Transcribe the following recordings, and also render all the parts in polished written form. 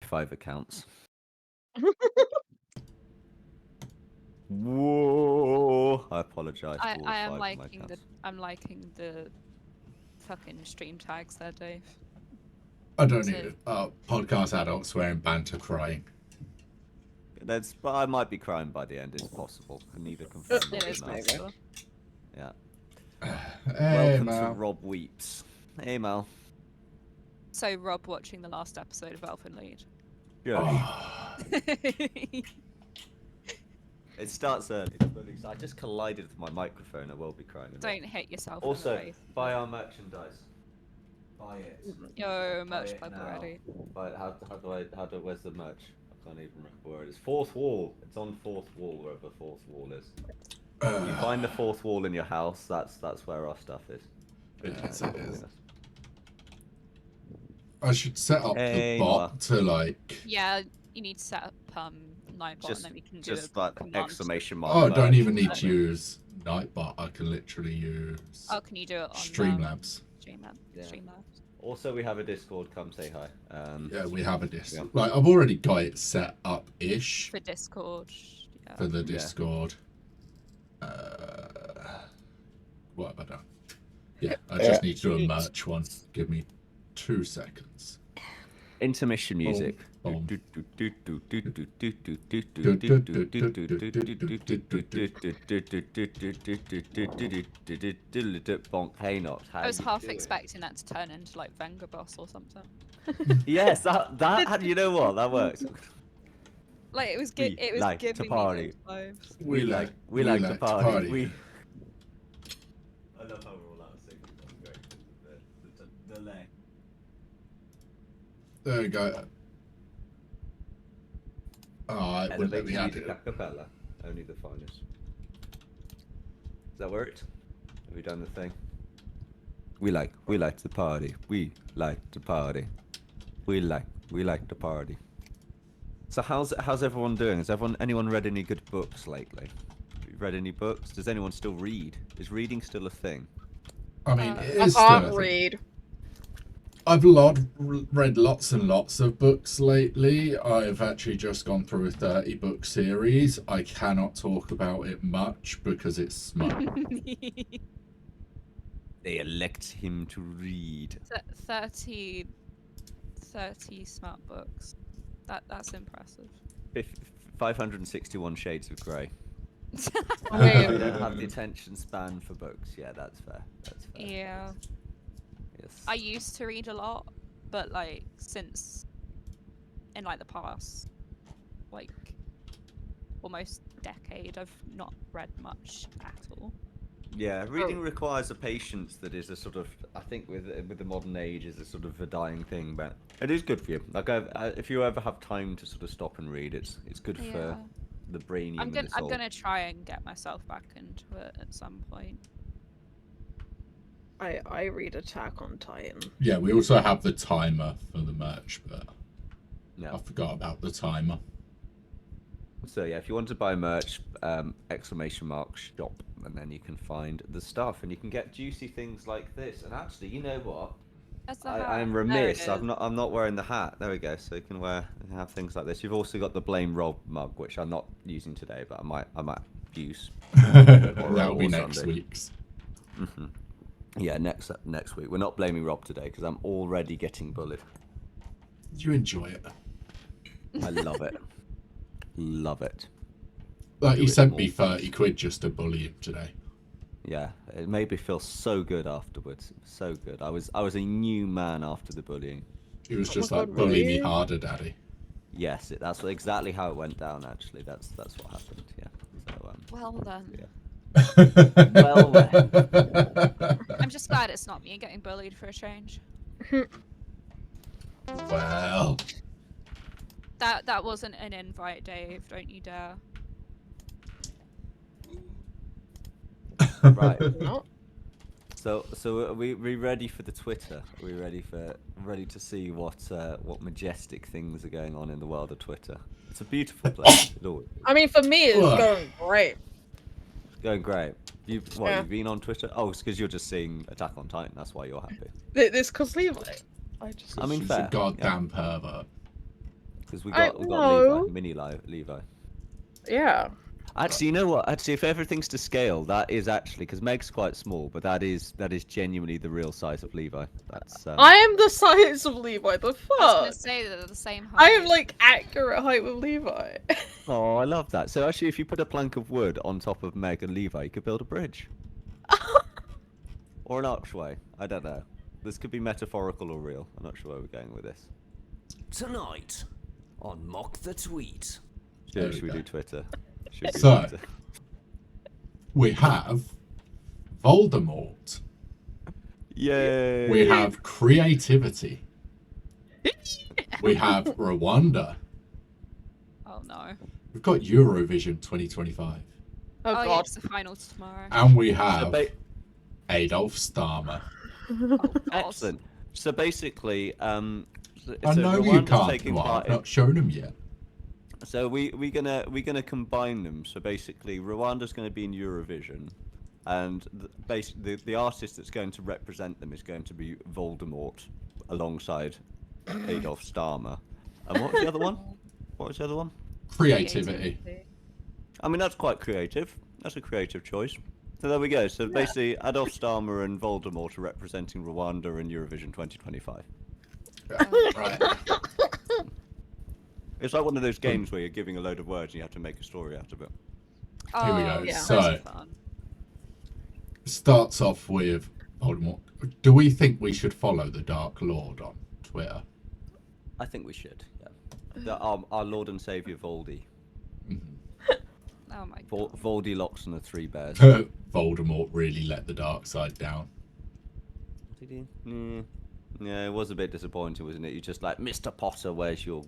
5 accounts. Whoa! I apologize to all I am 5 of my liking accounts. I'm liking the fucking stream tags there, Dave. I don't So- need it. Podcast adults swearing banter crying. But I might be crying by the end. It's possible. Can neither confirm nor It is deny. possible. Yeah. Hey, Welcome Mal. to Rob Weeps. Hey, Mal. So Rob watching the last episode of Elfin Lead. Good. Oh, It starts early. I just collided with my microphone. I will be crying. Don't hit yourself Also, in the face. buy our merchandise. Buy it. Yo, Buy merch it plug now. already. But where's the merch? I can't even remember where it is. Fourth wall. It's on fourth wall, wherever the fourth wall is. You find the fourth wall in your house. That's where our stuff is. yes, it is. I should set up Hey, the bot to like. Yeah, you need to set up Nightbot and then we can do Just a like command. exclamation mark. Oh, I don't merch even or need to something. use Nightbot. I can literally use Oh, can you do it on Streamlabs. Yeah. Streamlabs. Also, we have a Discord. Come say hi. Yeah, we have a Discord. Yeah. Like I've already got it set up ish For Discord. Yeah. for the Yeah. Discord. What have I done? Yeah, I just need to do a merch one. Give me 2 seconds. Intermission music. Boom. Bonk. Hey, not. I was half expecting that to turn into like Venga Boss or something. Yes, that. You know what? That works. Like it was We like to giving party. me those vibes. We like to party. We. I love how we're all out of sync. That's great. The delay. There we go. Oh, it wouldn't let me add it. Acapella. Only the finest. Has that worked? Have we done the thing? We like to party. We like to party. We like to party. So how's everyone doing? Has anyone read any good books lately? Have you read any books? Does anyone still read? Is reading still a thing? I mean, it I is can't still a thing. read. I've read lots and lots of books lately. I've actually just gone through a 30-book series. I cannot talk about it much because it's smut. They elect him to read. 30 smart books. That's impressive. 561 Shades of Grey. I I mean, don't have the attention span for books. Yeah, that's fair. That's fair. Yeah. Yes. I used to read a lot, but like since in like the past like almost decade I've not read much at all. Yeah, reading requires a patience that is a sort of, I think, with the modern age, is a sort of a dying thing, but it is good for you. Like, if you ever have time to sort of stop and read, it's good for Yeah. the brain I'm and the soul. gonna try and get myself back into it at some point. I read Attack on Titan. Yeah, we also have the timer for the merch, but Yeah. I forgot about the timer. So yeah, if you want to buy merch, exclamation mark shop, and then you can find the stuff, and you can get juicy things like this. And actually, you know what? That's the I am hat. There it remiss. is. I'm not wearing the hat. There we go. So you can have things like this. You've also got the Blame Rob mug, which I'm not using today, but I might use. That'll be next Sunday. week's. Yeah, next week. We're not blaming Rob today because I'm already getting bullied. You enjoy it. I love it. Love it. Like, Do he it sent more. me 30 quid just to bully him today. Yeah, it made me feel so good afterwards. So good. I was a new man after the bullying. He was Oh just my like, God, bully me really? harder, daddy. Yes, that's exactly how it went down. Actually, that's what happened. Yeah. So Well then. yeah. Well, I'm just glad it's not me getting bullied for a change. Well, That wasn't an invite, Dave. Don't you dare. Right. No. So are we ready for the Twitter? Are we ready to see what majestic things are going on in the world of Twitter? It's a beautiful place. It always is. I mean, for me, it's Ugh. going great. It's going great. Yeah. You've been on Twitter? Oh, it's because you're just seeing Attack on Titan. That's why you're happy. This because Levi. I just. I mean, she's fair. a goddamn pervert. Because we I got know. Levi, mini Levi. Yeah. Actually, you know what? Actually, if everything's to scale, that is actually because Meg's quite small, but that is genuinely the real size of Levi. That's I am the size of Levi. The I was gonna fuck. say they're the same height. I am like accurate height with Levi. Oh, I love that. So actually, if you put a plank of wood on top of Meg and Levi, you could build a bridge or an archway. I don't know. This could be metaphorical or real. I'm not sure where we're going with this. Tonight on Mock the Tweet. There Should we we do go. Twitter? Should we do So- Twitter? We have Voldemort. Yay! We have creativity. We have Rwanda. Oh no. We've got Eurovision 2025. Oh yeah, god. it's the finals tomorrow. And we So have ba- Adolf Starmer. Oh, God. excellent. So basically, I so know you Rwanda's can't. taking Well, part I've in- not shown them yet. So we're gonna combine them. So basically, Rwanda's going to be in Eurovision, and the artist that's going to represent them is going to be Voldemort, alongside Adolf Starmer. And what was the other one? What was the other one? Creativity. I mean, that's quite creative. That's a creative choice. So there we go. So basically, Adolf Starmer and Voldemort are representing Rwanda in Eurovision 2025. Right. It's like one of those games where you're giving a load of words and you have to make a story out of it. Here we go. Oh, yeah. So- Those are fun. Starts off with Voldemort. Do we think we should follow the Dark Lord on Twitter? I think we should. Yeah. Our Lord and Savior Voldy. Oh my god. Voldy locks and the three bears. Voldemort really let the dark side down. Did he? Yeah, it was a bit disappointing, wasn't it? You're just like, Mr. Potter, where's your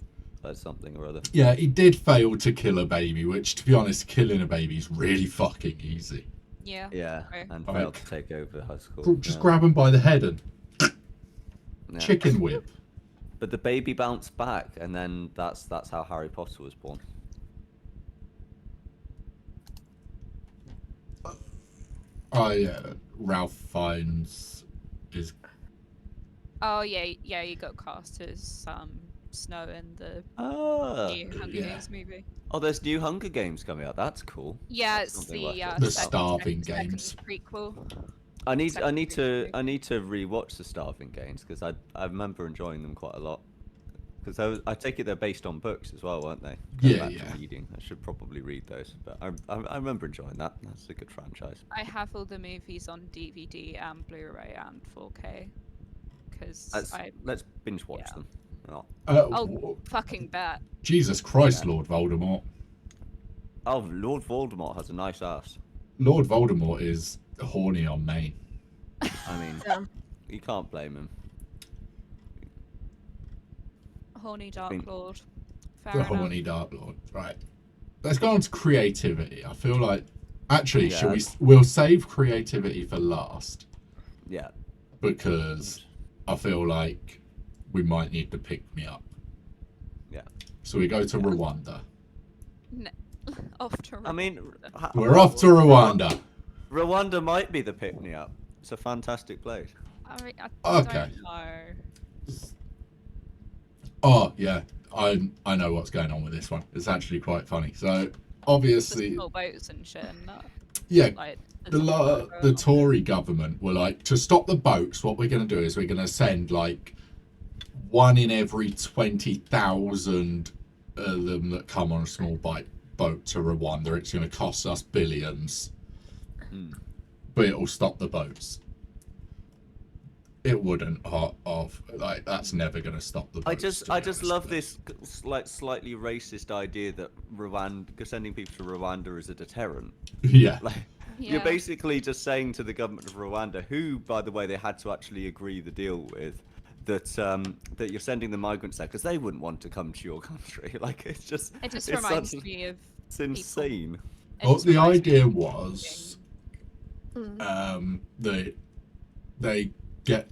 something or other? Yeah, he did fail to kill a baby, which, to be honest, killing a baby is really fucking easy. Yeah. Yeah, Okay. and Like- failed to take over high school. Just yeah. grab him by the head and Yeah. chicken whip. But the baby bounced back, and then that's how Harry Potter was born. Ralph Fiennes is Oh yeah, you got cast as Snow in the new Hunger yeah. Games movie. Oh, there's new Hunger Games coming out. That's cool. Yeah, it's Something the like The second- Starving second Games. prequel. I need Second to movie. rewatch the Starving Games because I remember enjoying them quite a lot. Because I take it they're based on books as well, weren't they? Going Yeah, back to yeah. Reading. I should probably read those, but I remember enjoying that. That's a good franchise. I have all the movies on DVD and Blu-ray and 4K. Because Let's binge watch yeah. them. Oh. Oh, fucking bet. Jesus Christ, Yeah. Lord Voldemort. Oh, Lord Voldemort has a nice ass. Lord Voldemort is horny on main. I mean, Yeah. you can't blame him. Horny Dark Been- Lord. Fair The enough. horny Dark Lord. Right. Let's go on to creativity. I feel like actually, Yeah. we'll save creativity for last Yeah. because I feel like we might need to pick me up. Yeah. So we go to Yeah. Rwanda. Off to I mean, We're off to Rwanda. Rwanda might be the pick me up. It's a fantastic place. I mean, I Okay. don't know. Oh yeah, I know what's going on with this one. It's actually quite funny. So The obviously, small boats and shit. And that. yeah, Like, the Tory government were like, to stop the boats, what we're going to do is we're going to send like one in every 20,000 of them that come on a small boat to Rwanda. It's going to cost us billions, Hmm. but it'll stop the boats. It wouldn't like that's never going to stop the boats. I just love this like slightly racist idea that sending people to Rwanda is a deterrent. Yeah. Like Yeah. you're basically just saying to the government of Rwanda, who by the way they had to actually agree the deal with, that that you're sending the migrants there because they wouldn't want to come to your country. Like it's just It just it's reminds such- me of. it's insane. it Oh, just the reminds me idea of was Mm. they get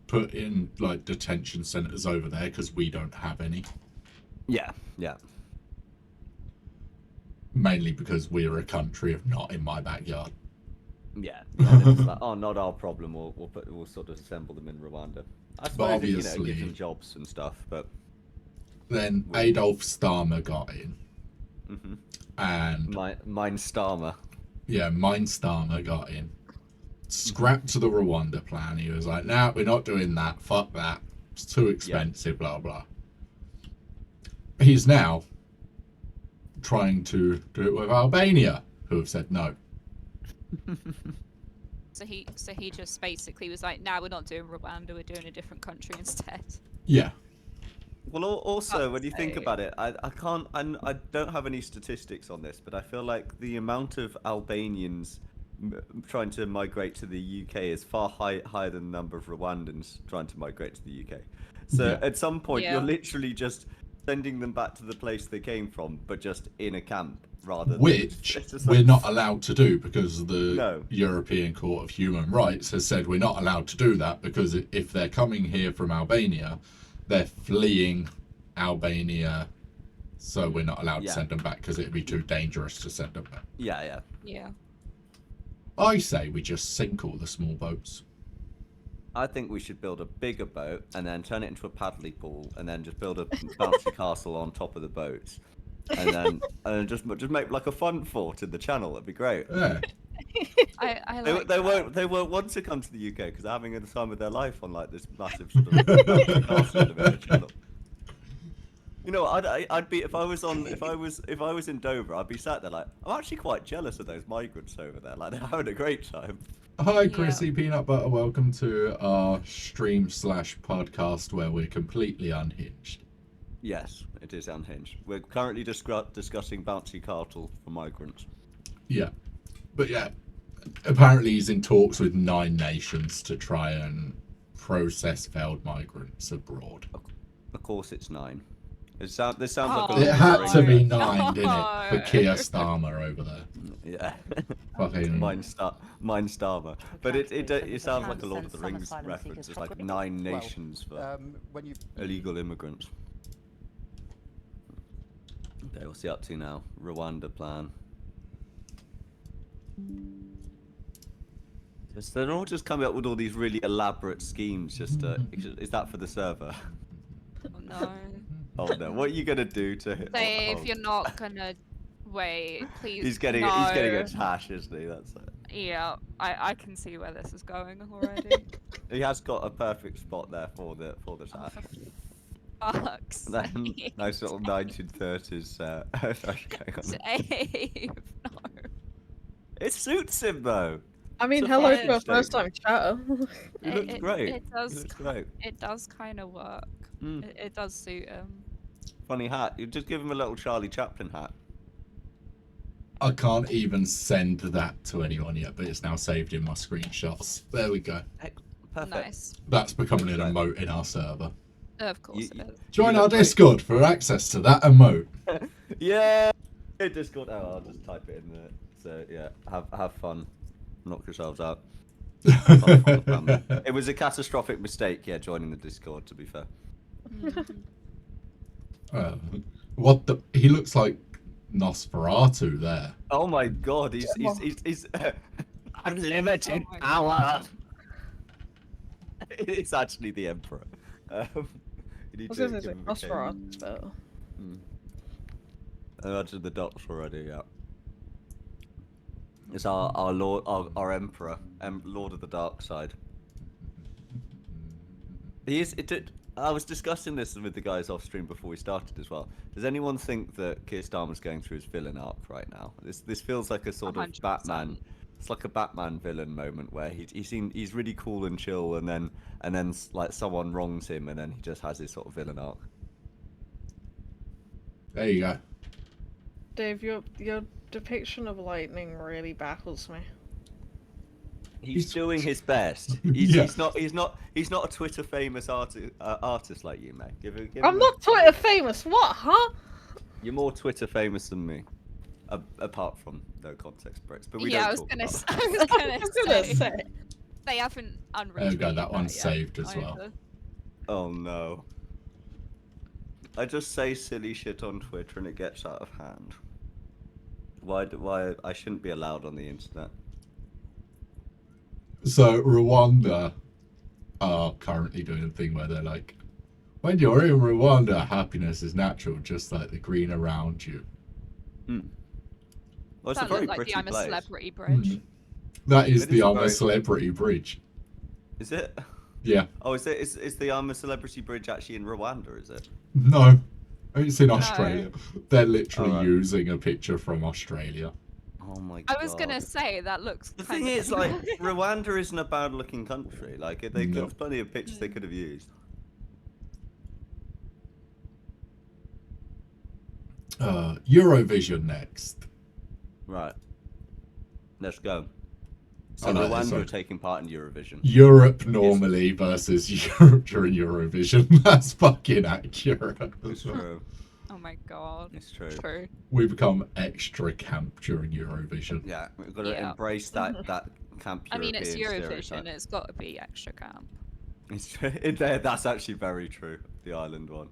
put in like detention centers over there because we don't have any, Yeah, yeah. mainly because we're a country of not in my backyard. Yeah, and it's like, oh, not our problem. We'll sort of assemble them in Rwanda. I suppose it, obviously- gives them jobs and stuff, but Then Adolf Starmer got in, Mm-hmm. and Mine Starmer. yeah, Starmer got in. Scrapped the Rwanda plan. He was like, "Nah, we're not doing that. Fuck that. It's too expensive." Blah blah. He's now trying to do it with Albania, who have said no. So he just basically was like, "Now we're not doing Rwanda. We're doing a different country instead." Yeah, Well, also when you Fuck's think sake. about it, I don't have any statistics on this, but I feel like the amount of Albanians trying to migrate to the UK is far higher than the number of Rwandans trying to migrate to the UK. So Yeah. at some point, Yeah. you're literally just sending them back to the place they came from, but just in a camp rather than. which it's just we're like- not allowed to do because the No. European Court of Human Rights has said we're not allowed to do that because if they're coming here from Albania, they're fleeing Albania, so we're not allowed Yeah. to send them back because it'd be too dangerous to send them back. Yeah. Yeah. I say we just sink all the small boats. I think we should build a bigger boat and then turn it into a paddly pool, and then just build a bouncy castle on top of the boats, and then just make like a fun fort in the channel. That'd be great. Yeah. I They, like they that. won't want to come to the UK because they're having the time of their life on like this massive sort of bouncy castle in the middle of the channel. You know, I'd be if I was in Dover, I'd be sat there like I'm actually quite jealous of those migrants over there. Like they're having a great time. Hi, Yeah. Chrissy Peanut Butter. Welcome to our stream/podcast where we're completely unhinged. Yes, it is unhinged. We're currently discussing bouncy castle for migrants. Yeah. But yeah, apparently he's in talks with 9 nations to try and process failed migrants abroad. Of course, it's 9. This sounds like a Oh, Lord It of had the to be Rings. 9, didn't it? For No. Keir Starmer over there. Yeah. Fucking. Mine Starmer. But it sounds like a Lord of the Rings reference. It's like 9 nations for When you illegal immigrants. Okay, what's he up to now? Rwanda plan. Just, they're all just coming up with all these really elaborate schemes. Just is that for the server? Oh, no. Oh no! What are you gonna do to him? Say Oh, if you're not gonna wait, please. he's getting no. a tash, isn't he? That's it. Yeah, I can see where this is going already. He has got a perfect spot there for the tash. Fuck's Then sake. nice little 1930s. Sorry, going on. Dave, no. It suits him though. I mean, It's a hello fashion to a first time statement. chatter. He looks great. It does. He looks great. It does kind of work. Mm. It does suit him. Funny hat. You just give him a little Charlie Chaplin hat. I can't even send that to anyone yet, but it's now saved in my screenshots. There we go. Perfect. Nice. That's becoming an emote in our server. Of course You- it is. Join look our great. Discord for access to that emote. Yeah. Hey, Discord. Oh, I'll just type it in there. So yeah, have fun. Knock yourselves out. It was a catastrophic mistake. Yeah, joining the Discord. To be fair. What the? He looks like Nosferatu there. Oh my God, he's unlimited Oh my power. It's actually the Emperor. You need I was to gonna say give him a cane. Nosferatu, but I imagine the docs already. Yeah. It's our Lord, our Emperor, Lord of the Dark Side. He is. I was discussing this with the guys off stream before we started as well. Does anyone think that Keir Starmer's going through his villain arc right now? This feels like a sort of 100%. Batman. It's like a Batman villain moment where he's really cool and chill, and then like someone wrongs him, and then he just has this sort of villain arc. There you go. Dave, your depiction of lightning really baffles me. He's doing his best. Yeah. He's not a Twitter famous artist like you, Meg. Give I'm him not Twitter famous. What, huh? You're more Twitter famous than me, apart from no context breaks. But we Yeah, I don't was talk gonna. about I was gonna say say. they haven't There unretweeted we go, that one's yet saved as well. either. Oh no. I just say silly shit on Twitter and it gets out of hand. Why I shouldn't be allowed on the internet. So Rwanda are currently doing a thing where they're like, When you're in Rwanda, happiness is natural, just like the green around you. Well, it's a That very looked like pretty the I'm a place. Celebrity bridge. That is It the is a I'm a very- Celebrity bridge. Is it? Yeah. Oh, is the I'm a Celebrity bridge actually in Rwanda? Is it? No. It's in Australia. They're literally Alright. using a picture from Australia. Oh my god. I was gonna say that looks. The kind thing of is, like, Rwanda isn't a bad-looking country. Like, No. there's plenty of pictures they could have used. Eurovision next. Right. Let's go. So Alright, Rwanda so- are taking part in Eurovision. Europe normally versus Europe during Eurovision. That's fucking accurate. It's true. Oh my god. It's true. True. We become extra camp during Eurovision. Yeah, we've got to Yeah. embrace that camp I mean, it's European Eurovision. stereotype. It's got to be extra camp. It's true. That's actually very true. The island one.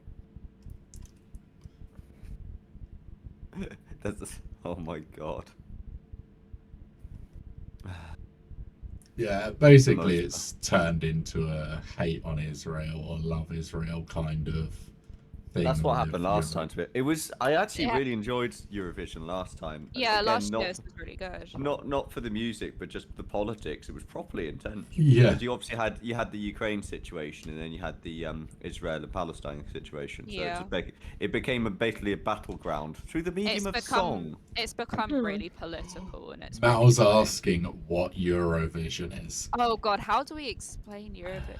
Oh my god. Yeah, basically Most- it's turned into a hate on Israel or love Israel kind of thing. That's what with happened last Europe. time. It was. I actually Yeah. really enjoyed Eurovision last time. Yeah, Again, last not, year's was really good. Not for the music, but just the politics. It was properly intense. Yeah. Because you obviously had the Ukraine situation, and then you had the Israel and Palestine situation. So Yeah. it became basically a battleground through the medium of song. It's become really political, and it's. Mal's really funny. asking what Eurovision is. Oh god, how do we explain Eurovision?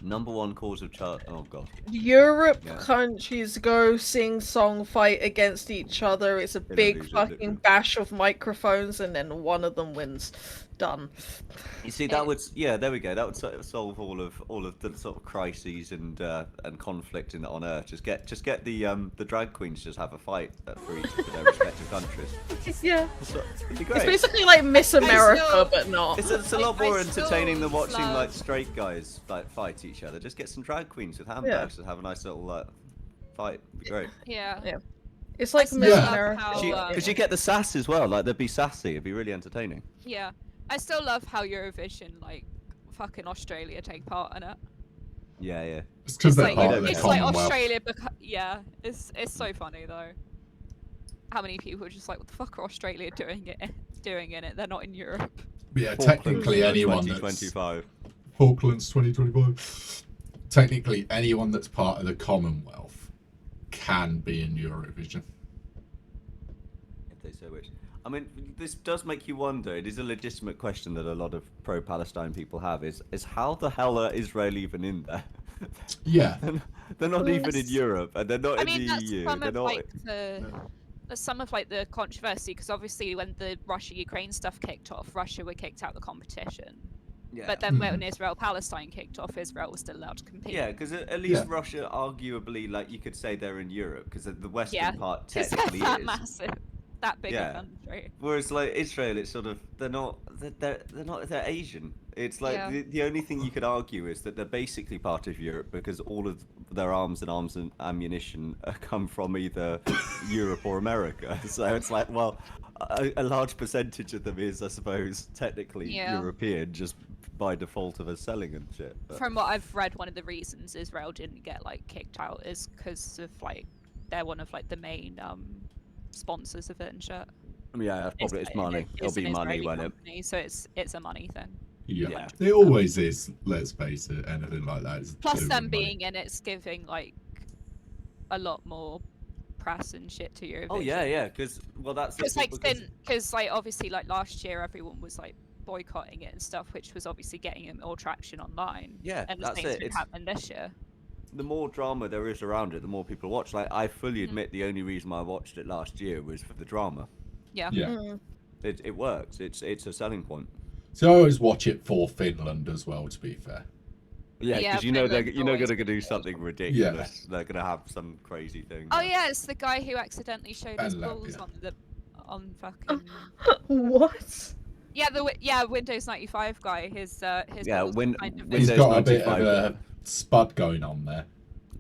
Number one cause of child. Oh god. Europe Yeah. countries go sing song, fight against each other. It's a In big illusion, fucking literally. bash of microphones, and then one of them wins. Done. You see, that would there we go. That would sort of solve all of the sort of crises and conflict on Earth. Just get the drag queens just have a fight for each of their respective countries. Yeah. It'd be It's great. basically like Miss America, still- but not. It's a lot I more still entertaining than watching like love- straight guys like fight each other. Just get some drag queens with handbags and have a nice little fight. It'd be great. Yeah. Yeah. It's like still Miss love America. how, Because you get the sass as well. Like they'd be sassy. It'd be really entertaining. Yeah. I still love how Eurovision, like, fucking Australia take part in it. Yeah, yeah. It's because It's they're like, part of the it's like Commonwealth. Australia, yeah. It's so funny though. How many people are just like, what the fuck are Australia doing in it? They're not in Europe. Yeah, Falklands technically for anyone that's 2025. Falklands 2025. Technically anyone that's part of the Commonwealth can be in Eurovision. If they so wish. I mean, this does make you wonder. It is a legitimate question that a lot of pro-Palestine people have: is how the hell are Israel even in there? Yeah. They're not even in That's- Europe, and they're not I in mean, the that's EU. some They're of not. like that's some of like the controversy because obviously when the Russia-Ukraine stuff kicked off, Russia were kicked out of the competition. Yeah. But then when Israel-Palestine kicked off, Israel was still allowed to compete. Yeah, because at least Yeah. Russia, arguably, like you could say they're in Europe, because the western Yeah, part 'Cause they're technically that is. massive, that big Yeah. a country. Whereas like Israel, it's sort of they're Asian. It's like Yeah. the only thing you could argue is that they're basically part of Europe because all of their arms and ammunition come from either Europe or America. So it's like, well, a large percentage of them is, I suppose, technically Yeah. European, just by default of us selling and shit. But, From what I've read, one of the reasons Israel didn't get like kicked out is because of like they're one of like the main sponsors of it and shit. yeah, probably it's money. It'll It's an be money, Israeli won't it? company, so it's a money thing. Yeah. Yeah. It always is, let's face it, anything like that is Plus to do them with money. being in it's giving like a lot more press and shit to Eurovision. Oh yeah, yeah. Because that's Because the- like because- because like obviously like last year everyone was like boycotting it and stuff, which was obviously getting it more traction online. Yeah, and the that's same it. thing It's- happened this year. the more drama there is around it, the more people watch. Like, I fully Mm. admit the only reason I watched it last year was for the drama. Yeah. Yeah. Mm. It works. It's a selling point. So I always watch it for Finland as well, to be fair. Yeah, Yeah, because you know Finland's they're always gonna been do good. something ridiculous. They're gonna have some crazy thing. Oh yeah, it's the guy who accidentally showed his And balls Latvia. on fucking What? yeah Windows 95 guy. His Yeah, balls Win- were kind of Windows He's got a bit of 95. a spud going on there.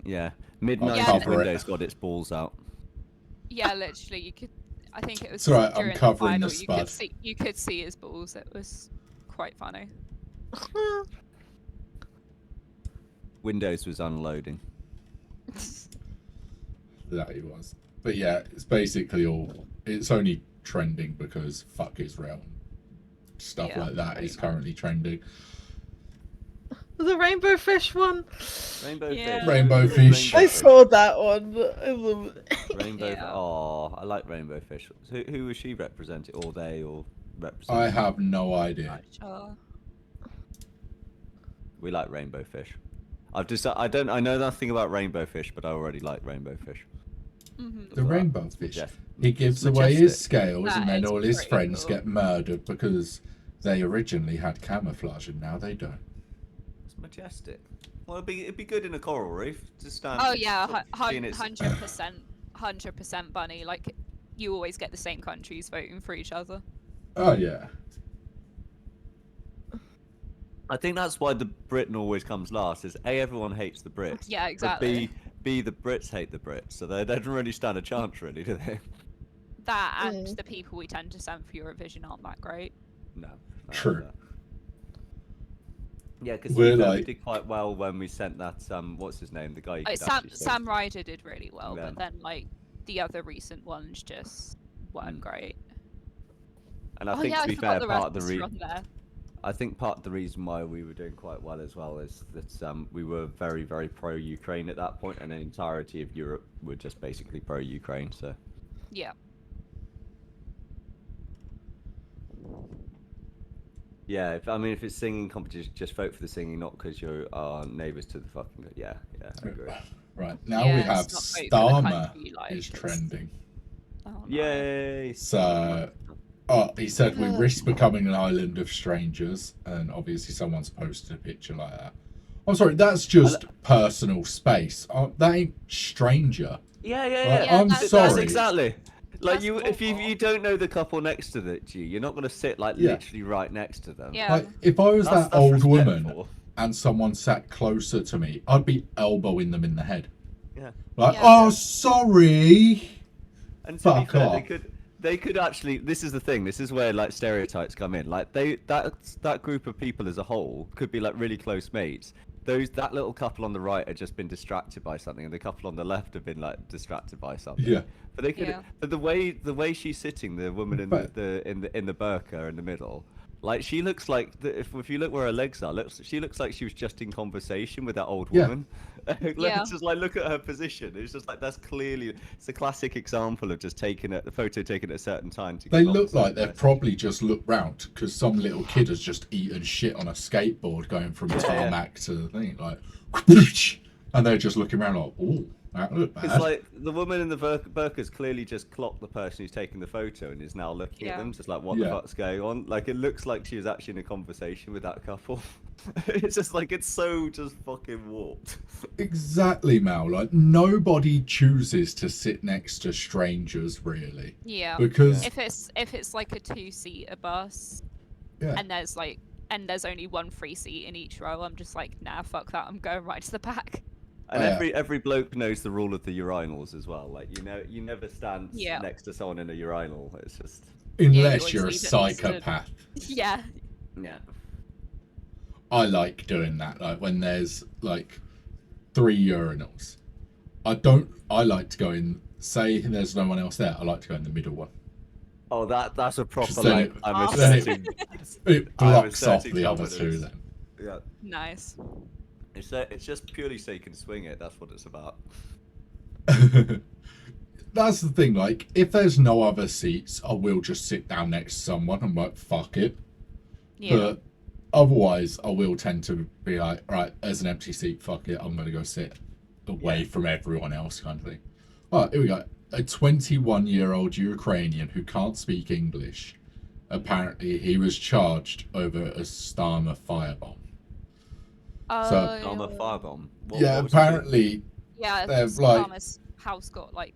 Yeah, mid I'll 90s cover it. Windows got its balls out. Yeah, literally, you could. I think it was It's alright, I'm during covering the the final. spud. You could see his balls. It was quite funny. Windows was unloading. That he was. But yeah, it's basically all. It's only trending because fuck Israel. Stuff Yeah, like that pretty is currently trending. The rainbow fish one. Rainbow Yeah. fish. Rainbow fish. I saw that one. I love it. Rainbow. Yeah. Oh, I like rainbow fish. Who was she representing? Or they or I representing? have no idea. Not sure. We like rainbow fish. I've just I know nothing about rainbow fish, but I already like rainbow fish. Mm-hmm. The Right. rainbow fish. Majestic. He gives It's away his majestic. scales, That and then is all his pretty friends cool. get murdered because they originally had camouflage and now they don't. It's majestic. Well, it'd be good in a coral reef to stand. Oh yeah, sort of seeing its- 100% bunny. Like, you always get the same countries voting for each other. Oh yeah. I think that's why the Britain always comes last. Is A, everyone hates the Brits. Yeah, But exactly. B, the Brits hate the Brits, so they don't really stand a chance, really, do they? That and Mm. the people we tend to send for Eurovision aren't that great. No. True. Yeah, because We're we like- did quite well when we sent that. What's his name? The guy. You Like, could Sam actually say- Sam Ryder did really well, Yeah. but then like the other recent ones just weren't Mm. great. And I Oh think yeah, to be I forgot fair, the part of the Rasmus on there. I think part of the reason why we were doing quite well as well is that we were very, very pro-Ukraine at that point, and the entirety of Europe were just basically pro-Ukraine. So Yeah. yeah, if it's singing competition, just vote for the singing, not because you are neighbours to the fucking. Yeah, I agree. Right now Yeah, we it's have not vote for the Starmer country you like, is it's- trending. Oh, no. Yay! So, he said we risk becoming an island of strangers, and obviously someone's posted a picture like that. I'm sorry, that's just personal space. That ain't stranger. Yeah, Like, Yeah, I'm that's- That's sorry. exactly. Like That's if you awful. don't know the couple next to you, you're not gonna sit like Yeah. literally right next to them. Yeah. Like, if I was That's that old woman respectful. and someone sat closer to me, I'd be elbowing them in the head. Yeah. Like, Yeah. oh, sorry. And to Fuck be fair, off. they could actually. This is the thing. This is where like stereotypes come in. Like that group of people as a whole could be like really close mates. That little couple on the right have just been distracted by something, and the couple on the left have been like distracted by something. Yeah. But they could. Yeah. But the way she's sitting, the woman in But- the burqa in the middle. Like she looks like if you look where her legs are, she looks like she was just in conversation with that old Yeah. woman. Yeah. Just like look at her position. It's just like that's clearly it's a classic example of just taking the photo taken at a certain time to. They get look lots like of they've press. probably just looked round because some little kid has just eaten shit on a skateboard going from tarmac to the thing, like, and they're just looking around like, oh, that looked It's bad. like the woman in the burqa's clearly just clocked the person who's taking the photo and is now looking at Yeah. them, just like what Yeah. the fuck's going on. Like it looks like she was actually in a conversation with that couple. It's just like it's so just fucking warped. Exactly, Mal. Like, nobody chooses to sit next to strangers, really. Yeah. Because, If it's like a 2-seater bus yeah, and there's only one free seat in each row, I'm just like, nah, fuck that. I'm going right to the back. And Oh, yeah. every bloke knows the rule of the urinals as well. Like you never stand Yeah. next to someone in a urinal. It's just unless always you're a leave it next to- psychopath. Yeah. yeah. I like doing that. Like, when there's, like, 3 urinals. I like to go in, say there's no one else there, I like to go in the middle one. Oh, that's a proper Then like it- I'm then asserting. It I'm blocks off asserting the other two dominance. then. Yeah. Nice. It's just purely so you can swing it. That's what it's about. That's the thing, like, if there's no other seats, I will just sit down next to someone and like, fuck it. Yeah. But otherwise, I will tend to be like, right, there's an empty seat, fuck it, I'm going to go sit away from everyone else, kind of thing. All right, here we go. A 21-year-old Ukrainian who can't speak English. Apparently, he was charged over a Starmer firebomb. Oh, I'm a firebomb. Yeah, what was he doing? apparently, yeah. they're like- Starmer's house got like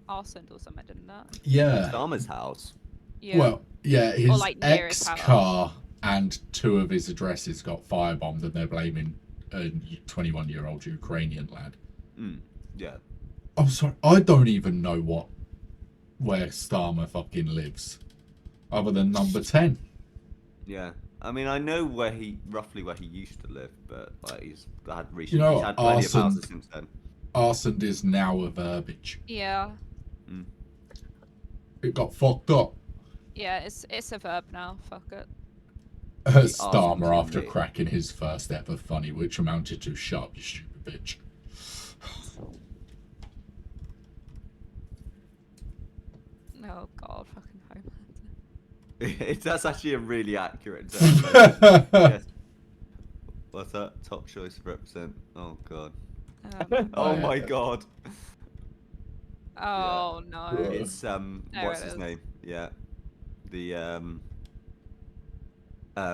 arsoned or something, didn't that? yeah. Starmer's house. Yeah. Well, yeah, his like, near his house. ex-car and 2 of his addresses got firebombed, and they're blaming a 21-year-old Ukrainian lad. Yeah. I'm sorry, I don't even know where Starmer fucking lives, other than number 10. Yeah. I mean, I know roughly where he used to live, but like he's had You know, he's had plenty of arson, houses since then. arson is now a verbiage. Yeah. It got fucked up. Yeah, it's a verb now. Fuck it. Starmer arson's after in me. cracking his first ever funny, which amounted to "Shut up, you stupid bitch." Oh god, fucking Homelander. That's actually a really accurate term. Yes. What's that? Top choice represent. Oh god. Oh my god. Oh no. It's There what's it his is. name? Yeah. The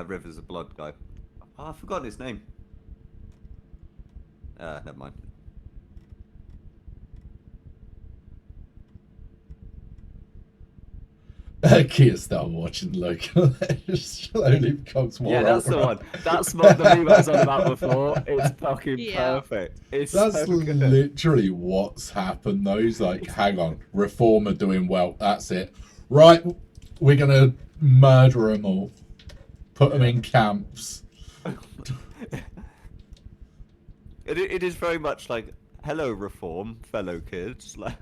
Rivers of Blood guy. Oh, I forgot his name. Never mind. Kia started watching Local. It slowly becomes more. Yeah, that's the alright. one. That's what the meme I was on about before. It's fucking Yeah. perfect. It's That's so good. literally what's happened. Though he's like, hang on, Reform are doing well. That's it. Right, we're gonna murder them all, put them in camps. It is very much like, hello Reform, fellow kids. Like,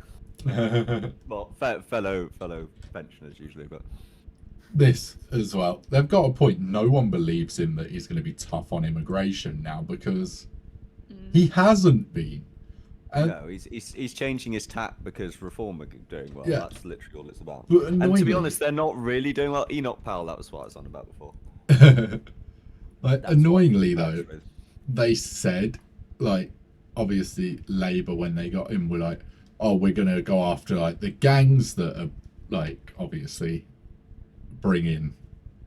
well, fellow pensioners usually, but This as well. They've got a point. No one believes him that he's going to be tough on immigration now because he hasn't been. And, no, he's changing his tack because Reform are doing well. Yeah. That's literally all it's about. But And to annoyingly- be honest, they're not really doing well. Enoch Powell, that was what I was on about before. like, That's annoyingly what though, the is. they said, like, obviously Labour when they got in were like, oh, we're going to go after like the gangs that are like obviously bringing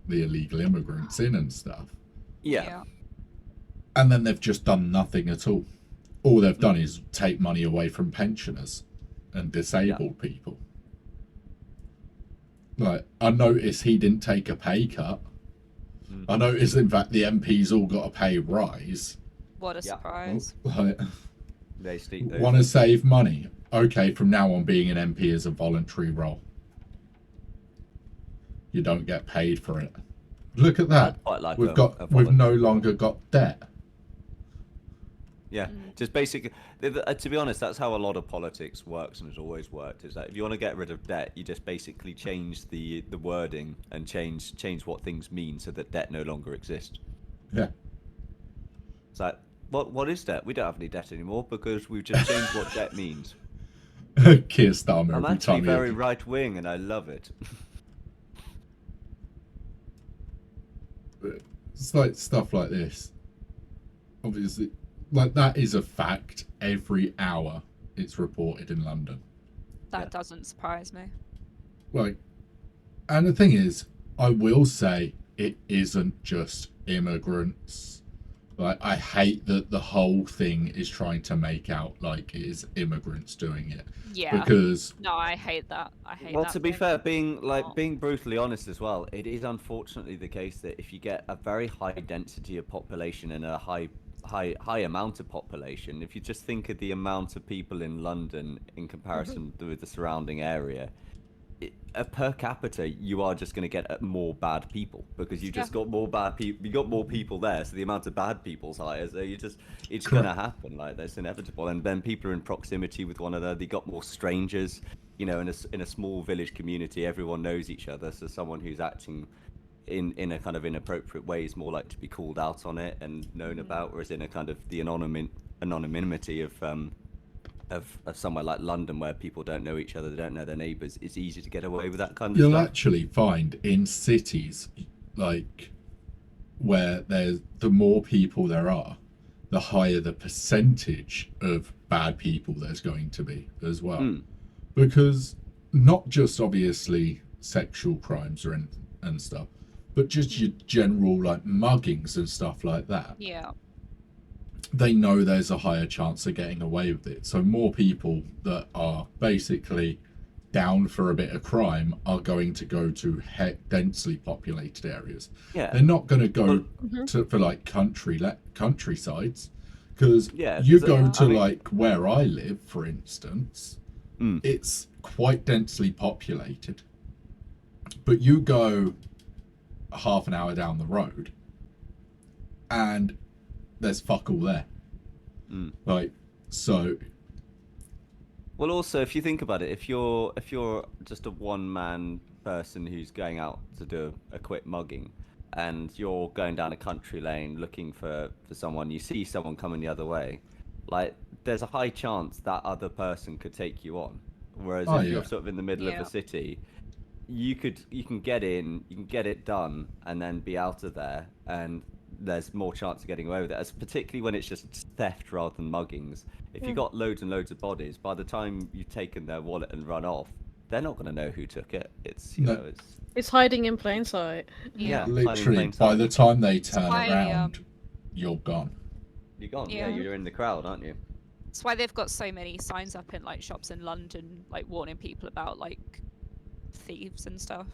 the illegal immigrants in and stuff. Yeah. And then they've just done nothing at all. All they've done is take money away from pensioners and disabled people. Like, I noticed he didn't take a pay cut. I noticed, in fact, the MPs all got a pay rise. What a Yeah. surprise. Like, They steep those. want to save money? Okay, from now on, being an MP is a voluntary role. You don't get paid for it. Look at that. I'd quite like We've a we've no voluntary longer got debt. Yeah, just basically, to be honest, that's how a lot of politics works and has always worked. Is that if you want to get rid of debt, you just basically change the wording and change what things mean so that debt no longer exists. Yeah. It's like, what is debt? We don't have any debt anymore because we've just changed what debt means. Keir Starmer I'm every actually time very he... right wing and I love it. It's like stuff like this. Obviously, like that is a fact. Every hour it's reported in London. That doesn't surprise me. Like, and the thing is, I will say it isn't just immigrants. Like, I hate that the whole thing is trying to make out like it is immigrants doing it. Yeah. Because No, I hate that. I hate Well, that. to be thing. fair, being Oh. brutally honest as well, it is unfortunately the case that if you get a very high density of population and a high amount of population, if you just think of the amount of people in London in comparison with the surrounding area, per capita, you are just going to get more bad people because you just got more bad people. You got more people there, so the amount of bad people's higher. So it's going to happen. Like that's inevitable. And then people are in proximity with one another. They got more strangers. You know, in a small village community, everyone knows each other. So someone who's acting in a kind of inappropriate way is more likely to be called out on it and known about. Whereas in a kind of the anonymity of somewhere like London where people don't know each other, they don't know their neighbours, it's easy to get away with that kind of you'll stuff. actually find in cities, like, where there's the more people there are, the higher the percentage of bad people there's going to be as well. Because not just obviously sexual crimes or and stuff, but just your general like muggings and stuff like that. Yeah. They know there's a higher chance of getting away with it. So more people that are basically down for a bit of crime are going to go to densely populated areas. Yeah. They're not going to go for like countrysides, because you go to like where I live, for instance, it's quite densely populated. But you go half an hour down the road, and there's fuck all there. Mm. Like, so Well, also, if you think about it, if you're just a one-man person who's going out to do a quick mugging, and you're going down a country lane looking for someone, you see someone coming the other way, like there's a high chance that other person could take you on. Whereas Oh, if yeah. you're sort of in the middle Yeah. of a city, you can get in, you can get it done, and then be out of there, and there's more chance of getting away with it. As particularly when it's just theft rather than muggings. If you got loads and loads of bodies, by the time you've taken their wallet and run off, they're not going to know who took it. It's No. it's It's hiding in plain sight. yeah, hiding in literally plain by sight. the time they turn why, around, you're gone. You're gone. Yeah. Yeah, you're in the crowd, aren't you? That's why they've got so many signs up in like shops in London, like warning people about like thieves and stuff.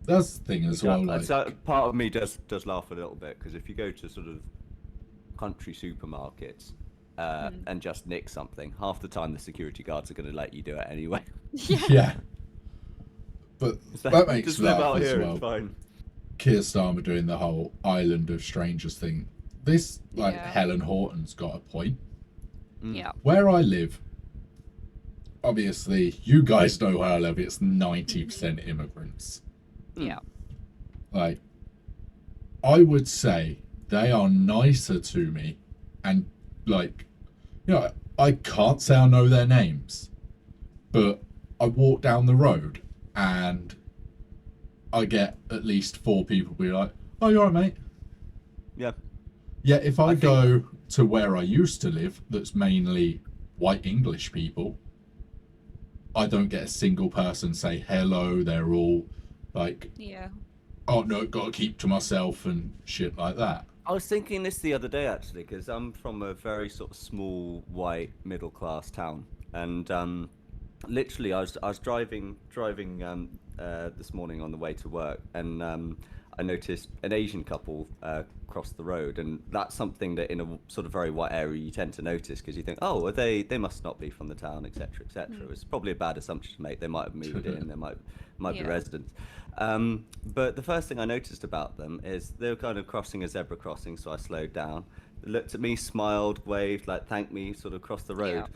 That's the thing as well. Like, So part of me does laugh a little bit because if you go to sort of country supermarkets and just nick something, half the time the security guards are going to let you do it anyway. yeah. But So that makes just me live laugh out as here. well. It's fine. Keir Starmer doing the whole Island of Strangers thing. This, like, Yeah. Helen Horton's got a point. Mm. Yeah. Where I live, obviously, you guys know where I live. It's 90% immigrants. Yeah. Like, I would say they are nicer to me, and like, you know, I can't say I know their names, but I walk down the road and I get at least 4 people be like, "Oh, you alright, mate?" Yeah. Yeah, if I I think- go to where I used to live, that's mainly white English people, I don't get a single person say hello. They're all like, Yeah. "Oh no, gotta keep to myself" and shit like that. I was thinking this the other day actually, because I'm from a very sort of small white middle class town, and literally I was driving this morning on the way to work, and I noticed an Asian couple cross the road, and that's something that in a sort of very white area you tend to notice because you think, oh, are they must not be from the town, etc., etc. It's probably a bad assumption to make. They might have moved in, they might be Yeah. residents. But the first thing I noticed about them is they were kind of crossing a zebra crossing, so I slowed down. They looked at me, smiled, waved, like thanked me, sort of crossed the road. Yeah.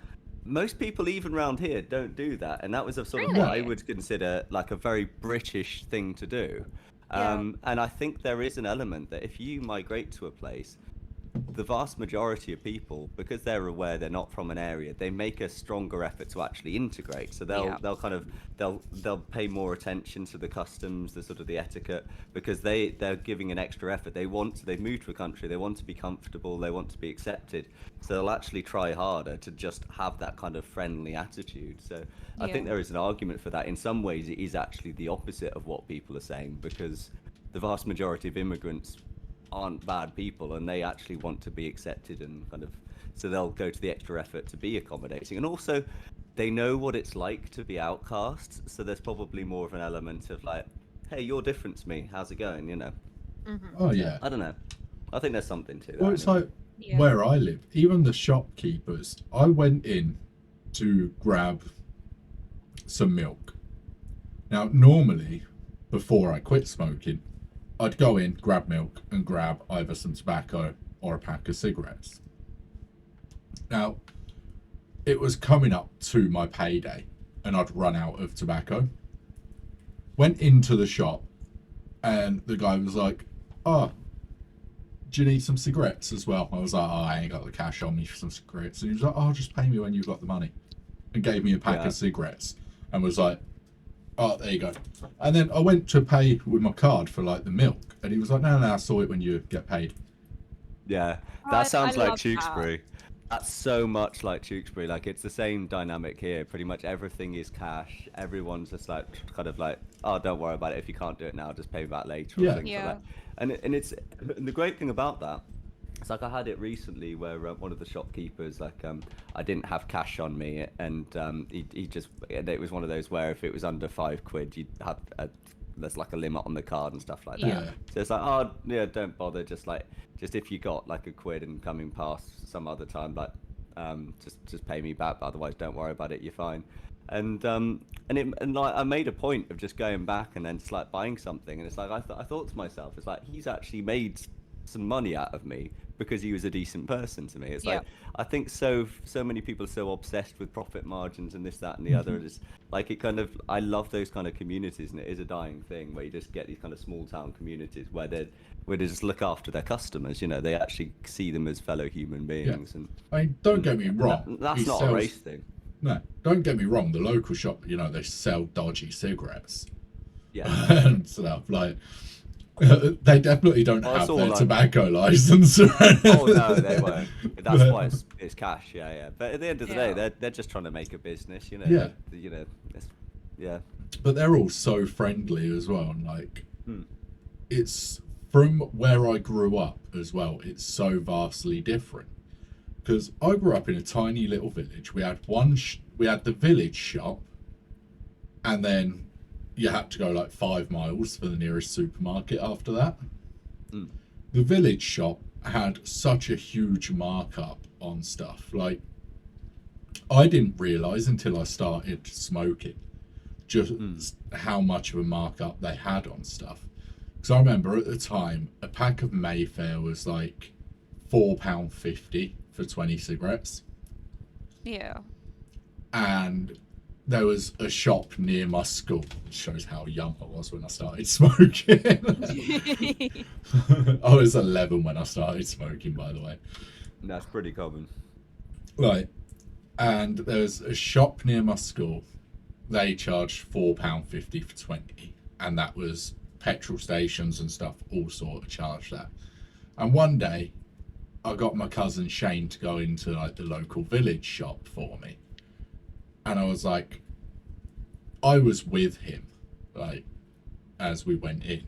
Most people, even round here, don't do that, and that was a sort of what I Really? would consider like a very British thing to do. Yeah. And I think there is an element that if you migrate to a place, the vast majority of people, because they're aware they're not from an area, they make a stronger effort to actually integrate. So Yeah. they'll kind of they'll pay more attention to the customs, the sort of the etiquette, because they're giving an extra effort. They've moved to a country, they want to be comfortable, they want to be accepted. So they'll actually try harder to just have that kind of friendly attitude. So I think Yeah. there is an argument for that. In some ways, it is actually the opposite of what people are saying, because the vast majority of immigrants aren't bad people and they actually want to be accepted, and kind of so they'll go to the extra effort to be accommodating, and also they know what it's like to be outcast, so there's probably more of an element of like, hey, you're different to me, how's it going, you know? Oh yeah. I don't know, I think there's something to that. Well, it's anyway. like Yeah. where I live, even the shopkeepers, I went in to grab some milk. Now, normally, before I quit smoking, I'd go in, grab milk, and grab either some tobacco or a pack of cigarettes. Now, it was coming up to my payday, and I'd run out of tobacco. Went into the shop, and the guy was like, "Oh, do you need some cigarettes as well?" I was like, "Oh, I ain't got the cash on me for some cigarettes." And he was like, "Oh, just pay me when you've got the money," and gave me a pack Yeah. of cigarettes, and was like, "Oh, there you go." And then I went to pay with my card for like the milk, and he was like, "No, I saw it when you get paid." Yeah, Oh, that I sounds like love that. Tewkesbury. That's so much like Tewkesbury. Like, it's the same dynamic here. Pretty much everything is cash. Everyone's just like, kind of like, oh, don't worry about it. If you can't do it now, just pay me back later. Or Yeah. things Yeah. like that. And the great thing about that, it's like I had it recently where one of the shopkeepers, like, I didn't have cash on me, and he just, and it was one of those where if it was under £5, you'd have there's like a limit on the card and stuff like that. Yeah. So it's like, oh yeah, don't bother. Just if you got like £1 and coming past some other time, like just pay me back. But otherwise, don't worry about it. You're fine. And like I made a point of just going back and then just like buying something, and it's like I thought to myself, it's like he's actually made some money out of me because he was a decent person to me. It's like Yep. I think so many people are so obsessed with profit margins and this, that, and the other. It's like it kind of I love those kind of communities, and it is a dying thing where you just get these kind of small town communities where they just look after their customers. You know, they actually see them as fellow human beings, and I mean, don't get me wrong. that's he not sells- a race thing. No, don't get me wrong. The local shop, you know, they sell dodgy cigarettes Yeah. and stuff. Like, they definitely don't Well, it's have all their like- tobacco license. Oh no, they won't. That's But- why it's cash. Yeah, yeah. But at the end of the day, Yeah. they're just trying to make a business. You know. Yeah. You know. Yeah. But they're all so friendly as well. And like, Hmm. it's from where I grew up as well. It's so vastly different. Because I grew up in a tiny little village. We had we had the village shop, and then you had to go like 5 miles for the nearest supermarket after that. Mm. The village shop had such a huge markup on stuff. Like, I didn't realize until I started smoking just how much of a markup they had on stuff. Because I remember at the time, a pack of Mayfair was like £4.50 for 20 cigarettes. Yeah. And there was a shop near my school. It shows how young I was when I started smoking. I was 11 when I started smoking, by the way. That's pretty common. Right. And there was a shop near my school. They charged £4.50 for 20. And that was petrol stations and stuff all sort of charged that. And one day, I got my cousin Shane to go into like the local village shop for me. And I was like, I was with him, like, as we went in.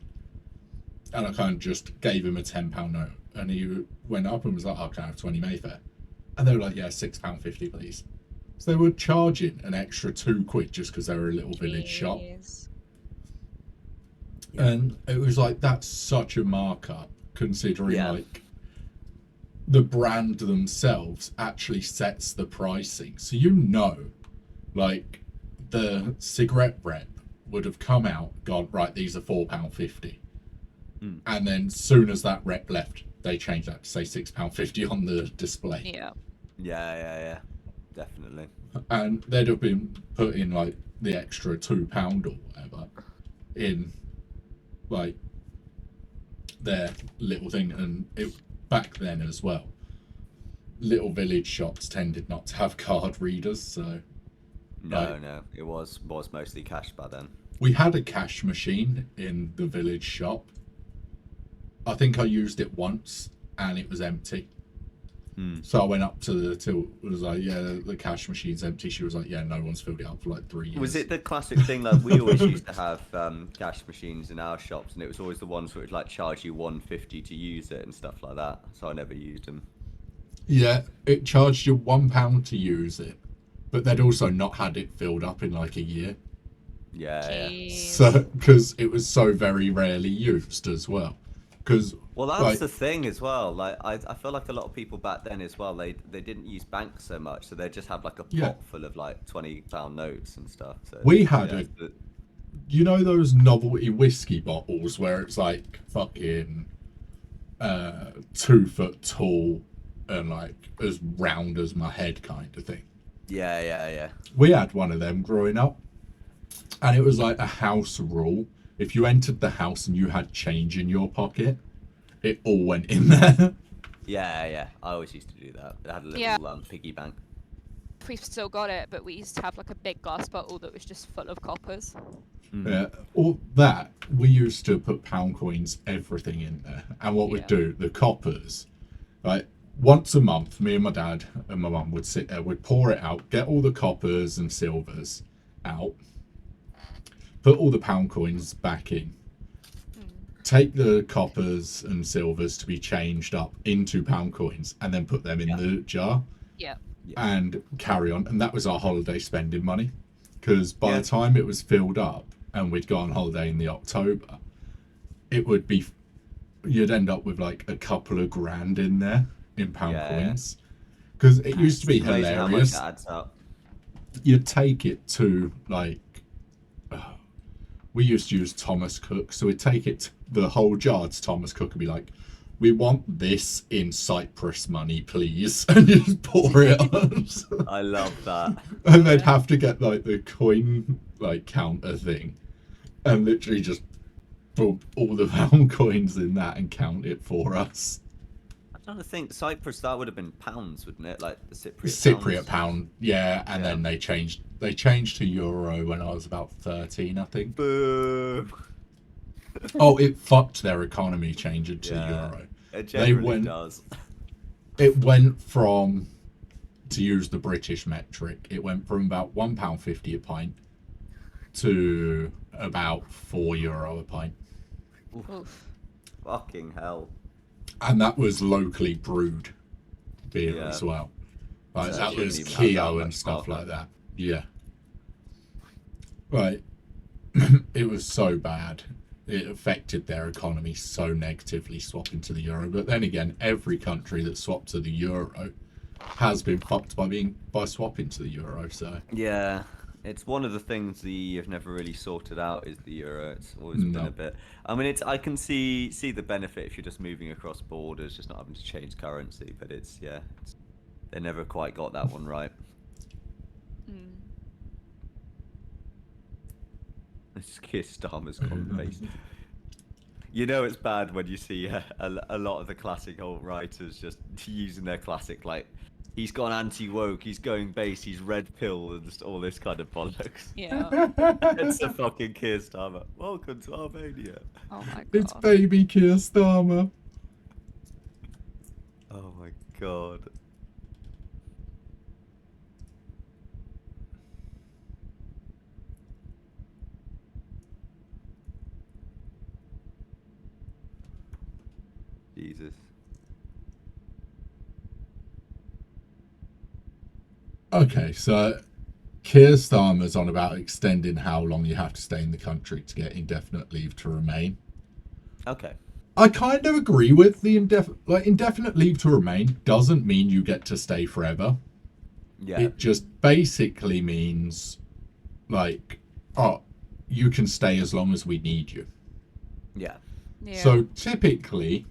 And I kind of just gave him a £10 note. And he went up and was like, oh, can I have 20 Mayfair? And they were like, yeah, £6.50, please. So they were charging an extra £2 just because they were a little village shop. Jeez. And it was like, that's such a markup, considering Yeah. like the brand themselves actually sets the pricing. So you know, like the cigarette rep would have come out, gone, right, these are £4.50. Mm. And then soon as that rep left, they changed that to say £6.50 on the display. Yeah. Yeah. Definitely. And they'd have been putting like the extra £2 or whatever in like their little thing. And it back then as well, little village shops tended not to have card readers, so No, it was mostly cash by then. we had a cash machine in the village shop. I think I used it once and it was empty. So I went up to the till, was like, yeah, the cash machine's empty. She was like, yeah, no one's filled it up for like 3 years. Was it the classic thing like we always used to have cash machines in our shops, and it was always the ones where it would like charge you £1.50 to use it and stuff like that. So I never used them. Yeah, it charged you £1 to use it, but they'd also not had it filled up in like a year. Yeah. Jeez. So because it was so very rarely used as well. Because Well, that's like, the thing as well. Like, I feel like a lot of people back then as well, they didn't use banks so much, so they just have like a pot Yeah. full of like £20 notes and stuff. So We had yeah, a- but- you know those novelty whiskey bottles where it's like fucking 2 foot tall and like as round as my head kind of thing. yeah. We had one of them growing up, and it was like a house rule. If you entered the house and you had change in your pocket, it all went in there. Yeah. I always used to do that. It had a little Yeah. piggy bank. We've still got it, but we used to have like a big glass bottle that was just full of coppers. Yeah, all that we used to put pound coins, everything in there, and what we'd Yeah. do, the coppers, like once a month, me and my dad and my mum would sit there, we'd pour it out, get all the coppers and silvers out, put all the pound coins back in, take the coppers and silvers to be changed up into pound coins, and then put them in the jar Yeah. and carry on. And that was our holiday spending money, because by Yeah. the time it was filled up and we'd go on holiday in the October, it would be, you'd end up with like a couple of grand in there in pound Yeah. coins, because it used to be It's amazing how much hilarious. that adds up. you take it to like we used to use Thomas Cook, so we'd take it the whole jar to Thomas Cook and be like, we want this in Cyprus money, please, and you just pour it on. I love that. And they'd have to get like the coin like counter thing and literally just put all the pound coins in that and count it for us. I'm trying to think. Cyprus, that would have been pounds, wouldn't it? Like the Cypriot. Cypriot pound, yeah, and Yeah. then they changed to euro when I was about 13, I think. Boom. Oh, it fucked their economy changing to Yeah. euro. It generally went- does. It went from, to use the British metric, it went from about £1.50 a pint to about €4 a pint. Oof. Fucking hell. And that was locally brewed beer Yeah. as well. Like So that it was shouldn't even have that Keo and much stuff alcohol. like that. Yeah. Right. It was so bad. It affected their economy so negatively swapping to the euro. But then again, every country that swapped to the euro has been fucked by swapping to the euro. So Yeah, it's one of the things the EU have never really sorted out is the euro. It's always been No. a bit. I mean, it's I can see the benefit if you're just moving across borders, just not having to change currency. But it's they never quite got that one right. Mm. It's Keir Starmer's gone based. You know it's bad when you see a lot of the classic alt writers just using their classic like. He's gone anti-woke, he's going base, he's red pill, and just all this kind of bollocks. Yeah. It's the fucking Keir Starmer. Welcome to Albania. Oh my god. it's baby Keir Starmer. Oh my god. Jesus. Okay, so Keir Starmer's on about extending how long you have to stay in the country to get indefinite leave to remain. Okay. I kind of agree with the indefinite leave to remain doesn't mean you get to stay forever. Yeah. It just basically means like, oh, you can stay as long as we need you. Yeah. Yeah. So typically,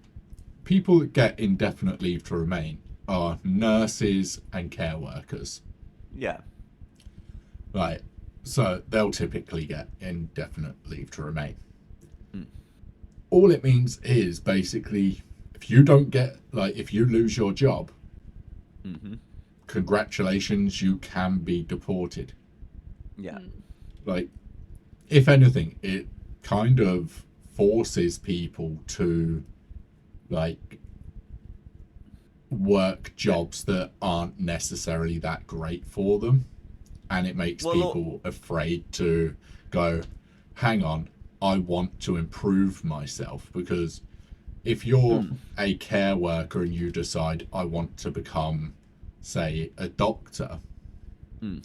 people that get indefinite leave to remain are nurses and care workers. Yeah. Right. So they'll typically get indefinite leave to remain. All it means is basically if you don't get, like, if you lose your job, Mm-hmm. congratulations, you can be deported. Yeah. Mm. Like, if anything, it kind of forces people to, like, work jobs that aren't necessarily that great for them. And it makes Well, people afraid to go, hang on, I want to improve myself. Because if you're a care worker and you decide, I want to become, say, a doctor,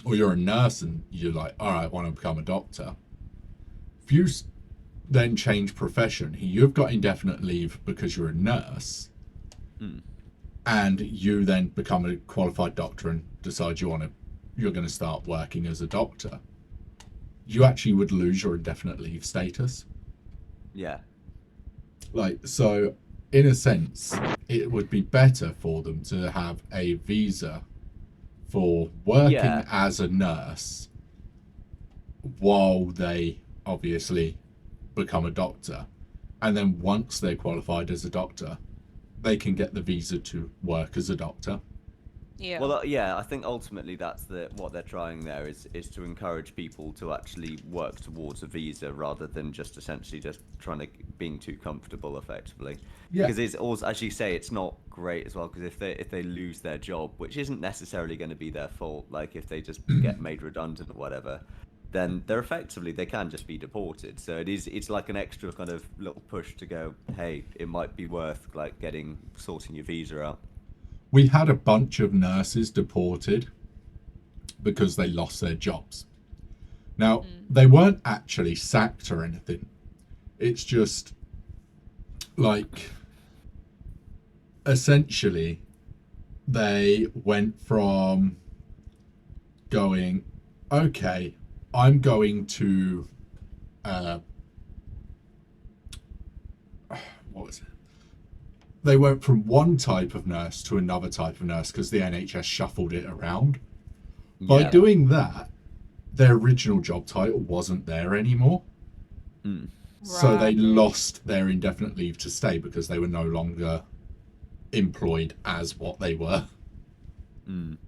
or you're a nurse and you're like, all right, I want to become a doctor. If you then change profession, you've got indefinite leave because you're a nurse, and you then become a qualified doctor and decide you're going to start working as a doctor, you actually would lose your indefinite leave status. Yeah. Like, so in a sense, it would be better for them to have a visa for working Yeah. as a nurse while they obviously become a doctor. And then once they're qualified as a doctor, they can get the visa to work as a doctor. Yeah. Well, yeah, I think ultimately that's what they're trying there is to encourage people to actually work towards a visa rather than just essentially just trying to being too comfortable effectively. Yeah. Because it's also, as you say, it's not great as well. Because if they lose their job, which isn't necessarily going to be their fault, like if they just get made redundant or whatever, then they're effectively they can just be deported. So it's like an extra kind of little push to go, hey, it might be worth like sorting your visa out. We had a bunch of nurses deported because they lost their jobs. Now, they weren't actually sacked or anything. It's just like, essentially, they went from going, okay, I'm going to what was it? They went from one type of nurse to another type of nurse because the NHS shuffled it around. By Yeah. doing that, their original job title wasn't there anymore. Mm. So they Right. lost their indefinite leave to stay because they were no longer employed as what they were, Mm.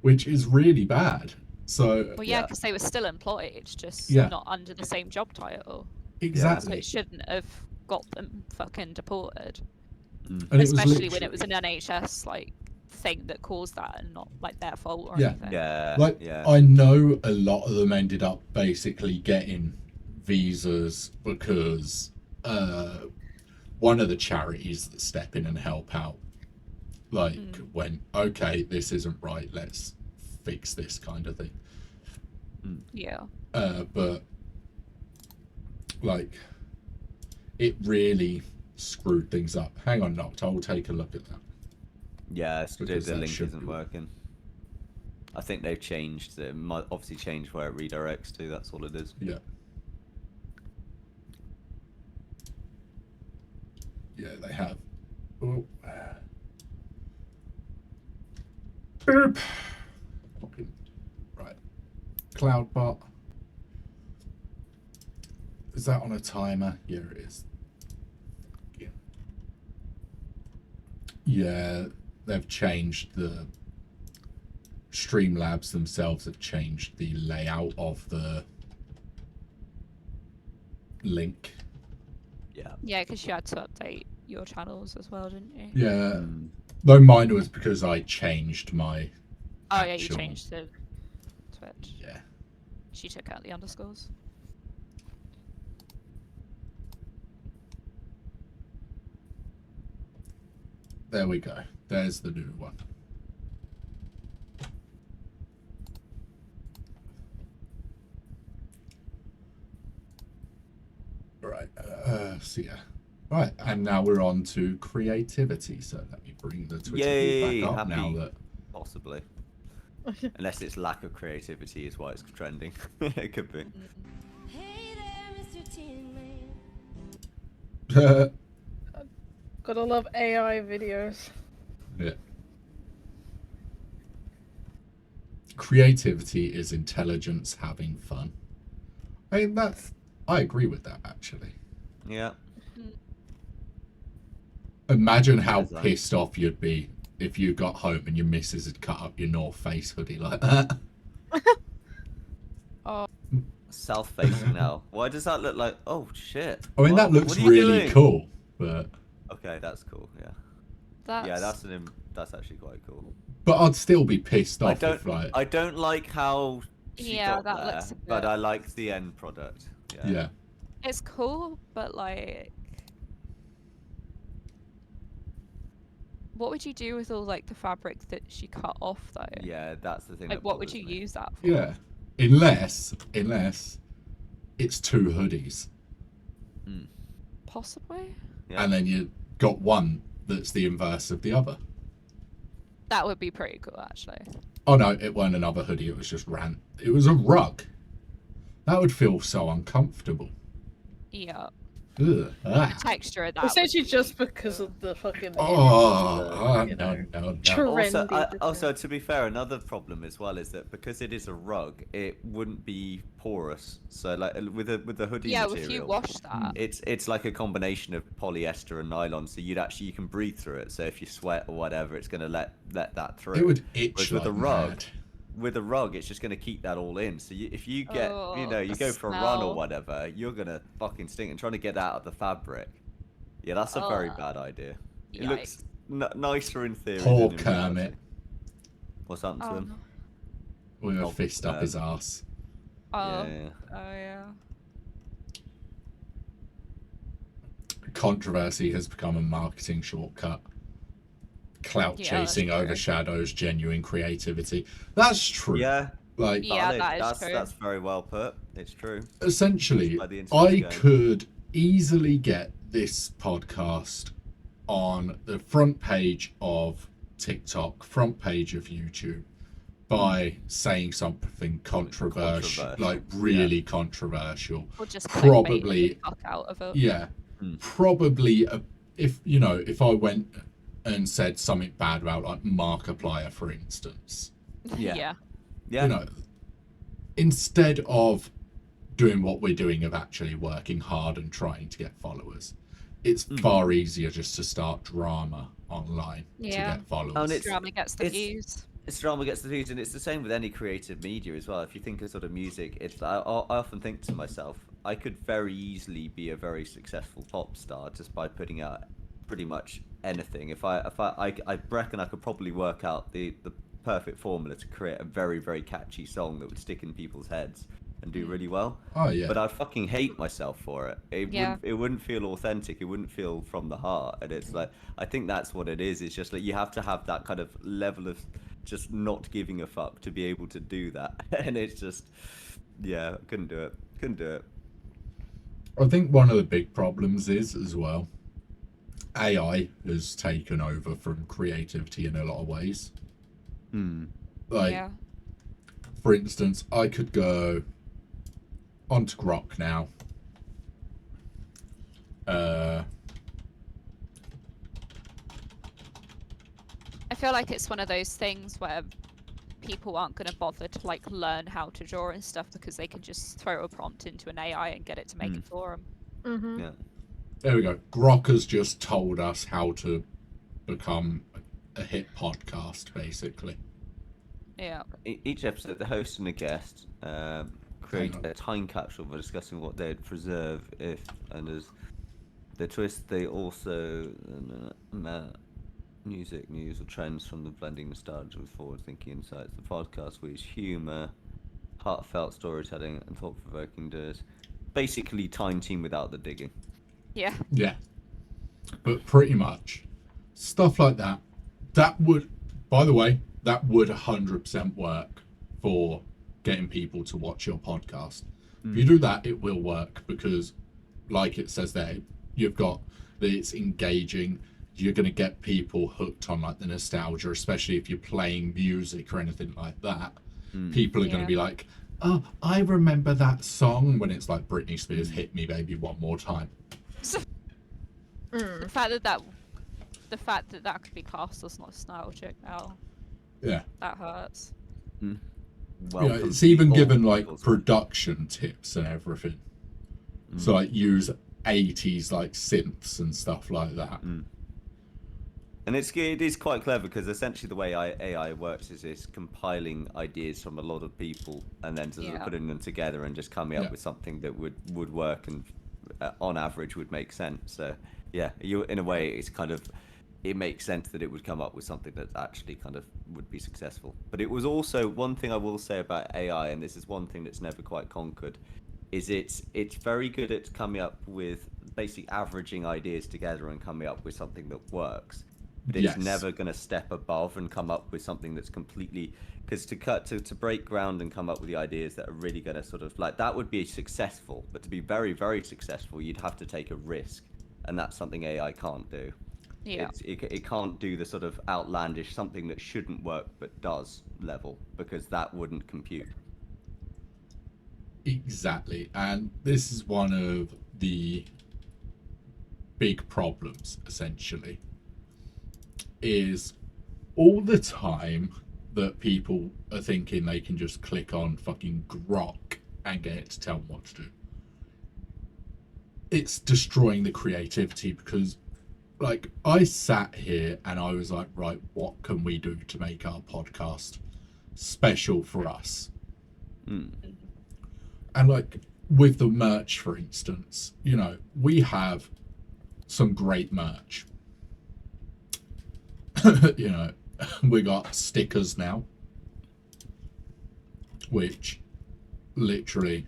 which is really bad. So Well, yeah, Yeah. because they were still employed, just Yeah. not under the same job title. So exactly, it shouldn't have got them fucking deported. and it was Especially when it was literally- an NHS like thing that caused that and not like their fault or Yeah. anything. Yeah. like yeah. I know a lot of them ended up basically getting visas because one of the charities that step in and help out went, okay, this isn't right, let's fix this kind of thing. Yeah. But like it really screwed things up. Hang on, Noct, I will take a look at that. Yeah, it's Because the that link should isn't be- working. I think they've changed. It might obviously change where it redirects to. That's all it is. Yeah. Yeah, they have. Oh. Boop. Fucking- Right. Cloudbot. Is that on a timer? Yeah, it is. Yeah. Yeah, they've changed the Streamlabs themselves have changed the layout of the link. Yeah. Yeah, because you had to update your channels as well, didn't you? Yeah, Mm. though mine was because I changed my. Oh yeah, you actual- changed to Twitch. Yeah. She took out the underscores. There we go. There's the new one. Right. So yeah. Right, and now we're on to creativity. So let me bring the Twitter Yay, feed back up now happy. that. Possibly. Unless it's lack of creativity is why it's trending. It could be. Hey there, Mr. Tin Man. Gotta love AI videos. Yeah. Creativity is intelligence having fun. I mean, I agree with that actually. Yeah. Imagine how Design. pissed off you'd be if you got home and your missus had cut up your North Face hoodie like that. Self-facing now. Why does that look like? Oh shit. I mean, What? that looks What are you really doing? cool, but Okay, that's cool. Yeah. That's, Yeah, that's actually quite cool. I'd still be pissed I off don't. if like I don't like how she Yeah, got that there, looks a but bit- I like the end product. Yeah. yeah. it's cool, but like, what would you do with all like the fabric that she cut off though? Yeah, that's the thing. Like, that what would bothers you me. use that for? Yeah. Unless it's two hoodies Possibly. Yeah. and then you got one that's the inverse of the other. That would be pretty cool, actually. Oh no, it wasn't another hoodie, it was just it was a rug. That would feel so uncomfortable. Yeah. Ugh. Ah. Texture of that. would Essentially be- just because of the fucking Oh, you no, know, no, no. trendy Also, design. to be fair, another problem as well is that because it is a rug, it wouldn't be porous. So, like with the hoodie Yeah, material, if you wash that. it's like a combination of polyester and nylon, so you can breathe through it. So if you sweat or whatever, it's gonna let that through. It would itch Whereas like with a rug, mad. with a rug, it's just gonna keep that all in. So if you get, you Oh, go the for a run or smell. whatever, you're gonna fucking stink. And trying to get that out of the fabric, yeah, that's a very Ugh. bad idea. It looks nicer in theory. Poor than in Kermit. reality. What's happened to Oh, him? no. With a Oh, fist up his ass. Oh, Yeah. oh yeah. Controversy has become a marketing shortcut. Clout Yeah, that's chasing true. overshadows genuine creativity. That's true. Yeah, Like, Yeah, valid. that is true. That's very well put. It's true. essentially, By the internet's I going. could easily get this podcast on the front page of TikTok, front page of YouTube, by saying something controversial, Controversial, like really controversial. Or just Probably- the fuck out of it. Yeah, Mm. probably if if I went and said something bad about like Markiplier, for instance, Yeah. Yeah. Yeah. instead of doing what we're doing of actually working hard and trying to get followers, it's far easier just to start drama online to Yeah. get followers. Oh, and it's- Drama gets the it's- views. It's drama gets the views, and it's the same with any creative media as well. If you think of sort of music, it's I often think to myself, I could very easily be a very successful pop star just by putting out pretty much anything. If I reckon I could probably work out the perfect formula to create a very, very catchy song that would stick in people's heads and do really well. Oh yeah. But I'd fucking hate myself for it. Yeah. It wouldn't feel authentic. It wouldn't feel from the heart. And it's like, I think that's what it is. It's just like you have to have that kind of level of just not giving a fuck to be able to do that. And it's just, yeah, couldn't do it. Couldn't do it. I think one of the big problems is as well, AI has taken over from creativity in a lot of ways. Like, Yeah. for instance, I could go onto Grok now. I feel like it's one of those things where people aren't going to bother to like learn how to draw and stuff because they can just throw a prompt into an AI and get it to make it for them. Mm-hmm. Yeah. There we go. Grok has just told us how to become a hit podcast, basically. Yeah. Each episode, the host and a guest create Hang on. a time capsule for discussing what they'd preserve if, and as the twist, they also music, news, or trends from the blending nostalgia with forward-thinking insights. The podcast with humour, heartfelt storytelling, and thought-provoking doers. Basically, Time Team without the digging. Yeah. Yeah. But pretty much stuff like that, that would, by the way, that would 100% work for getting people to watch your podcast. If you do that, it will work because, like it says there, you've got that it's engaging. You're going to get people hooked on like the nostalgia, especially if you're playing music or anything like that. People are going Yeah. to be like, oh, I remember that song, when it's like Britney Spears, Hit Me Baby One More Time. The fact that that could be cast as nostalgic now, Yeah. that hurts. Welcome It's to the even old given like people's- production tips and everything. So like use 80s like synths and stuff like that. And it is quite clever because essentially the way AI works is it's compiling ideas from a lot of people and then sort of Yeah. putting them together and just coming up Yeah. with something that would work and on average would make sense. So yeah, you in a way it's kind of, it makes sense that it would come up with something that actually kind of would be successful. But it was also one thing I will say about AI, and this is one thing that's never quite conquered, is it's very good at coming up with basically averaging ideas together and coming up with something that works. But it's Yes. never going to step above and come up with something that's completely, because to break ground and come up with the ideas that are really going to sort of like, that would be successful, but to be very, very successful, you'd have to take a risk, and that's something AI can't do. Yeah. It can't do the sort of outlandish something that shouldn't work but does level, because that wouldn't compute. Exactly. And this is one of the big problems, essentially, is all the time that people are thinking they can just click on fucking Grok and get it to tell them what to do. It's destroying the creativity because, like, I sat here and I was like, right, what can we do to make our podcast special for us? And like with the merch, for instance, we have some great merch. We got stickers now, which literally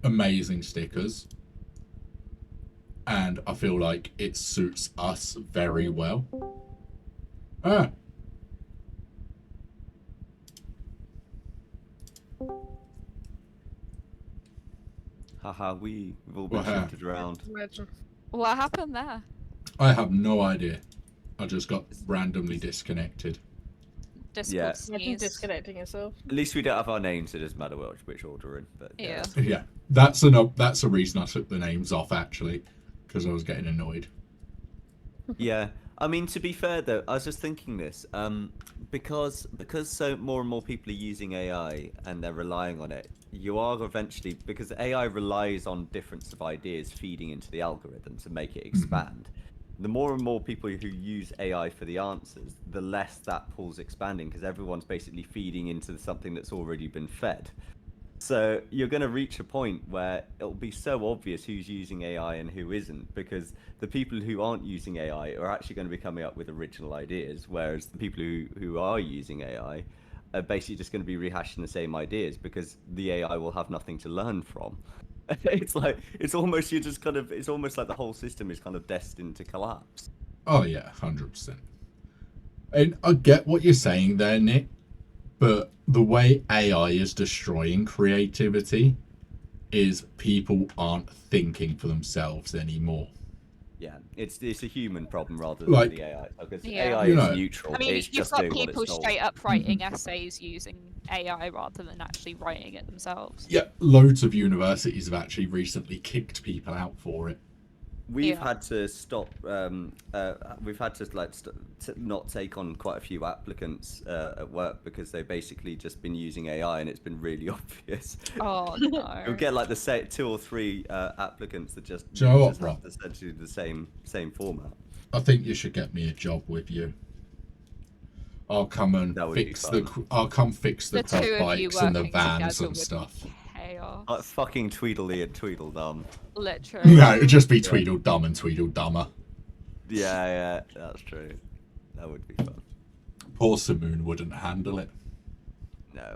amazing stickers. And I feel like it suits us very well. Haha, we've all been Wow. shifted around. Imagine. What happened there? I have no idea. I just got randomly disconnected. Discord Imagine sneeze. disconnecting yourself. At least we don't have our names, so it doesn't matter which order we're in. But Yeah. Yeah, that's a reason I took the names off actually, because I was getting annoyed. Yeah, I mean, to be fair though, I was just thinking this, because so more and more people are using AI and they're relying on it, you are eventually, because AI relies on difference of ideas feeding into the algorithm to make it expand. The more and more people who use AI for the answers, the less that pool's expanding, because everyone's basically feeding into something that's already been fed. So you're going to reach a point where it'll be so obvious who's using AI and who isn't, because the people who aren't using AI are actually going to be coming up with original ideas, whereas the people who are using AI are basically just going to be rehashing the same ideas because the AI will have nothing to learn from. It's almost like the whole system is kind of destined to collapse. Oh yeah, 100%. And I get what you're saying there, Nick, but the way AI is destroying creativity is people aren't thinking for themselves anymore. Yeah, it's a human problem rather than Like- the AI, because Yeah. AI You is know- neutral. I mean, it's you've just got doing what people it's told. straight up writing essays using AI rather than actually writing it themselves. Yeah, loads of universities have actually recently kicked people out for it. We've Yeah. had to stop. We've had to not take on quite a few applicants at work because they've basically just been using AI, and it's been really obvious. Oh You'll no. get like the 2 or 3 applicants that just Do you know what, just Rob? have essentially the same format. I think you should get me a job with you. I'll come and That would be fix the. fun. I'll come fix the The two quad of you bikes and the working vans together and would stuff. be chaos. Like fucking Tweedledee and Tweedledum. Literally. No, it'd just be Tweedledum and Tweedledummer. Yeah, that's true. That would be fun. Poor Simoon wouldn't handle it. No,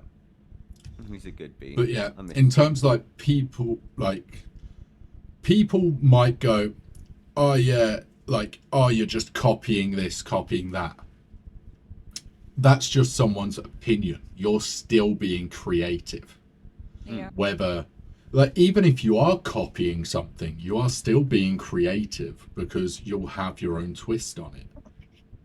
he's a good bean. But yeah, I miss in him. terms of people might go, oh yeah, you're just copying this, copying that. That's just someone's opinion. You're still being creative. Yeah. Whether, even if you are copying something, you are still being creative because you'll have your own twist on it.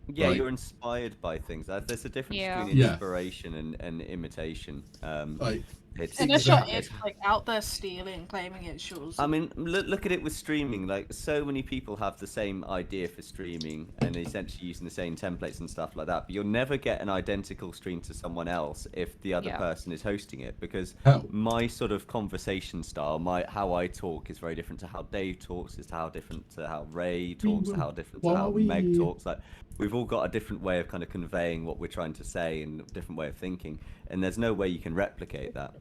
Yeah, Like- you're inspired by things. There's a difference Yeah. between Yeah. inspiration and imitation. Like, It's Unless you're Exactly. like out there stealing, claiming it's yours. I mean, look at it with streaming. Like, so many people have the same idea for streaming and essentially using the same templates and stuff like that. But you'll never get an identical stream to someone else if the other Yeah. person is hosting it, because Hell. my sort of conversation style, how I talk is very different to how Dave talks, is to how different to how Ray talks, to how different to how Meg talks. Like, we've all got a different way of kind of conveying what we're trying to say and a different way of thinking, and there's no way you can replicate that.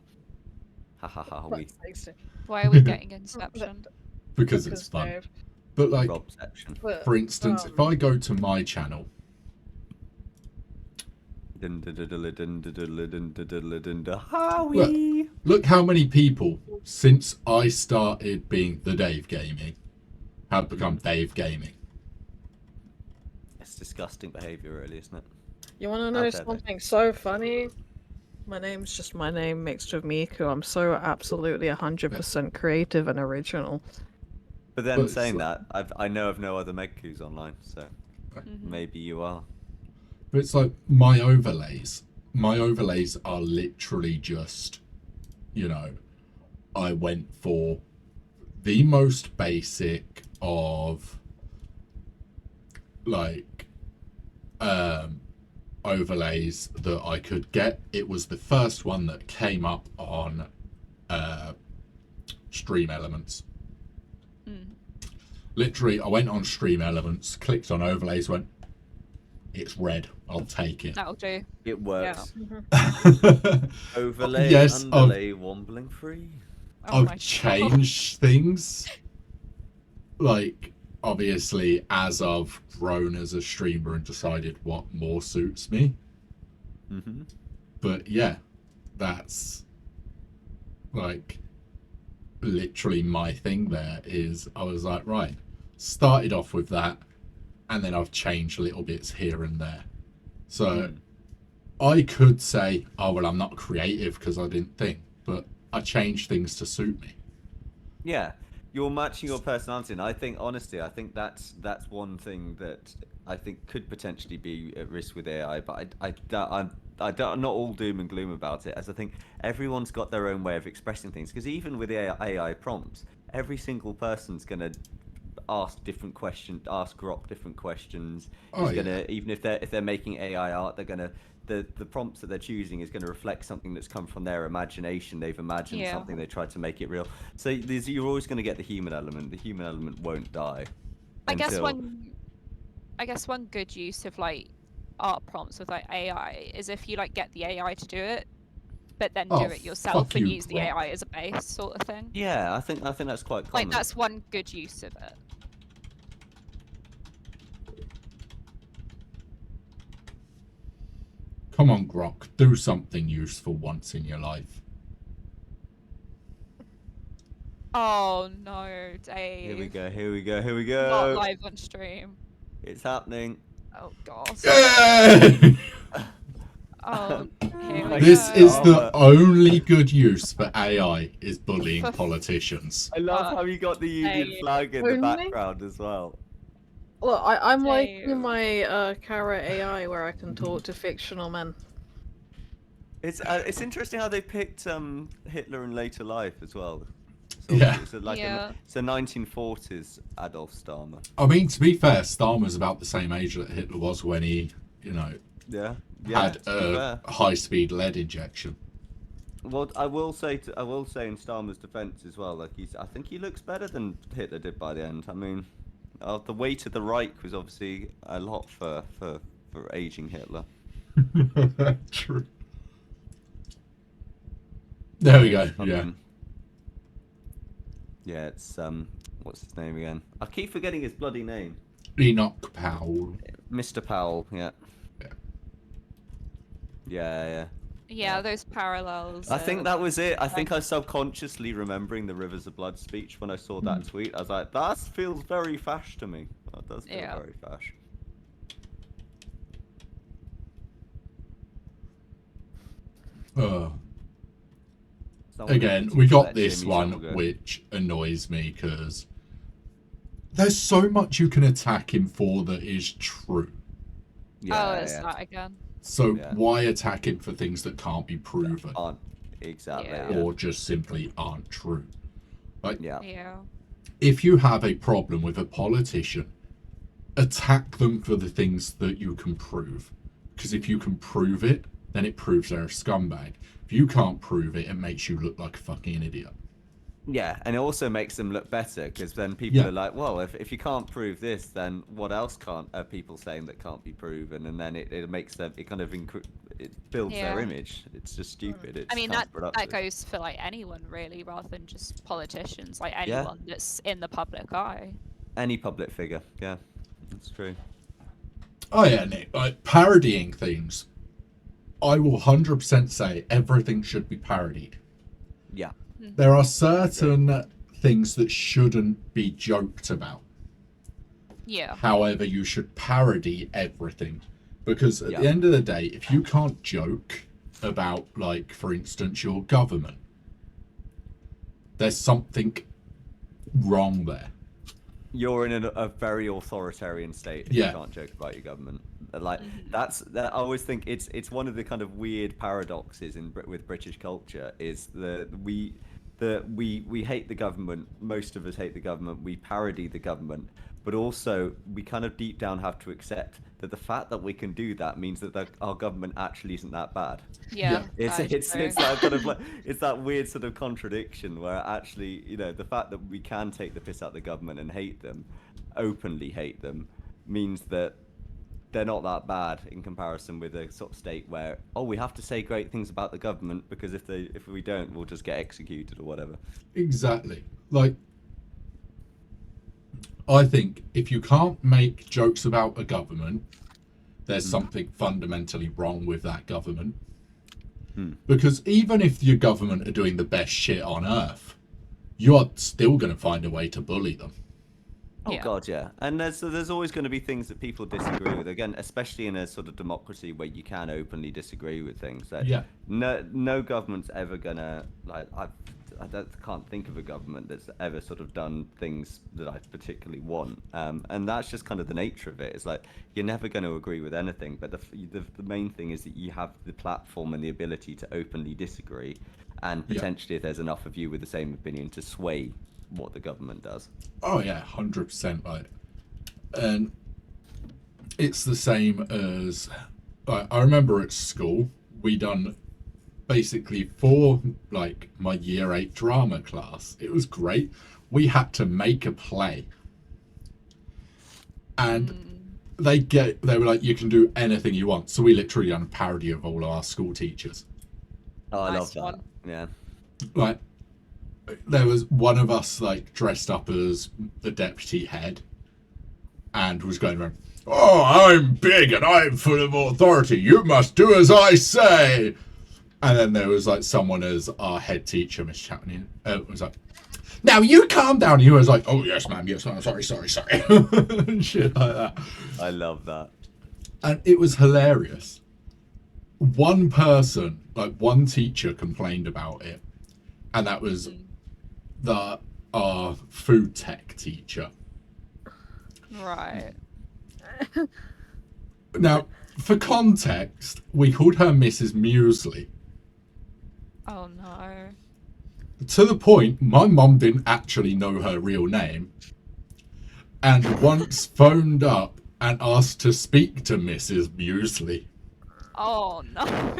Ha ha ha. We Why are we getting Inception? because it's fun. Dave. But like, Robception. But, for instance, if I go to my channel, Howie. look how many people since I started being the Dave Gaming have become Dave Gaming. It's disgusting behaviour, really, isn't it? You want to know Out there, something so funny? My name's just my name mixed with Miku. I'm so absolutely 100% creative and original. But then But saying it's that, I know of no other Megkus online, so Mhm. maybe you are. But it's like my overlays. My overlays are literally just, I went for the most basic of overlays that I could get. It was the first one that came up on Stream Elements. Mm. Literally, I went on Stream Elements, clicked on overlays, went, it's red, I'll take it. That'll do. It works. Mm-hmm. Overlay, Yes, underlay, wombling free. Oh my I've changed things. Like, obviously, as I've grown as a streamer and decided what more suits me. Mm-hmm. But yeah, that's like literally my thing there is I was like, right, started off with that, and then I've changed little bits here and there. So I could say, oh, well, I'm not creative because I didn't think, but I changed things to suit me. Yeah, you're matching your personality, and I think, honestly, that's one thing that I think could potentially be at risk with AI. But I'm not all doom and gloom about it, as I think everyone's got their own way of expressing things. Because even with AI prompts, every single person's gonna ask different questions, ask Grok different questions. Oh, Is yeah. gonna even if they're making AI art, they're gonna the prompts that they're choosing is going to reflect something that's come from their imagination. They've imagined Yeah. something, they tried to make it real. So you're always going to get the human element. The human element won't die. I guess until- one good use of like art prompts with like AI is if you like get the AI to do it, but then Oh, do it yourself fuck and you, use the Grok. AI as a base sort of thing. Yeah, I think that's quite common. Like that's one good use of it. Come on, Grok, do something useful once in your life. Oh no, Dave. Here we go. Here we go. Here we Not go. live on stream. It's happening. Oh god. Yay! Oh, here we This go. is the only good use for AI is bullying politicians. I love how you got the Union Dave. flag in the Only? background as well. Look, I'm like Dave. in my Kara AI where I can talk to fictional men. It's interesting how they picked Hitler in later life as well. So Yeah. It's like Yeah. it's a 1940s Adolf Starmer. I mean, to be fair, Starmer's about the same age that Hitler was when he, Yeah. had to be a fair. high-speed lead injection. Well, I will say in Starmer's defense as well. Like I think he looks better than Hitler did by the end. I mean, the weight of the Reich was obviously a lot for aging Hitler. True. There we go. I Yeah. mean, yeah, it's what's his name again? I keep forgetting his bloody name. Enoch Powell. Mr. Powell. Yeah. Yeah. Yeah. Yeah, those parallels. I think of- that was it. I think I subconsciously remembering the Rivers of Blood speech when I saw that tweet. I was like, that feels very fash to me. That does feel Yeah. very fash. Someone Again, needs we to got let this Jimmy one, Savile go. which annoys me because there's so much you can attack him for that is true. Oh, it's yeah. that again. So Yeah. why attack him for things that can't be proven Aren't exactly. Yeah. Yeah. or just simply aren't true? Like, Yeah. Yeah. if you have a problem with a politician, attack them for the things that you can prove. Because if you can prove it, then it proves they're a scumbag. If you can't prove it, it makes you look like a fucking idiot. Yeah, and it also makes them look better because then people Yeah. are like, well, if you can't prove this, then what else are people saying that can't be proven? And then it makes them, it kind of it builds their Yeah. image. It's just stupid. It's I mean that counterproductive. goes for like anyone really, rather than just politicians. Like anyone that's in the public eye. Any public figure, yeah, that's true. Oh yeah, Nick, like parodying things. I will 100% say everything should be parodied. Yeah, There are certain things that shouldn't be joked about. Yeah. However, you should parody everything. Because at the Yeah. end of the day, if you can't joke about, like, for instance, your government, there's something wrong there. you're in a very authoritarian state if Yeah. you can't joke about your government. Like that. I always think it's one of the kind of weird paradoxes with British culture is we hate the government. Most of us hate the government. We parody the government, but also we kind of deep down have to accept that the fact that we can do that means that our government actually isn't that bad. Yeah. It's that is true. it's that kind of like it's that weird sort of contradiction where actually the fact that we can take the piss out of the government and hate them, openly hate them, means that they're not that bad in comparison with a sort of state where we have to say great things about the government because if we don't we'll just get executed or whatever. Exactly. Like, I think if you can't make jokes about a government, there's something fundamentally wrong with that government. Because even if your government are doing the best shit on earth, you are still going to find a way to bully them. Oh Yeah. God, yeah. And there's always going to be things that people disagree with. Again, especially in a sort of democracy where you can openly disagree with things. That Yeah. No government's ever gonna like. can't think of a government that's ever sort of done things that I particularly want. And that's just kind of the nature of it. It's like you're never going to agree with anything, but the main thing is that you have the platform and the ability to openly disagree, and Yeah. potentially, if there's enough of you with the same opinion, to sway what the government does. Oh yeah, 100%. Like, and it's the same as I remember at school we done basically for like my year 8 drama class. It was great. We had to make a play, and they were like, you can do anything you want. So we literally done a parody of all our school teachers. Oh, I Nice love that. one. Yeah. Like, there was one of us like dressed up as the deputy head and was going around, oh, I'm big and I'm full of authority, you must do as I say. And then there was like someone as our head teacher, Miss Chapman, was like, now you calm down. And he was like, oh yes ma'am, yes ma'am, sorry and shit like that. I love that. And it was hilarious. One person, like one teacher, complained about it, and that was our food tech teacher. Right. Now, for context, we called her Mrs. Muesli. Oh no. To the point, my mum didn't actually know her real name, and once phoned up and asked to speak to Mrs. Muesli. Oh no.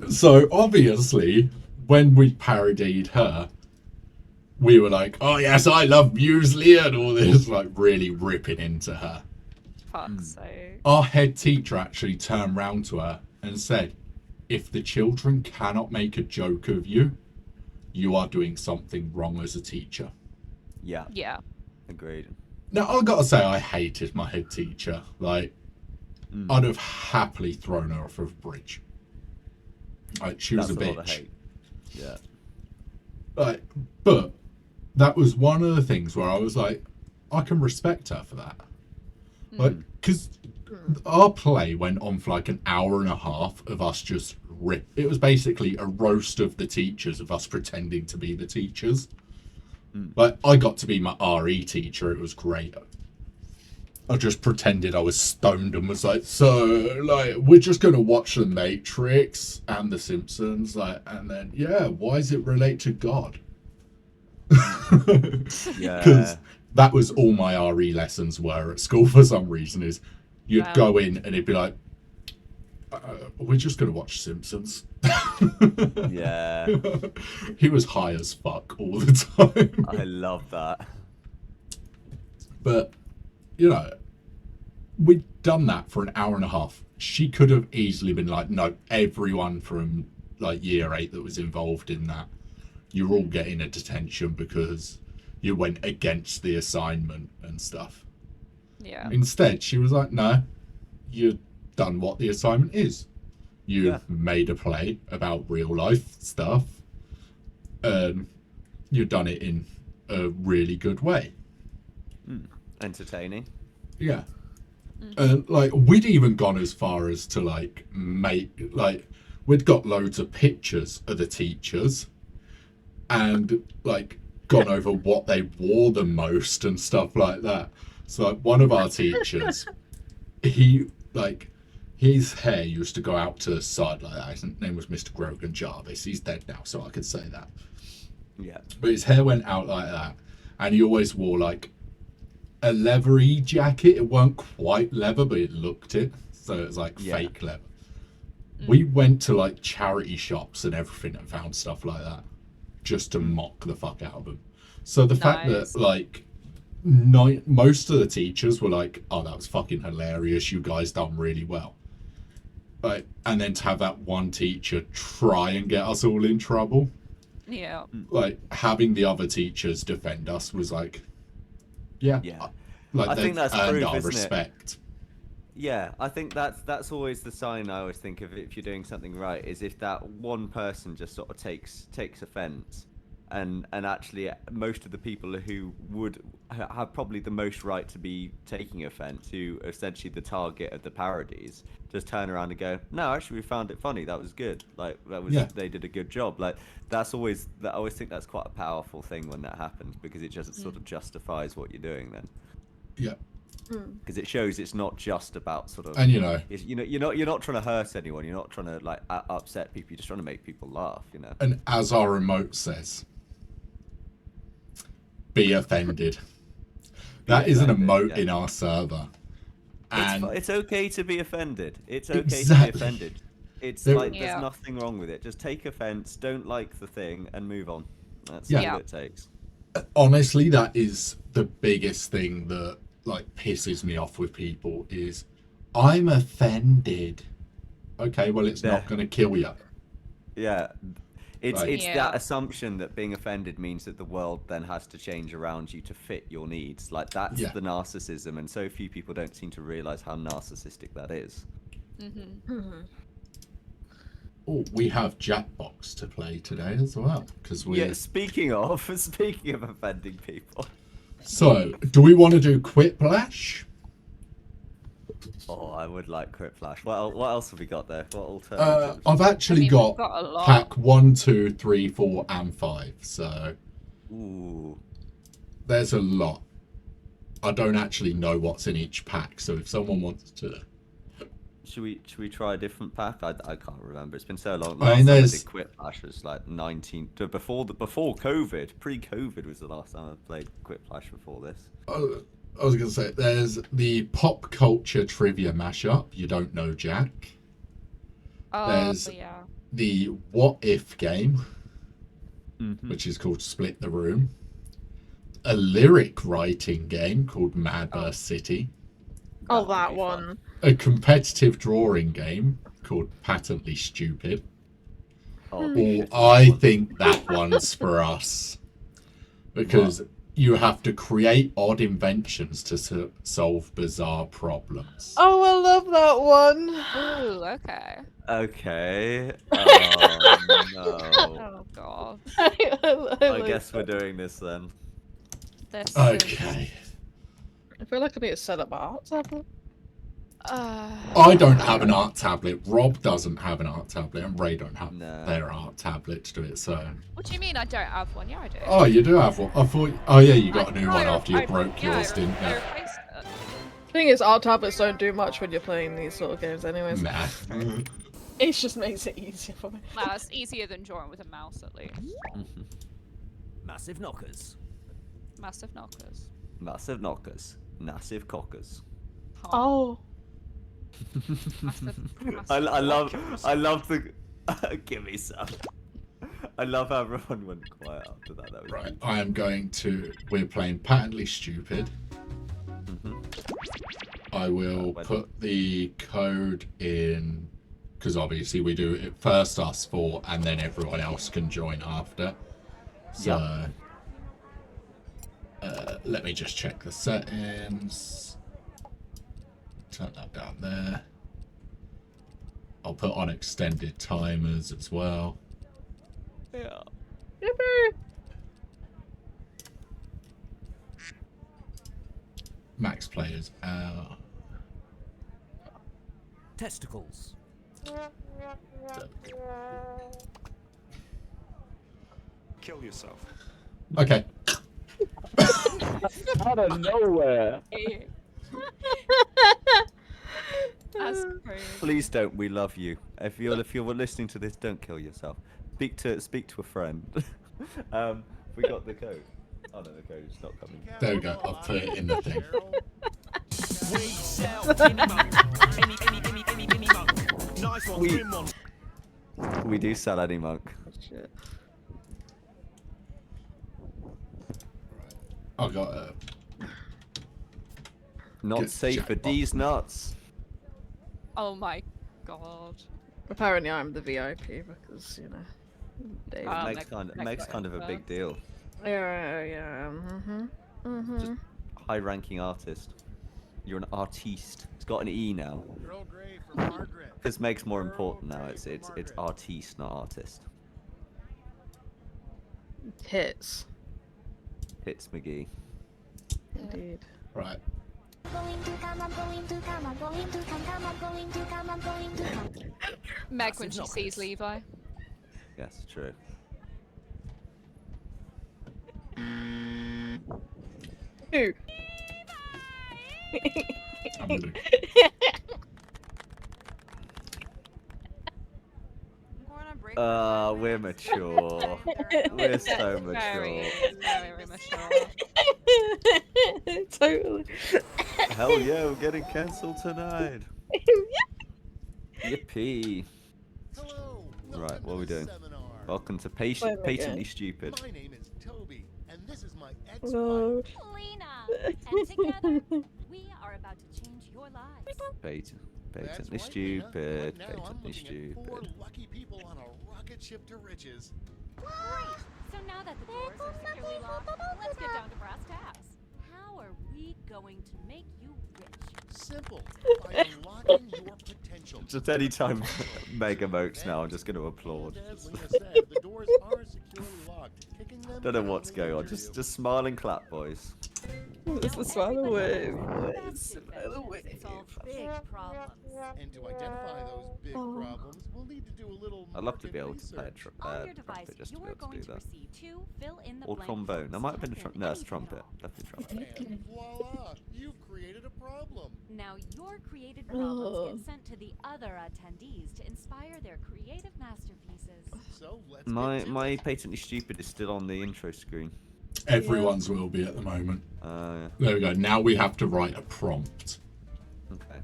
So obviously, when we parodied her, we were like, oh yes, I love muesli and all this, like really ripping into her. Fuck's sake. Our head teacher actually turned round to her and said, if the children cannot make a joke of you, you are doing something wrong as a teacher. Yeah. Yeah. Agreed. Now, I've got to say, I hated my head teacher. Like, I'd have happily thrown her off of a bridge. Like, she was That's a lot of bitch. hate. Yeah. Like, but that was one of the things where I was like, I can respect her for that. Like, because our play went on for like an hour and a half of us just rip. It was basically a roast of the teachers, of us pretending to be the teachers. Like, I got to be my RE teacher. It was great. I just pretended I was stoned and was like, so, like, we're just going to watch The Matrix and The Simpsons. Like, and then, yeah, why does it relate to God? Yeah. Because that was all my RE lessons were at school for some reason, is you'd Wow. go in and it'd be like, we're just going to watch Simpsons. Yeah. He was high as fuck all the time. I love that. But, you know, we'd done that for an hour and a half. She could have easily been like, no, everyone from like year 8 that was involved in that, you're all getting a detention because you went against the assignment and stuff. Yeah. Instead, she was like, no, you've done what the assignment is. You've Yeah. made a play about real life stuff. You've done it in a really good way. Entertaining. Yeah. Like, we'd even gone as far as to like make, like, we'd got loads of pictures of the teachers and like gone over what they wore the most and stuff like that. So like, one of our teachers, he like, his hair used to go out to the side like that. His name was Mr. Grogan Jarvis. He's dead now, so I could say that. Yeah. But his hair went out like that, and he always wore like a leathery jacket. It weren't quite leather, but it looked it. So it was like Yeah. fake leather. We went to like charity shops and everything and found stuff like that just to mock the fuck out of them. So the fact Nice. that like most of the teachers were like, oh, that was fucking hilarious. You guys done really well. Like, and then to have that one teacher try and get us all in trouble, Yeah. like having the other teachers defend us was like, yeah, Yeah. like I they think that's earned proof, our isn't it? respect. Yeah, I think that's always the sign I always think of if you're doing something right, is if that one person just sort of takes offense, and actually most of the people who would have probably the most right to be taking offense, who are essentially the target of the parodies, just turn around and go, no, actually we found it funny, that was good, like that was, Yeah. they did a good job. Like that's always, I always think that's quite a powerful thing when that happens, because it just sort of justifies what you're doing then, Yeah. because it shows it's not just about sort of, And you know, it's, you're not trying to hurt anyone, you're not trying to like upset people, you're just trying to make people laugh, you know. and as our remote says, be offended. That is an offended, emote yeah. in our server. And It's okay to be offended. It's okay Exactly. to be offended. It's There- like Yeah. there's nothing wrong with it. Just take offense, don't like the thing, and move on. That's Yeah. all it takes. honestly, that is the biggest thing that like pisses me off with people is I'm offended. Okay, well it's not Yeah. going to kill you. Yeah, it's Right. it's Yeah. that assumption that being offended means that the world then has to change around you to fit your needs. Like that's Yeah. the narcissism, and so few people don't seem to realize how narcissistic that is. Oh, we have Jackbox to play today as well because we're. Yeah. Speaking of offending people. So, do we want to do Quiplash? Oh, I would like Crit Flash. What else have we got there? What alternatives? I've actually we've got, got a lot. pack 1, 2, 3, 4, and 5. So Ooh. there's a lot. I don't actually know what's in each pack. So if someone wants to, Should we try a different pack? I can't remember. It's been so long. I Last mean, time I there's- did Quit Flash was like 19 before COVID. Pre-COVID was the last time I played Quit Flash before this. I was going to say, there's the pop culture trivia mashup. You don't know Jack. Oh, There's- yeah. The What If game, Mm-hmm. which is called Split the Room. A lyric writing game called Madverse City. Oh, that one. A competitive drawing game called Patently Stupid. Oh, Or shit. I think that one's for us. Because you have to create odd inventions to solve bizarre problems. Oh, I love that one. Oh, okay. Okay. Oh no. Oh god. I guess we're doing this then. This Okay. I feel like I need to set up my art tablet. I don't have an art tablet. Rob doesn't have an art tablet, and Ray don't have No. their art tablet to do it. So, What do you mean I don't have one? Yeah, I do. oh, you do have one. I thought. Oh yeah, you got a new one I- after you I- broke yeah, yours, didn't I you? replaced it. Thing is, art tablets don't do much when you're playing these sort of games, anyways. Nah. It just makes it easier for me. Nah, it's easier than drawing with a mouse at least. Massive knockers. Massive knockers. Massive knockers. Massive cockers. Huh. Oh. Massive, I massive love the. Give me some. I love how everyone went quiet after that. That was Right, I am going to. We're playing Patently Stupid. Mhm. I will put the code in because obviously we do it first us four, and then everyone else can join after. So let me just check the settings. Turn that down there. I'll put on extended timers as well. Yeah. Yippee! Max players out. Testicles. Kill yourself. Okay. out of nowhere. That's crazy. Please don't. We love you. If you're listening to this, don't kill yourself. Speak to a friend. We got the code. Oh no, the code is not coming. There we go. I'll put it in the thing. We sell any monk. Any monk. Nice one, We- grim one. We do sell any monk. Shit. I got a. Not Get safe for jackpot. D's nuts. Oh my god. Apparently, I'm the VIP because, you know, Dave. Makes kind of a big deal. Yeah. Just high-ranking artist. You're an artiste. It's got an E now. Earl Grey for Margaret. This makes more important now. It's artiste, not artist. Hits. Hits McGee. Indeed. Right. Going to come, I'm going to come, I'm going to come, I'm going to come, I'm going to come. Meg when she Massive sees knockers. Levi. Yes, true. Who? I'm gonna. We're mature. We're so Very, mature. very mature. Totally. Hell yeah, we're getting cancelled tonight. Yippee. Hello. Right, welcome what are we to the doing? seminar. Welcome to Wait a minute. Patently Stupid. My name is Toby, and this is my ex-wife. No. Lena, and together we are about to change your lives. Patently That's right, Lena. Stupid. Right now, I'm Patently looking at 4 Stupid. lucky people on a rocket ship to riches. Great. So now that the doors are securely locked, let's get down to brass tacks. How are we going to make you rich? Simple. By unlocking your potential. Just anytime Meg emotes now, I'm just going to And applaud. as Lena said, the doors are securely locked. Kicking them Don't know can what's only going on. injure Just you. smile and clap, boys. It's the Now smile everybody wave. knows It's the the best smile inventions wave. solve big problems. And to identify those big Oh. problems, we'll need to do a little I'd love to market be able to play a research. On your device, trumpet just to you be are able to going do to that. receive 2 fill-in-the-blank Or trombone. That prompts might have to been type in no, it's anything at trumpet. all. Definitely trumpet. And voila! You've created a problem. Now your created problems Oh. get sent to the other attendees to inspire their creative masterpieces. So let's My get to my it. Patently Stupid is still on the intro screen. Everyone's will be at the moment. Uh, There we go. Now we have to write a prompt. okay.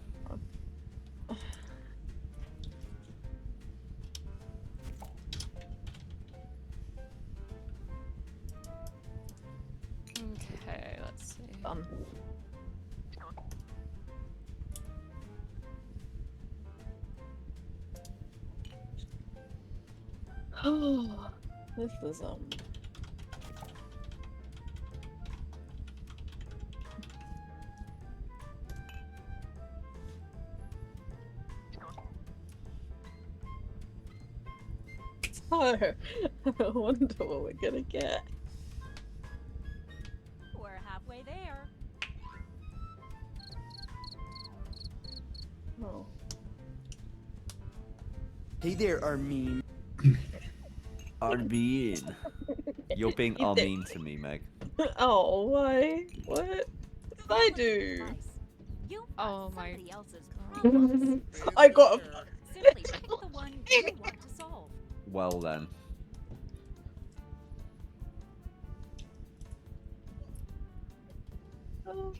Okay, let's see. Fun. Oh, this is So, I wonder what we're gonna get. We're halfway there. Oh. Hey there, Armin. Armin. You're being You did- Armin to me, Meg. Oh, why? What? What did I do? Nice. You Oh found my somebody else's God. problems. I got There. Simply pick the one you want to solve. Well then. Oh.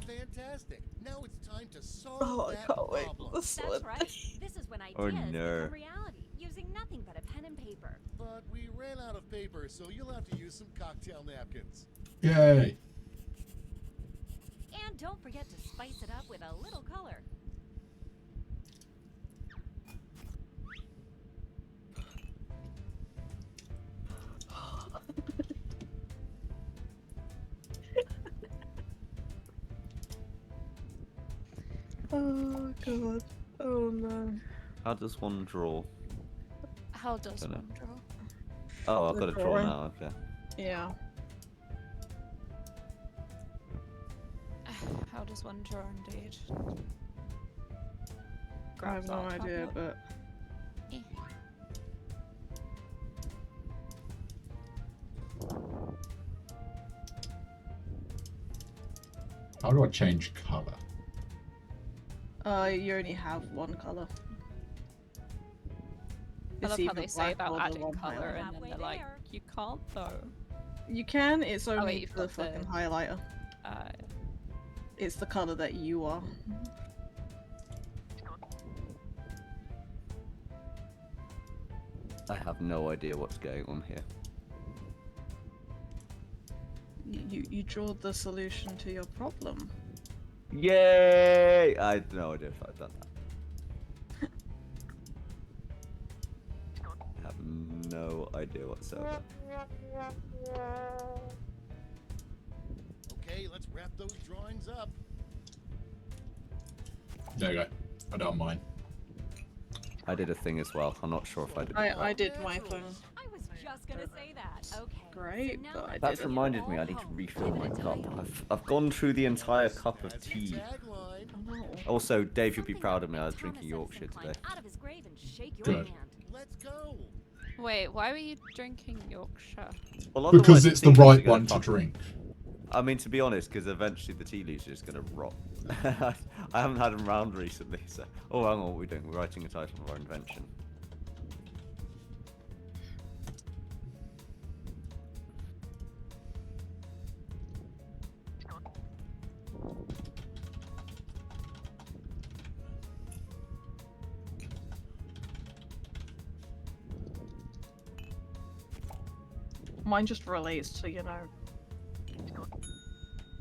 Fantastic. Now it's time to solve Oh, I that can't wait problem. for this That's one. right. This is when ideas Oh, no. become reality, using nothing but a pen and paper. But we ran out of paper, so you'll have to use some cocktail napkins. Yay! And don't forget to spice it up with a little color. Oh god. Oh no. How does one draw? How does Dunno. one draw? Oh, I've The got to draw drawing. now. Okay. Yeah. How does one draw indeed? I have no Grab that idea, tablet. but How do I change color? you only have one color. I love how they say black or about the adding one colour highlighter. and then Halfway they're like, there. you can't though. You can, it's wait, only you've the got fucking the- highlighter. Uh, It's the color that you are. I have no idea what's going on here. You draw the solution to your problem. Yay! I have no idea if I've done that. I have no idea whatsoever. Okay, let's wrap those drawings up. There you go. I done mine. I did a thing as well. I'm not sure if I did. I did my thing. I was just gonna say that. Okay. Great, so now but I that That's you're reminded me. I all need to home, refill my I'm cup. gonna tell you I've gone through the entire cup of That's the tea. tagline. Oh, no. Also, Dave, you'd be something proud that of me. I was makes drinking Thomas Yorkshire Edison today. climb out of his grave and shake your Good. hand. Let's go. Wait, why were you drinking Yorkshire? Well, Because otherwise it's tea the leaves are right gonna one to fucking- drink. I mean, to be honest, because eventually the tea leaves are just going to rot. I haven't had them round recently, so... Oh, hang on, what are we doing? We're writing a title of our invention. Mine just relates to, you know,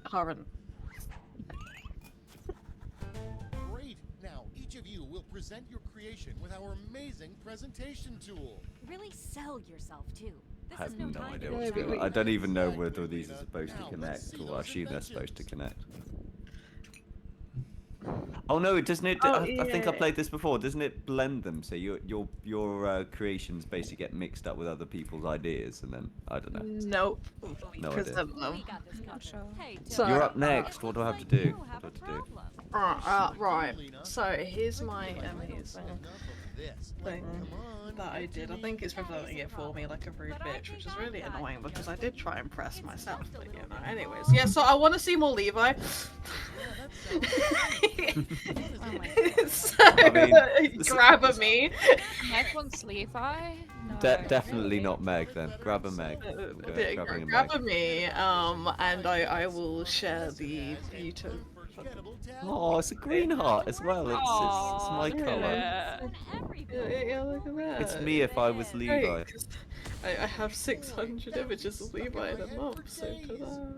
current. Great. Now, each of you will present your creation with our amazing presentation tool. Really sell yourself too. This I have is no no time idea to what's be going on. shy. I don't even know Exactly, whether these are Lena. supposed to Now, let's connect, see or I those assume they're supposed to inventions. connect. Oh no, it doesn't. Oh, I think I yeah. played this before. Doesn't it blend them? So your creations basically get mixed up with other people's ideas, and then I don't know. Nope. We No present idea. them. We got this covered. sure. Hey, So- You're Tony, up next. it What do I have looks to like do? you What have do a I have to do? problem. Right. Lena. So here's my Like, amazing enough of this. thing Come on, that I get to did. I me. think it's presenting it for me like a rude bitch, which is really annoying because I did try and press myself, but you know. Anyways, yeah. So I want to see more Levi. Yeah, that sounds Oh my good. So grab a me. Meg wants Levi? No. Definitely not Meg then. Grab a Meg. Yeah, Grabbing a grab Meg. a me. And I will share the beautiful. Unforgettable Oh, it's a green heart as well. It's my Aw, colour. yeah. On every Yeah, billboard. yeah, look at that. It's me if I was Great, Levi. 'cause I have 600 images of Levi in a month, so ta-da.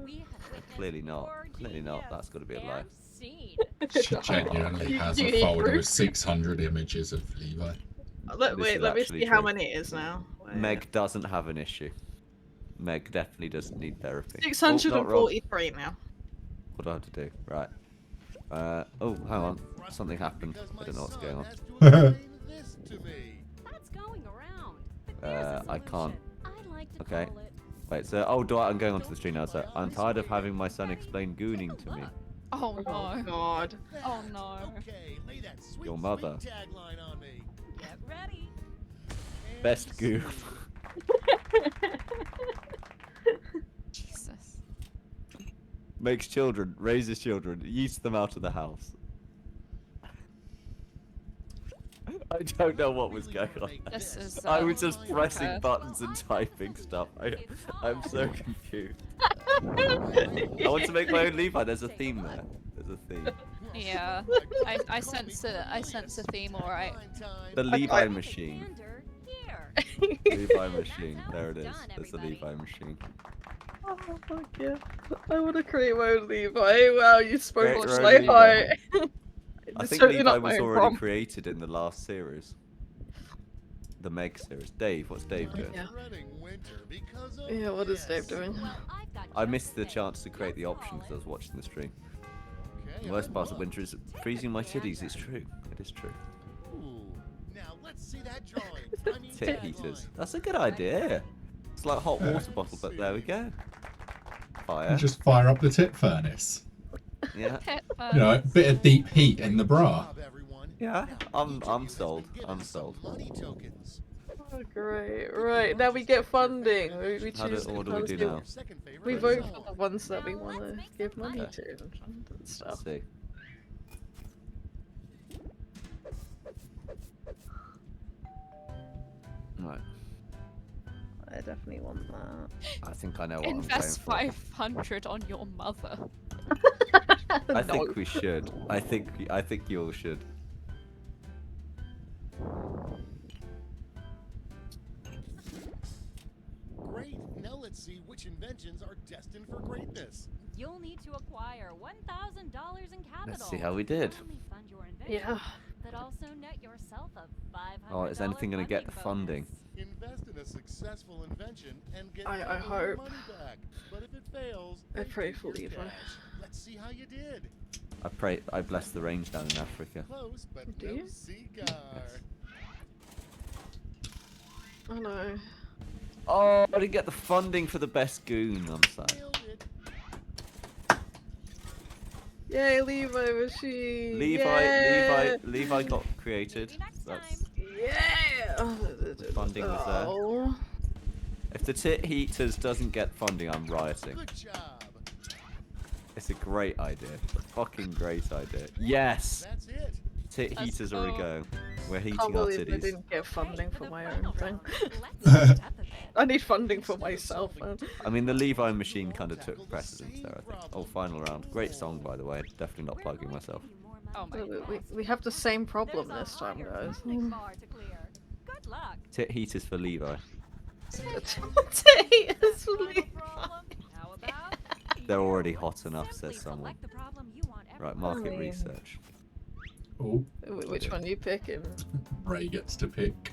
We have witnessed Clearly not. 4 Clearly not. genius That's got to be a lie. and seen. She genuinely has You a need folder proof? with 600 images of Levi. This Wait, is let me actually see how true. many it is now. Wait. Meg doesn't have an issue. Meg definitely doesn't need therapy. Oh, not Rob. 643 now. What do I have to do? Right. Oh, hang on. Something happened. because I my don't know what's going on. son has to explain this to me. That's going around. But there's a I can't. solution. I like to Okay. call it Wait, so, I'm going onto the stream now, so I'm tired of having my son explain gooning to me. Oh Oh no. god. Oh no. Okay, lay that sweet, Your mother. sweet tagline on me. get ready. And Best goo. Jesus. Makes children, raises children, yeets them out of the house. I don't know what was going on. This is. I was just okay. pressing buttons and typing stuff. I'm so confused. I want to make my own Levi. There's a theme there. There's a theme. Yeah. I sense it. I sense a theme, alright. The Levi I- machine. Here. Levi machine. There it is. Done, There's the everybody. Levi machine. Oh fuck yeah. I want to create my own Levi. Wow, you spoke Create much your own like Levi. high. I It's think certainly Levi not my was own already prompt. created in the last series. The Meg series. Dave, what's Dave doing? Yeah. Yeah, what is Dave doing? Well, I've got I just missed the thing. chance to create the Let's option call because I it was watching the stream. Okay, The worst I'm part of up. winter is freezing my titties. It's true. It is true. Ooh, now let's see that drawing. I mean, Tit tagline. heaters. That's a good idea. It's like a hot water bottle, but there we go. Fire. And just fire up the tit furnace. Yeah. Pit You know, a first. bit of deep heat in the bra. Job, everyone. Yeah, Now, I'm each of you has sold. been given I'm some sold. Money tokens. Oh, great. Right, now we get funding. We How do- choose what do the we ones do that- now? Second favorite We is vote song. for the ones that we Now want let's to make give some money money. to and fund and stuff. Let's see. Right. I definitely want that. I think I know what Invest I'm going 500 on your mother. for. I No. think we should. I think you all should. Great. Now let's see which inventions are destined for greatness. You'll need to acquire $1,000 in capital. Let's see how we did. Not only fund your invention, Yeah. but also net yourself a $500 Oh, is anything gonna get the funding? bonus. Invest in a successful invention and get I all your hope. money back. But if it fails, I then pray keep for your Levi. cash. Let's see how you did. I bless the range down in Africa. Close, but Do no you? cigar. I know. Oh, I didn't get the funding for the best goon. I'm sad. Nailed it. Yay, Levi machine! Levi got created. Maybe next That's, time. Yeah! the funding was there. Oh. If the tit heaters doesn't get funding, I'm rioting. Good job. It's a great idea. A fucking great idea. Yes! That's it. Tit Let's heaters are a go. go. We're Can't heating our believe I titties. didn't get funding Great, for the my final own thing. round. Let's step a bit. I need funding for myself, man. I mean, the Levi machine kind of took precedence there, I think. Oh, final round. Great song, by the way. Definitely not We're plugging going to myself. give you more Oh money. my We have the same problem There's a this time, higher guys. funding bar to clear. Good luck. Tit heaters for Levi. It's Final really- problem? How about They're you? already hot enough, Simply says someone. select the problem you want Right, everyone market Oh, yeah. research. Oh, Which one you picking? Ray gets to pick.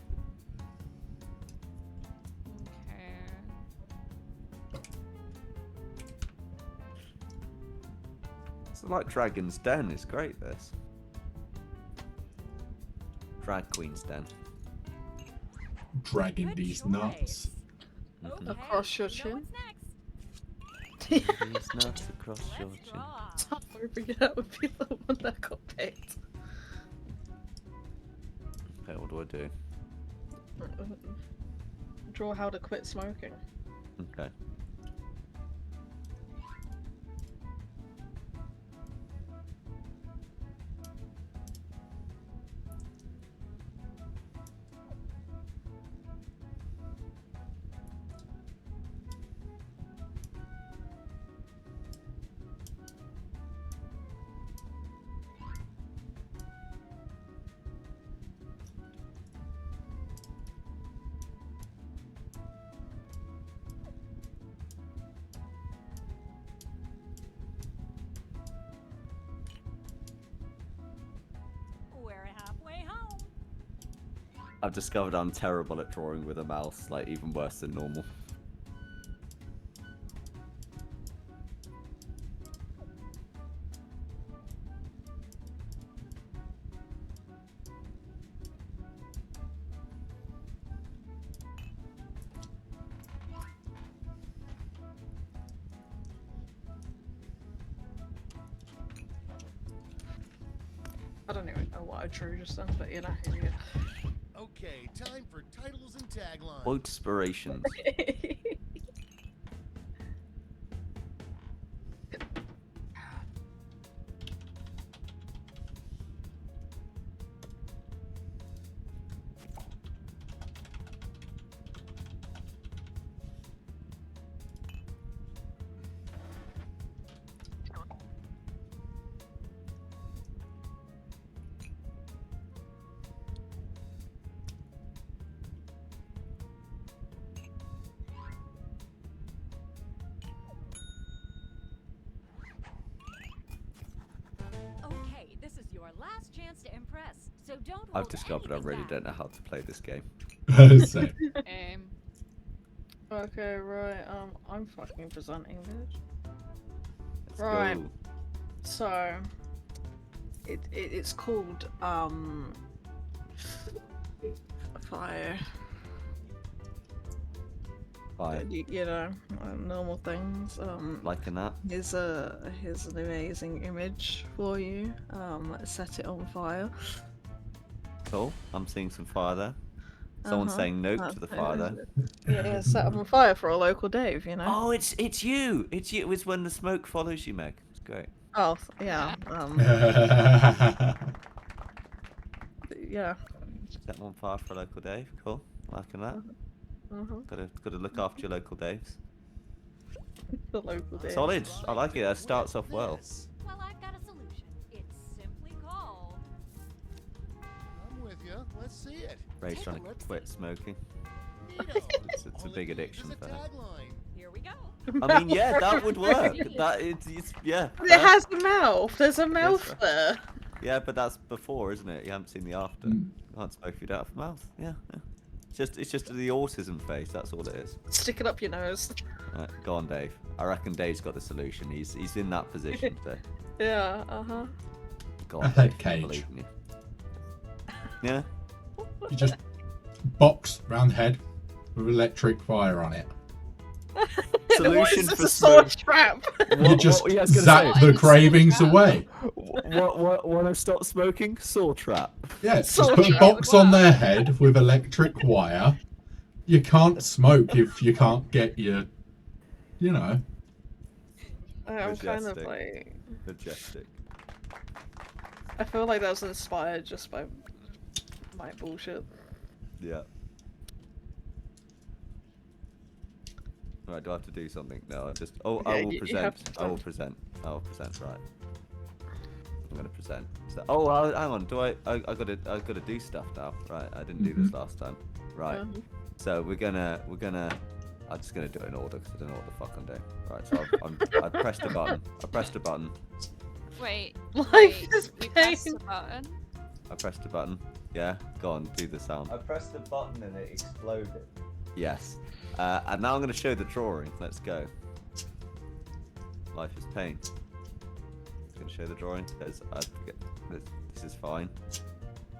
Okay. It's like Dragon's Den. It's great, this. Drag Queen's Den. Dragging Good these choice. nuts. Mhm. Okay, Across your you know chin? what's next. These nuts across your Let's chin. draw. Hoping that would be the one that got picked. Okay, what do I do? Draw how to quit smoking. Okay. We're halfway home. I've discovered I'm terrible at drawing with a mouse, like even worse than normal. I don't even know what I drew just then, but you know, here we go. Okay, time for titles and taglines. Quotaspirations. Okay, this is your last chance to impress. So don't I've hold discovered I anything really back. don't know how to play this game. So, Okay, right, I'm fucking presenting this. Let's Right. go. So, it's called, Fire. Fire. You know, normal things. Liking that. Here's an amazing image for you. Set it on fire. Cool. I'm seeing some fire there. Someone's Uh-huh. saying nope to the fire there. Yeah, set up on fire for a local Dave, you know. Oh, it's you. It's you. It's when the smoke follows you, Meg. It's great. Oh, yeah. Yeah. Set them on fire for a local Dave. Cool. Liking that. Uh-huh. Gotta look after your local Daves. The local Dave. Solid. I like it. That starts off well. Well, I've got a solution. It's simply called. I'm with you. Let's see it. Ray's Take a trying to look. quit smoking. Neato. It's a All big it needs addiction is a for her. tagline. Here we go. I mean, yeah, that would work. That it's yeah. It fair. has a mouth. There's a mouth sir. there. Yeah, but that's before, isn't it? You haven't seen the after. Mm. You can't smoke if you don't have a mouth. Yeah, yeah. It's just the autism face. That's all it is. Stick it up your nose. Right, go on, Dave. I reckon Dave's got the solution. He's in that position today. Yeah, uh-huh. God, A head I cage. believe in you. Yeah. You just box round the head with electric wire on it. Solution What is for this, a sword smoke. trap? You just yeah, I was gonna zap say, the cravings away. what when I stop smoking? Saw trap. Yeah, just Sword put a trap. box on their head with electric wire. You can't smoke if you can't get your, you know. I'm kind of Majestic. like... Majestic. I feel like that was inspired just by my bullshit. Yeah. Right, do I have to do something? No, I just. Oh, I Yeah, will you present. have to I will present. I will present. Right. I'm gonna present. So, oh, hang on. Do I gotta do stuff now. Right. I didn't do this last time. Right. So we're gonna. I'm just gonna do it in order because I don't know what the fuck I'm doing. Right. So I pressed a button. I pressed a button. Wait. Life wait, is you pressed pain. the button. I pressed a button. Yeah. Go on. Do the sound. I pressed the button and it exploded. Yes. And now I'm going to show the drawing. Let's go. Life is pain. I'm going to show the drawing because I forget. This is fine.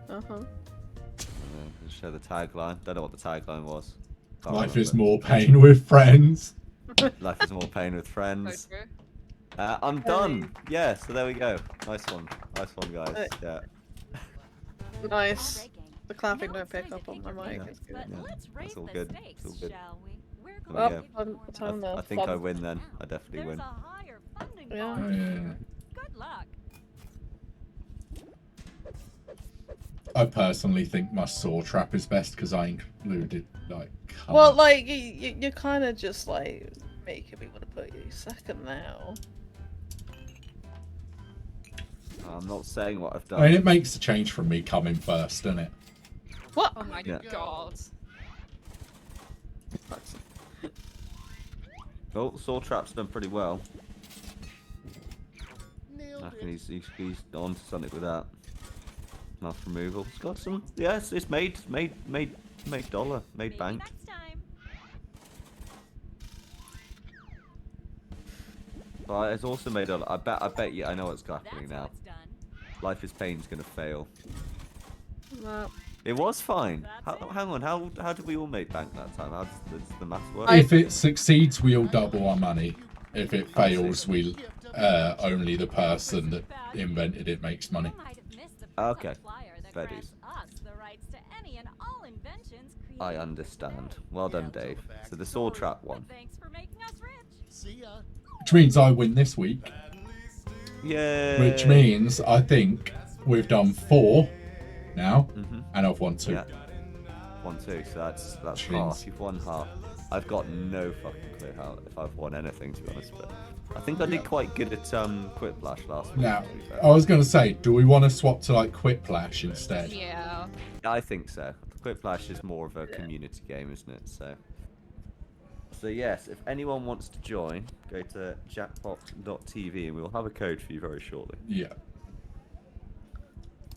Uh-huh. I'm going to show the tagline. Don't know what the tagline was. Can't Life is remember. more pain with friends. Life is more pain with So friends. true. I'm done. Yeah, so there we go. Nice one. Nice one, guys. Yeah. Nice. All right, gang. The clapping Now don't it's time pick to up on pick my your mic. Yeah. favorites, but Yeah. let's raise all the good. stakes, It's all good. shall we? We're There going we to go. give you more Time money. to I think I fun. win then. I definitely There's win. a higher funding Yeah. bond. Yeah. Good luck. I personally think my saw trap is best because I included like. Well, like, you're kind of just, like, making me want to put you second now. I'm not saying what I've I mean, done. it makes a change from me coming first, doesn't it? What? Oh my Yeah. god. Oh, Saw Trap's done pretty well. Nailed I it. reckon he's on to something with that. Mouth removal. It's got some. Yes, it's made dollar, made Maybe bank. next time. But it's also made dollar. I bet you. I know what's That's happening how now. it's done. Life is Pain's gonna fail. No. It was fine. That's it. Hang on. How did we all make bank that time? How does the math work? If it succeeds, we'll double our money. If it I see. fails, we only the person that invented it makes money. You might have missed the Okay. present flyer that Fair grants dues. us the rights to any and all inventions I created understand. today. Well Yeah, done, until Dave. the So the Saw backstory. Trap one. But thanks for making us rich. See ya. Which means I win this week. Yay! Which means I think we've done 4 now, Mhm. and I've won 2. Yeah. 1, 2. So that's Jeez. half. You've won half. I've got no fucking clue how if I've won anything to be honest, but I think I did quite good at Quiplash last week. Now, to be fair. I was going to say, do we want to swap to like Quiplash instead? Yeah. I think so. Quiplash is more of a community game, isn't it? So yes, if anyone wants to join, go to jackpot.tv and we'll have a code for you very shortly. Yeah.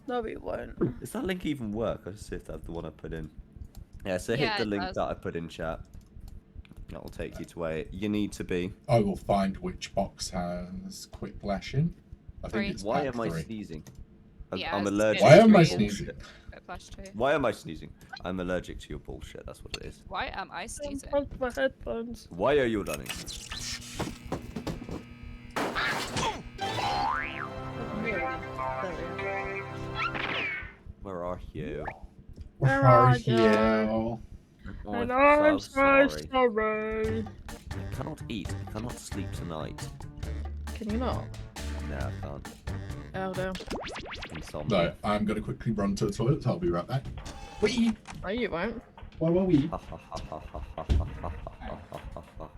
No, we won't. Does that link even work? I'll just see if that's the one I put in. Yeah, so Yeah, hit the it link does. that I put in chat. That will take you to where you need to be. I will find which box has Quiplash in. I think Three. it's Why pack am I 3. sneezing? Yeah, I'm it's- allergic. Why to am your I bullshit. sneezing? Flash 2. Why am I sneezing? I'm allergic to your bullshit. That's what it is. Why am I sneezing? Unplug my headphones. Why are you running? Where are you? Where Where are are you? you? Oh, And I'm I'm so so sorry. sorry. I cannot eat. I cannot sleep tonight. Can you not? No, I can't. Oh, damn. Insomnia. No, I'm going to quickly run to the toilet. So I'll be right back. Wee! No, you won't. Why were we?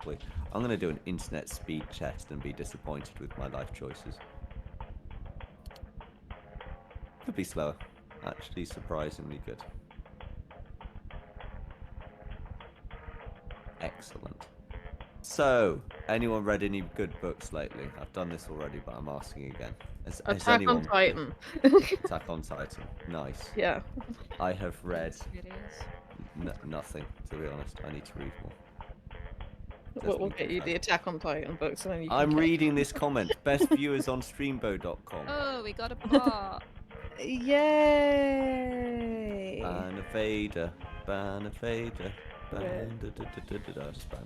Wait, I'm gonna do an internet speed test and be disappointed with my life choices. Could be slower. Actually, surprisingly good. Excellent. So, anyone read any good books lately? I've done this already, but I'm asking again. Has Attack anyone on Titan. Attack on Titan. Nice. Yeah. I have read Videos. nothing, to be honest. I need to read more. We'll get you the Attack on Titan books, and then you. I'm can reading this comment. Best viewers on streambo.com. Oh, we got a bot. Yay! Ban a Vader. Ban a Vader. Ban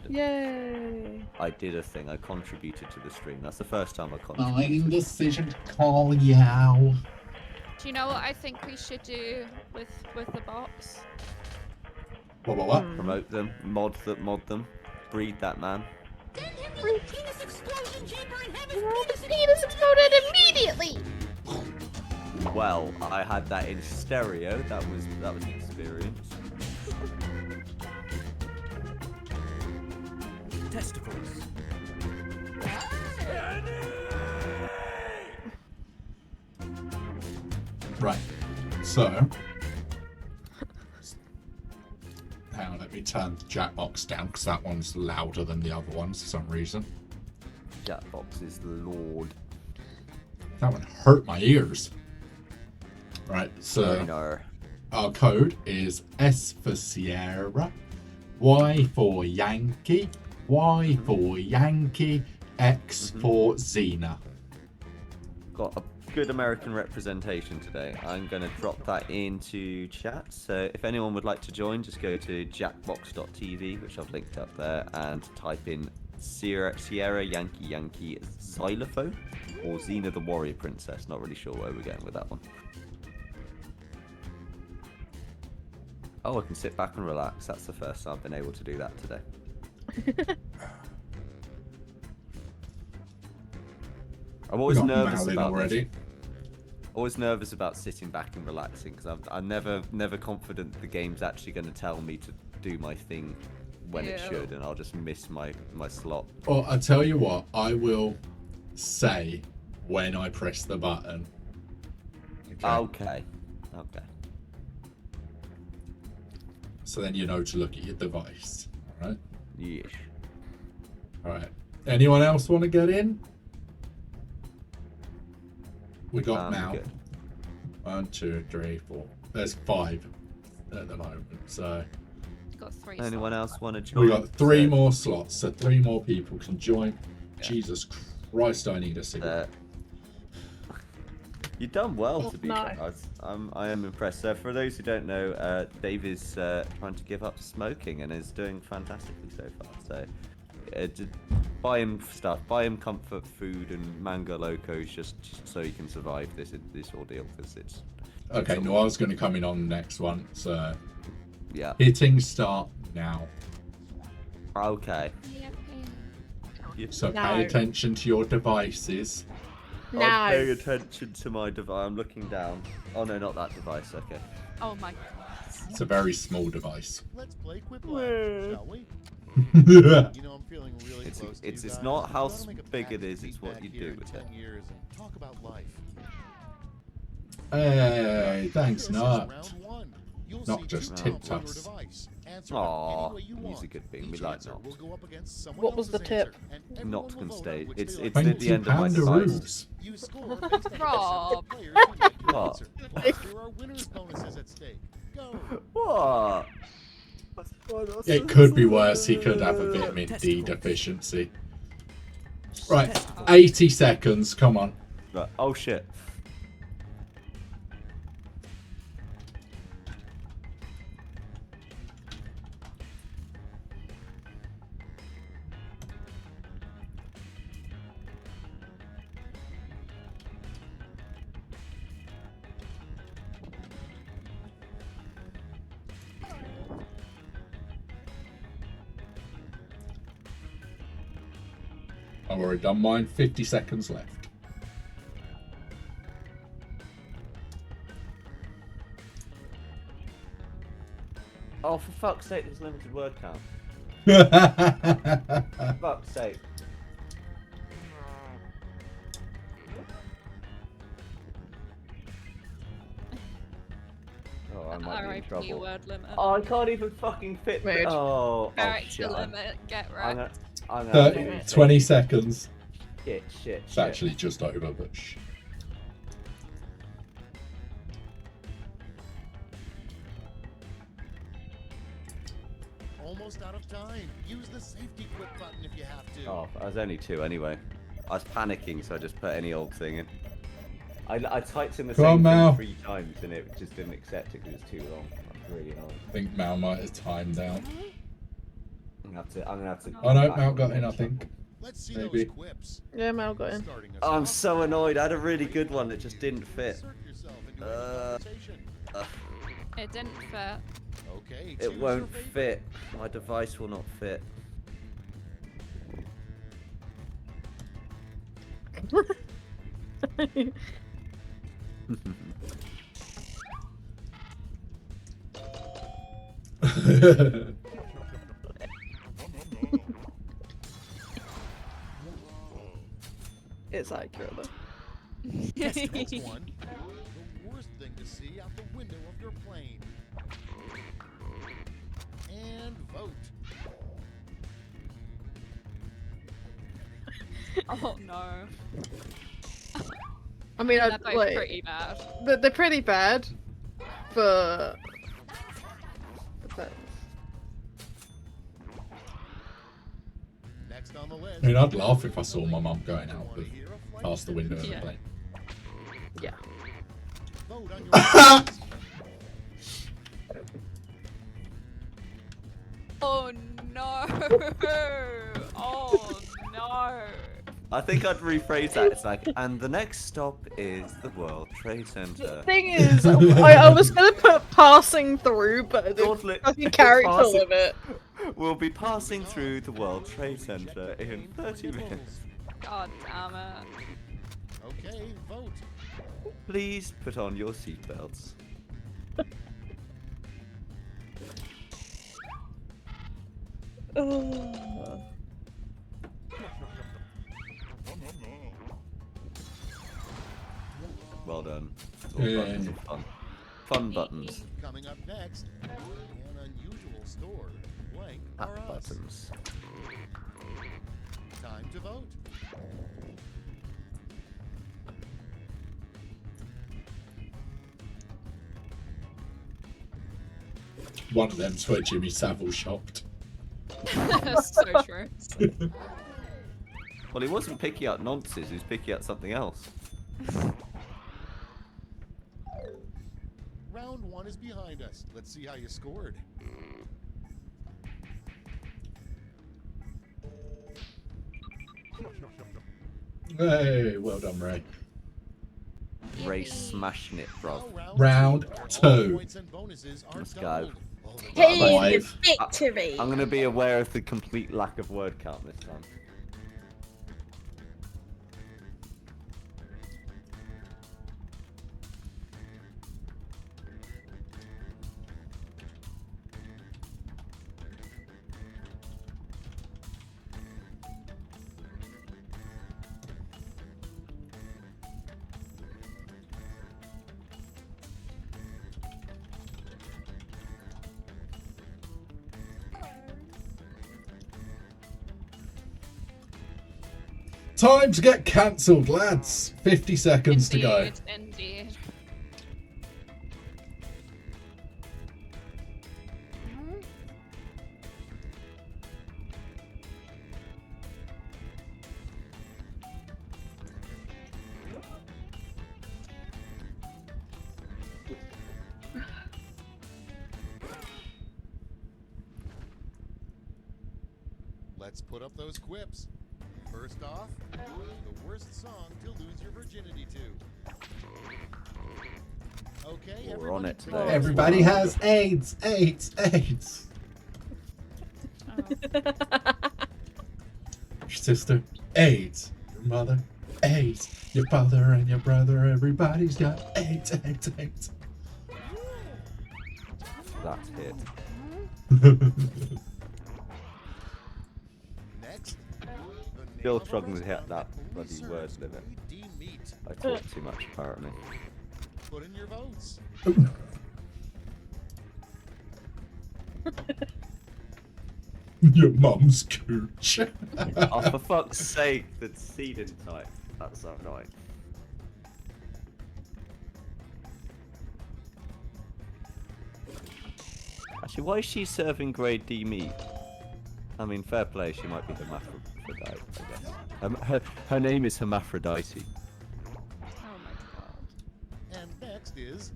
Yay! I did a thing. I contributed to the stream. That's the first time I contributed. Fine decision to call you. Do you know what I think we should do with the bots? What? Promote them, mod them, breed that man. Penis explosion chamber and have his Penis exploded immediately! Well, I had that in stereo. That was an experience. Testicles. Right. So. Hang on, let me turn the Jackbox down because that one's louder than the other ones for some reason. Jackbox is the lord. That one hurt my ears. Right, so No. our code is S for Sierra, Y for Yankee, Y for Yankee, X for Xena. Got a good American representation today. I'm going to drop that into chat. So if anyone would like to join, just go to jackbox.tv, which I've linked up there, and type in Sierra Yankee Yankee Xylophone or Xena the Warrior Princess. Not really sure where we're going with that one. Oh, I can sit back and relax. That's the first time I've been able to do that today. I'm always We got nervous Malin about already. this. Always nervous about sitting back and relaxing because I'm never confident the game's actually going to tell me to do my thing when it Yeah. should, and I'll just miss my slot. Well, I tell you what, I will say when I press the button. Okay. So then you know to look at your device. Alright? Yes. Alright. Anyone else want to get in? We got now. Good. 1, 2, 3, 4. There's 5 at the moment. So Got 3. Anyone slots. else want to join? we got 3 So, more slots. So 3 more people can join. Jesus Christ, I need a cigarette. You've done well, to be No. fair. I am impressed. So for those who don't know, Dave is trying to give up smoking and is doing fantastically so far. So just buy him stuff, buy him comfort food and mango locos just so he can survive this ordeal because it's Okay, Noir's going to come in on the next one. So yeah. hitting start now. Okay. So No. pay attention to your devices. I'm paying attention to my device. I'm looking down. Oh no, not that device. Okay. Oh my god. It's a very small device. Let's play Quiplash, shall we? Yeah. You know, I'm feeling really It's close to it's you it's guys. not how We oughta make a big pact it to is. meet It's what back you here do in with 10 it. years and talk about life. Hey, thanks, This is Nut. round 1. You'll Not see just 2 tip prompts on your taps. device. Answer Aw, any way you he's want. a good bean. We Each like answer Not. will go up against someone What was the else's tip? answer, and everyone Not will can vote on stay. which It's they like. at the end of my device. Kangaroos. You score based on the Rob. players who like your What? answer. Plus, there are winners bonuses at stake. Go. What? It could be worse. He could have a vitamin D deficiency. Right, 80 seconds. Come on. Right. Oh shit. I've already done mine. 50 seconds left. Oh, for fuck's sake, there's limited word count. Fuck's sake. Oh, I might be in RIP trouble. word limit. Oh, I can't even fucking fit. Mood. Oh, Character shit. limit. Get I'm right. gonna do 20 seconds. Shit. It's actually just over, but shh. Almost almost out of time. Use the safety quit button if you have to. Oh, I was only 2 anyway. I was panicking, so I just put any old thing in. I typed in the Come on, same Mal. thing 3 times and it just didn't accept it because it's too long. That's really annoying. I think Mal might have timed out. I'm gonna have to. Oh no, Mal got in, I think. Let's see Maybe. those quips. Yeah, Mal got in. Starting us Oh, I'm off, so annoyed. I had a really good one that just didn't fit. insert yourself into any Uh, conversation. It didn't fit. Okay, It choose your won't favorite. fit. My device will not fit. It's accurate though. Next one. The worst thing to see out the window of your plane. And vote. Oh no. I mean, They're I'd both like pretty bad. they're pretty bad, but depends. Next on the list. I mean, I'd laugh if I saw my mum going out Wanna with hear a flight past the window of the Yeah. plane. Yeah. Vote on your Oh no! Oh no! I think I'd rephrase that. It's like, and the next stop is the World Trade Center. Thing is, I was gonna put passing through, but it Gauntlet- fucking character passing- limit. We'll be passing through the World Trade Center in 30 minutes. God damn it. Okay, vote. Please put on your seatbelts. Oh. Well done. All Yeah. buttons are fun. Fun buttons. Coming up next, an unusual store. Blank Hat or us. buttons. Time to vote. One of them's where Jimmy Savile shopped. So true. Well, he wasn't picking out nonsense, he was picking out something else. Round 1 is behind us. Let's see how you scored. Hey, well done, Ray. Ray smashing it, bro. Now, Round All 2. points and bonuses are Let's go. doubled. Oh, the Hey, Five. the victory. I'm gonna be aware of the complete lack of word count this time. Time to get cancelled, lads. 50 seconds to go. Indeed, indeed. Let's put up those quips. First off, the worst song to lose your virginity to. Okay, We're on everybody it today. pause. Everybody has AIDS, AIDS, AIDS. Your sister, AIDS. Your mother, AIDS. Your father and your brother, everybody's got AIDS, AIDS, AIDS. That's it. Next, the Still name of a struggling to hit restaurant that only bloody serves word limit. really deep meat. I talk too much, apparently. Put in your votes. Your mum's cooch. Oh, for fuck's sake, the C didn't type. That's so annoying. Actually, why is she serving grade D meat? I mean, fair play. She might be hermaphrodite, I guess. Her name is Hermaphrodite. Oh my god. And next is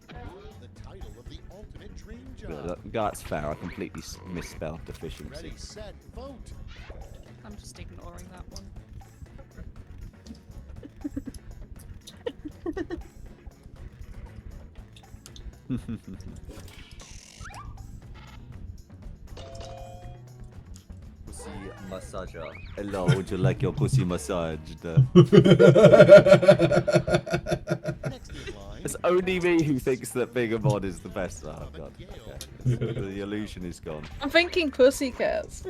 the title of the ultimate dream Yeah, job. that's fair. I completely misspelled deficiency. Ready, set, vote. I'm just ignoring that one. Pussy massager. Hello, would you like your pussy massaged? Next in line. It's only me who thinks that Bigamon is the best. Oh god. Okay. The illusion is gone. I'm thinking pussycats.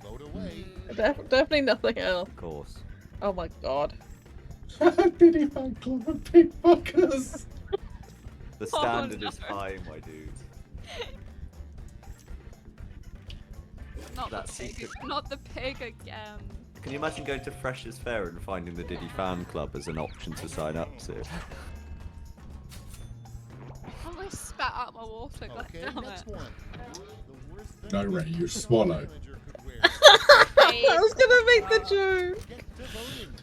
Vote away. Definitely nothing else. Of course. Oh my god. Diddy Fan Club of Pickpockets. The Oh, standard no. is high, my dude. Not That the pig. secret- Not the pig again. Can you imagine going to Freshers Fair and finding the Diddy Fan Club as an option to sign up to? Oh, I spat out my water. God Okay, damn next it. one. The worst thing No, a Ray, you store swallow. manager could wear. I was gonna make the joke. Get to voting.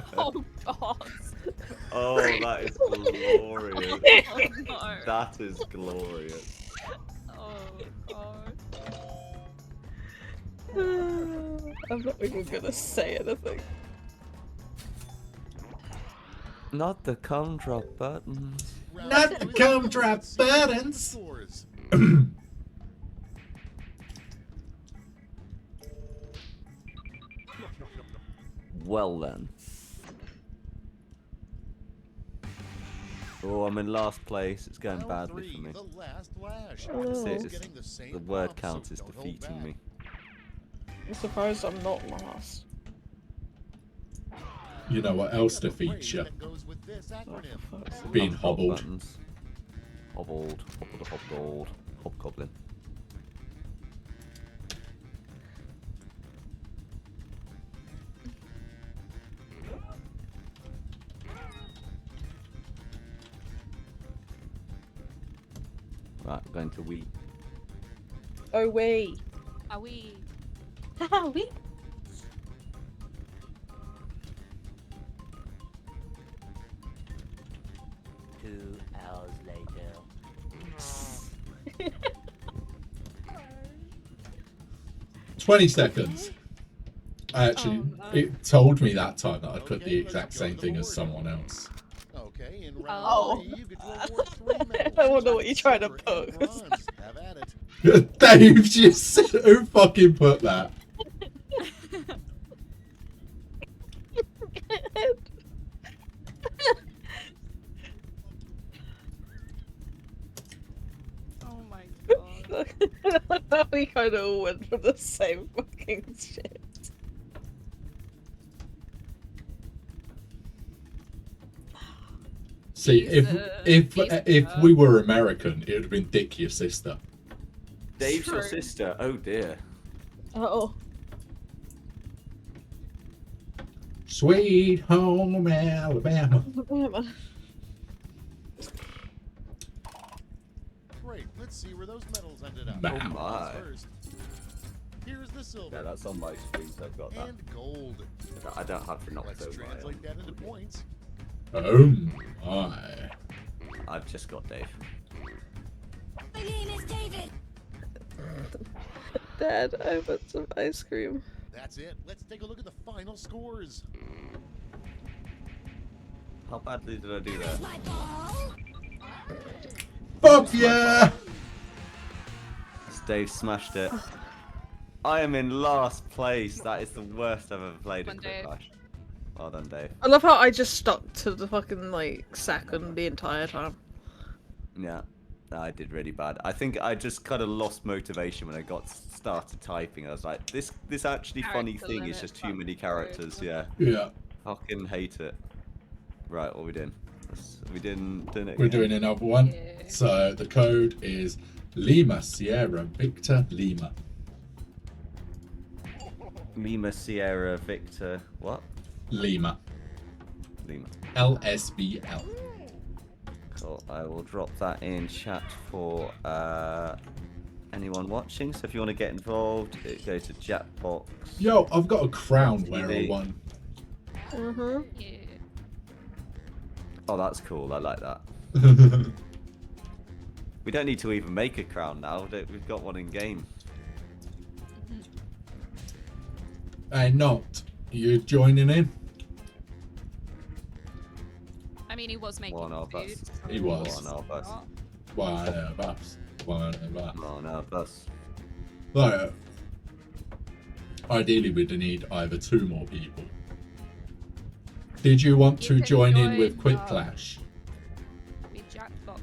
Oh god. Oh, that is glorious. Oh no. That is glorious. Oh god. I'm not even gonna say anything. Not the cum drop button. Round Not the three. gumdrop Let's see the buttons. scores. Well then. Oh, I'm in last place. It's going Round badly three, for me. The last lash. Oh. That's it, Everyone's it's- getting the same The word prompt, count so is don't hold defeating back. me. I'm surprised I'm not last. You know what else We have a defeats phrase you? that goes with this acronym. Being Hop hobbled. buttons. Hobbled. Hobbled. Hobgoblin. Right, I'm going to Wii. Oh wait. Are we? Haha, we. Two hours later. 20 seconds. Actually, Oh, no. it told me that time that I put the Okay, exact let's go same to thing the as board. someone else. Okay, in round Oh. three, you get to award 3 medals. I wonder what you're trying to Silver and put. bronze. Have at it. Dave just said, who fucking put that? Oh my god. We kind of all went for the same fucking shit. See, He's, if he's, we were American, it would have been Dick, your sister. Dave's your True. sister. Oh dear. Oh. Sweet home Alabama. Great, let's see where those medals ended up. Wow. Oh my. First, here's the silver Yeah, that's on my screen, so I've got that. and gold. I don't have to knock Let's over. translate that into points. Oh my. I've just got Dave. My name is David. Dad, I want some ice cream. That's it. Let's take a look at the final scores. How badly did I do that? My ball. Fuck yeah! Dave smashed it. I am in last place. That is the worst I've ever played Well in done, Dave. Quiplash. Well done, Dave. I love how I just stuck to the fucking like second the entire time. Yeah, I did really bad. I think I just kind of lost motivation when I got started typing. I was like, this actually funny Character thing is limit just too many fucking characters. Yeah, Yeah, fucking hate it. Right, what are we doing? We didn't do it. we're again. doing another one. Yeah. So the code is Lima Sierra Victor Lima. Lima Sierra Victor. What? Lima. Lima. LSBL. Cool. I will drop that in chat for anyone watching. So if you want to get involved, go to Jackbox. Yo, I've got a crown wearer one. Mm-hmm. Yeah. Oh, that's cool. I like that. We don't need to even make a crown now. We've got one in game. Hey, Not, you joining in? I mean, he was making One of food. us. so He was. One of us. not. One of us. One of us. One of us. So, ideally, we'd need either 2 more people. Did you want You to can join in with join, Quick Clash? Be Jackbox.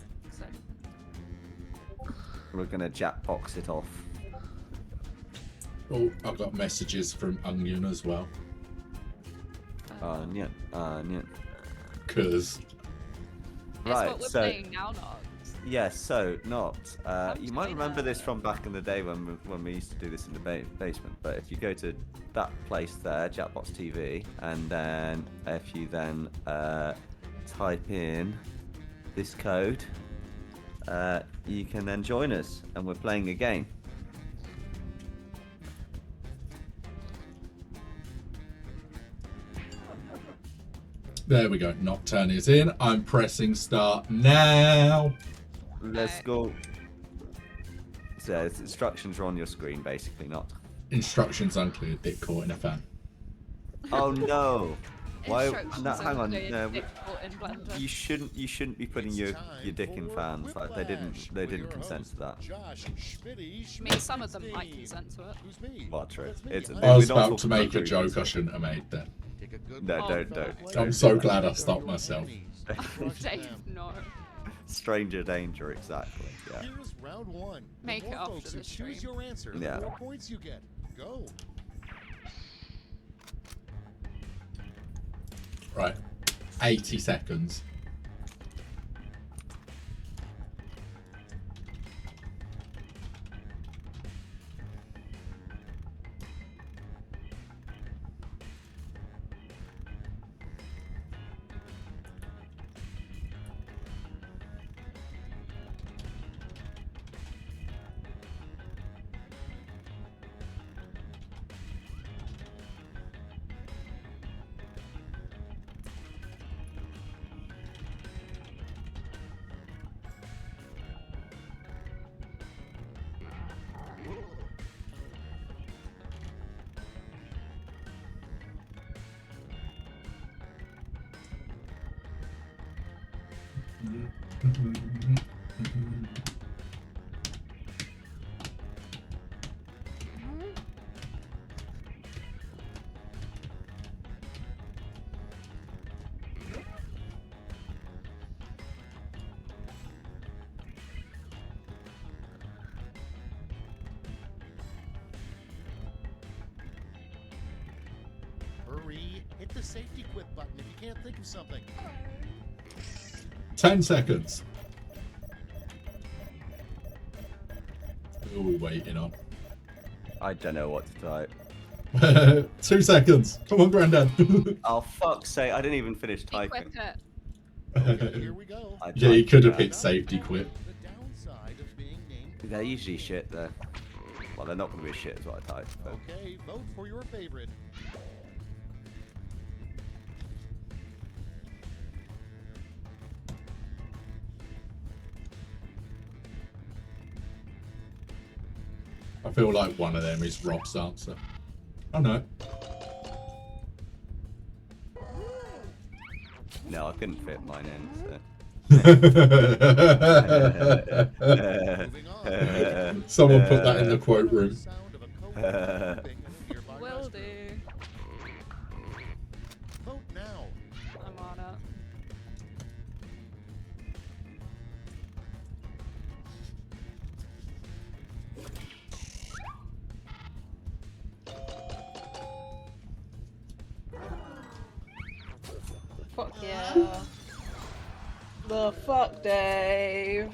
We're gonna Jackbox it off. Oh, I've got messages from Onion as well. Onion, onion. Because Guess Right, what we're so playing now, Not. yes, so Not. I'm You might doing remember a- this from back in the day when we used to do this in the basement. But if you go to that place there, Jackbox TV, and then if you then type in this code, you can then join us, and we're playing a game. there we go. Nocturne is in. I'm pressing start now. Let's go. So the instructions are on your screen, basically. Not. Instructions unclear. Dick caught in a fan. Oh no! Why? Instructions No, are hang on. clear, No, difficult in Blender. you shouldn't be putting your dick in fans. Like they didn't consent to that. Josh Schmitty. I mean, some of them might consent to it. Who's me? Well, true. That's me. It's- I'm I was We're not about to talking make a about joke movies. I shouldn't have made then. Take a good No, look don't. at the don't I'm players. so glad I stopped myself. Dave, no. Stranger danger, exactly. Yeah. Here's round 1. Make the it more after folks the who choose stream. your answer, the Yeah. more points you get. Go. Right. 80 seconds. Hurry. Hit the safety quit button if you can't think of something. 10 seconds. Who are we waiting on? I don't know what to type. 2 seconds. Come on, Grandad. Oh fuck's sake! I didn't even finish Be typing. quicker. Okay, here we go. I Yeah, you typed could have that. hit safety quit. The downside of being named. They're usually shit though. Well, they're not going to be as shit as what I typed. But... Okay, vote for your favorite. I feel like one of them is Rob's answer. Oh no. No, I couldn't fit mine in. So. Moving on. Someone put that in the quote room. Sound of a coat moving in a nearby Will restaurant. do. Vote now. I'm on it. Fuck yeah. The fuck, Dave.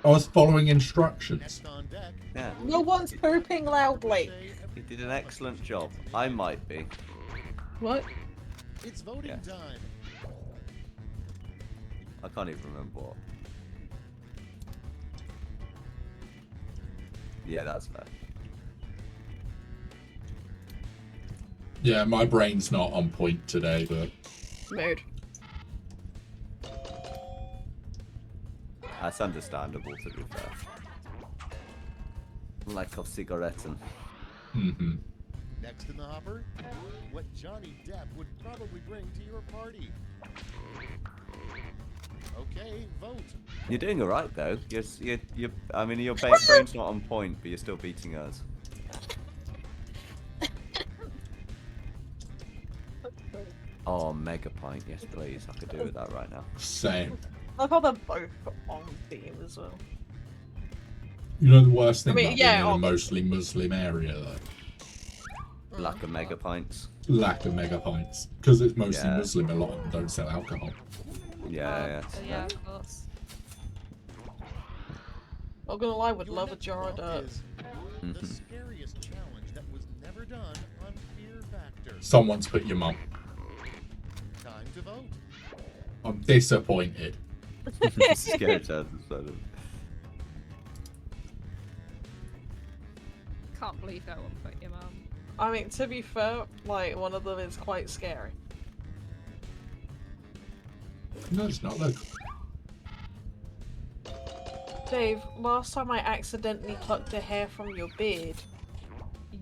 I was following instructions. Next on deck. Yeah, No one's pooping loudly. Say you did an excellent job. I might be. What? it's voting Yeah. time. I can't even remember what. Yeah, that's fair. Yeah, my brain's not on point today, but Mood. That's understandable, to be fair. Like of cigaretten. mm-hmm. Next in the hopper, what Johnny Depp would probably bring to your party. Okay, vote. You're doing alright though. I mean, your brain's not on point, but you're still beating us. Oh, mega pint, yes please. I could do with that right now. Same. I thought they're both on theme as well. You know the worst thing I mean, about yeah, being in a obviously. mostly Muslim area, though? Lack of mega pints. Lack of mega pints. Because it's mostly Yeah. Muslim, a lot of them don't sell alcohol. Yeah, So yeah, of course. Not gonna lie, would Your love a next jar of prompt dirt. is the Mhm. scariest challenge that was never done on Fear Factor. Someone's put your mum. Time to vote. I'm disappointed. Scary chance instead of. Can't believe no one put your mum. I mean, to be fair, like, one of them is quite scary. No, it's not. Look. Dave, last time I accidentally plucked a hair from your beard,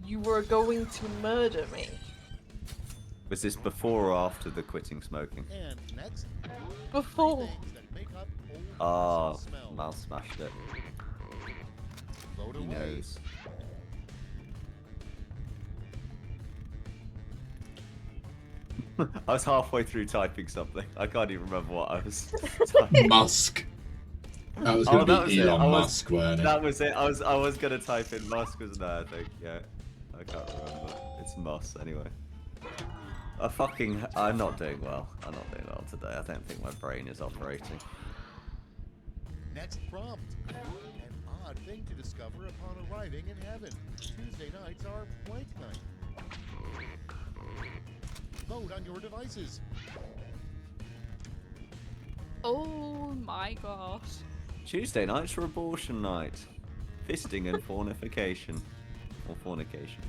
you were going to murder me. Was this before or after the quitting smoking? And next, Before. things that make up old Oh, person smell. Mal smashed it. Vote He away. knows. I was halfway through typing something. I can't even remember what I was typing. Musk. That was Oh, going that to was be it. Elon Musk, weren't it? That was it. I was gonna type in Musk, wasn't I? I think. Yeah. I can't remember. It's Moss anyway. I'm not doing well. I'm not doing well today. I don't think my brain is operating. Next prompt. An odd thing to discover upon arriving in heaven. Tuesday nights are blank night. Vote on your devices. Oh my gosh. Tuesday nights are abortion night. Fisting and fornication. Or fornication.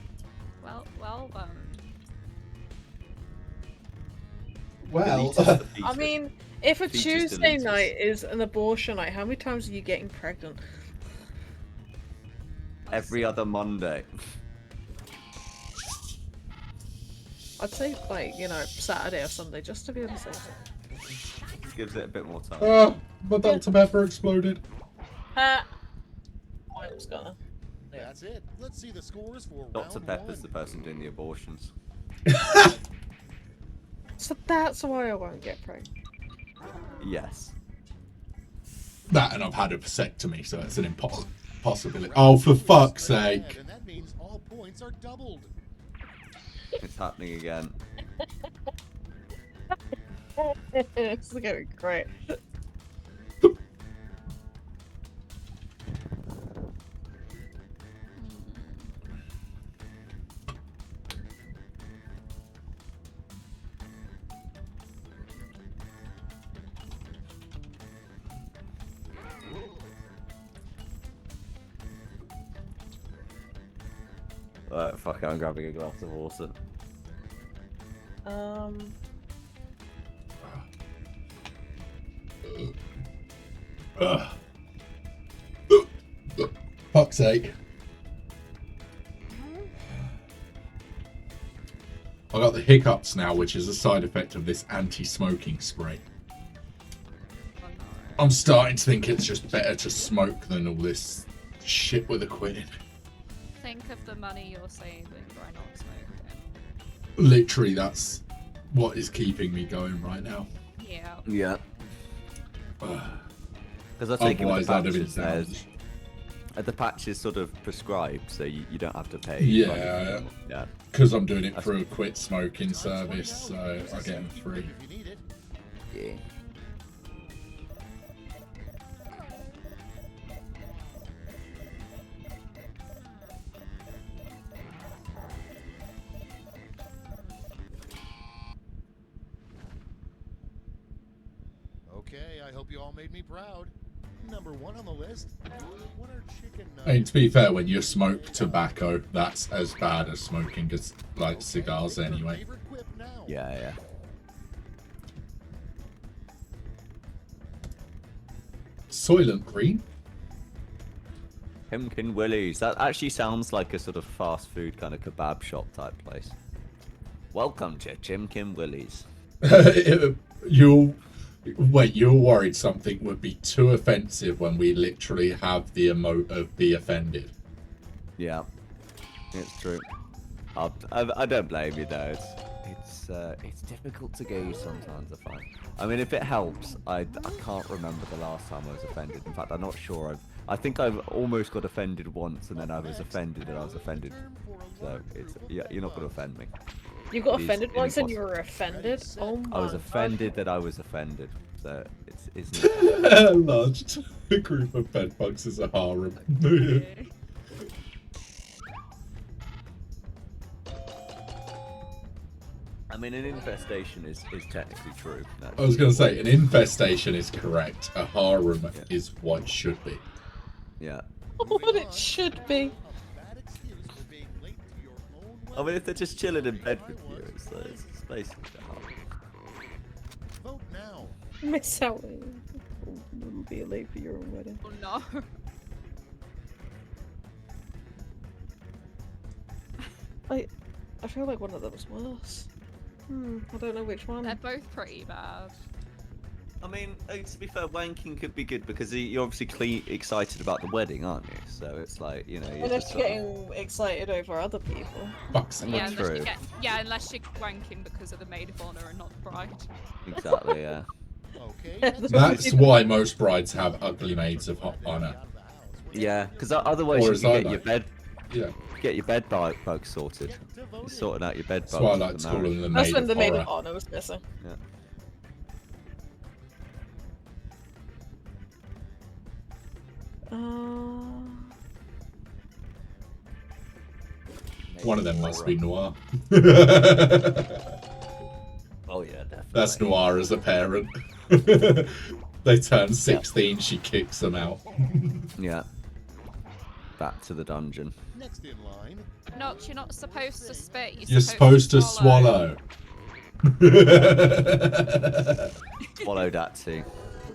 Well done. Well, Deleted the I fetus. mean, if a Fetus Tuesday deleted. night is an abortion night, how many times are you getting pregnant? Every other Monday. I'd say, like, you know, Saturday or Sunday, just to be on the safe side. Gives it a bit more time. my Dr. Pepper exploded. Ha! I was gonna. Yeah. That's it. Let's see the scores for Dr. round Pepper's one. the person doing the abortions. So that's why I won't get pregnant. Yes. That and I've had a vasectomy, so it's an impossibility. Oh, for fuck's sake. And that means all points are doubled. It's happening again. It's gonna be great. Fuck it, I'm grabbing a glass of water. Ugh. Fuck's sake. I got the hiccups now, which is a side effect of this anti-smoking spray. Oh no. I'm starting to think it's just better to smoke than all this shit with a quid in. Think of the money you're saving by not smoking. Literally, that's what is keeping me going right now. Yeah. Yeah. Because I take it with Otherwise, the I'd have been patches, the patch is sort of prescribed, so you don't have to pay. Yeah. Yeah. Because I'm doing it through a quit smoking service, so I get them free. If you need it. Yeah. Okay. Okay, I hope you all made me proud. Number 1 on the list. What are chicken I mean, nuggets? to be fair, when you smoke tobacco, that's as bad as smoking like cigars Pick your anyway. favorite quip now. Yeah. Soylent Green? Chimkin Willie's. That actually sounds like a sort of fast food kind of kebab shop type place. Welcome to Chimkin Willie's. You're worried something would be too offensive when we literally have the emote of be offended. Yeah, it's true. I don't blame you though. It's difficult to gauge sometimes. I find. I mean, if it helps, I can't remember the last time I was offended. In fact, I'm not sure. I think I've almost got offended once, and then I was offended, and I was offended. So you're not going to offend me. You got It is offended once and you impossible. were offended? Oh my I was God. offended that I was offended. So isn't it? Large group of bedbugs is a harem. I mean, an infestation is technically true. I was going to say, an infestation is correct. A harem is what should be. Yeah. What it should be. Bad excuse for being late to your own I mean, if they're just chilling in bed with you, it's basically the harm. Vote now. Miss out. Wouldn't be late for your own wedding. Oh no. I feel like one of them was worse. I don't know which one. They're both pretty bad. I mean, to be fair, wanking could be good because you're obviously excited about the wedding, aren't you? So it's like, you know, you're Unless just you're sort of- getting excited over other people. Fuck's Yeah, sake. unless true. unless you're wanking because of the maid of honor and not the bride. Exactly, yeah. Okay. That's why most brides have ugly maids of honor. Yeah, because otherwise Or you as can I get your like. bed, Yeah, get your bed bugs sorted. You're sorting out your bed bugs. that's why I for like the to call marriage. them the That's maid when of the maid of horror. honor was missing. Yeah. One of them must be Noir. Oh yeah, definitely. That's Noir as a parent. They turn 16, she kicks them out. Yeah. Back to the dungeon. Next in line. No, you're not supposed to spit. You're supposed to swallow. Swallow that too.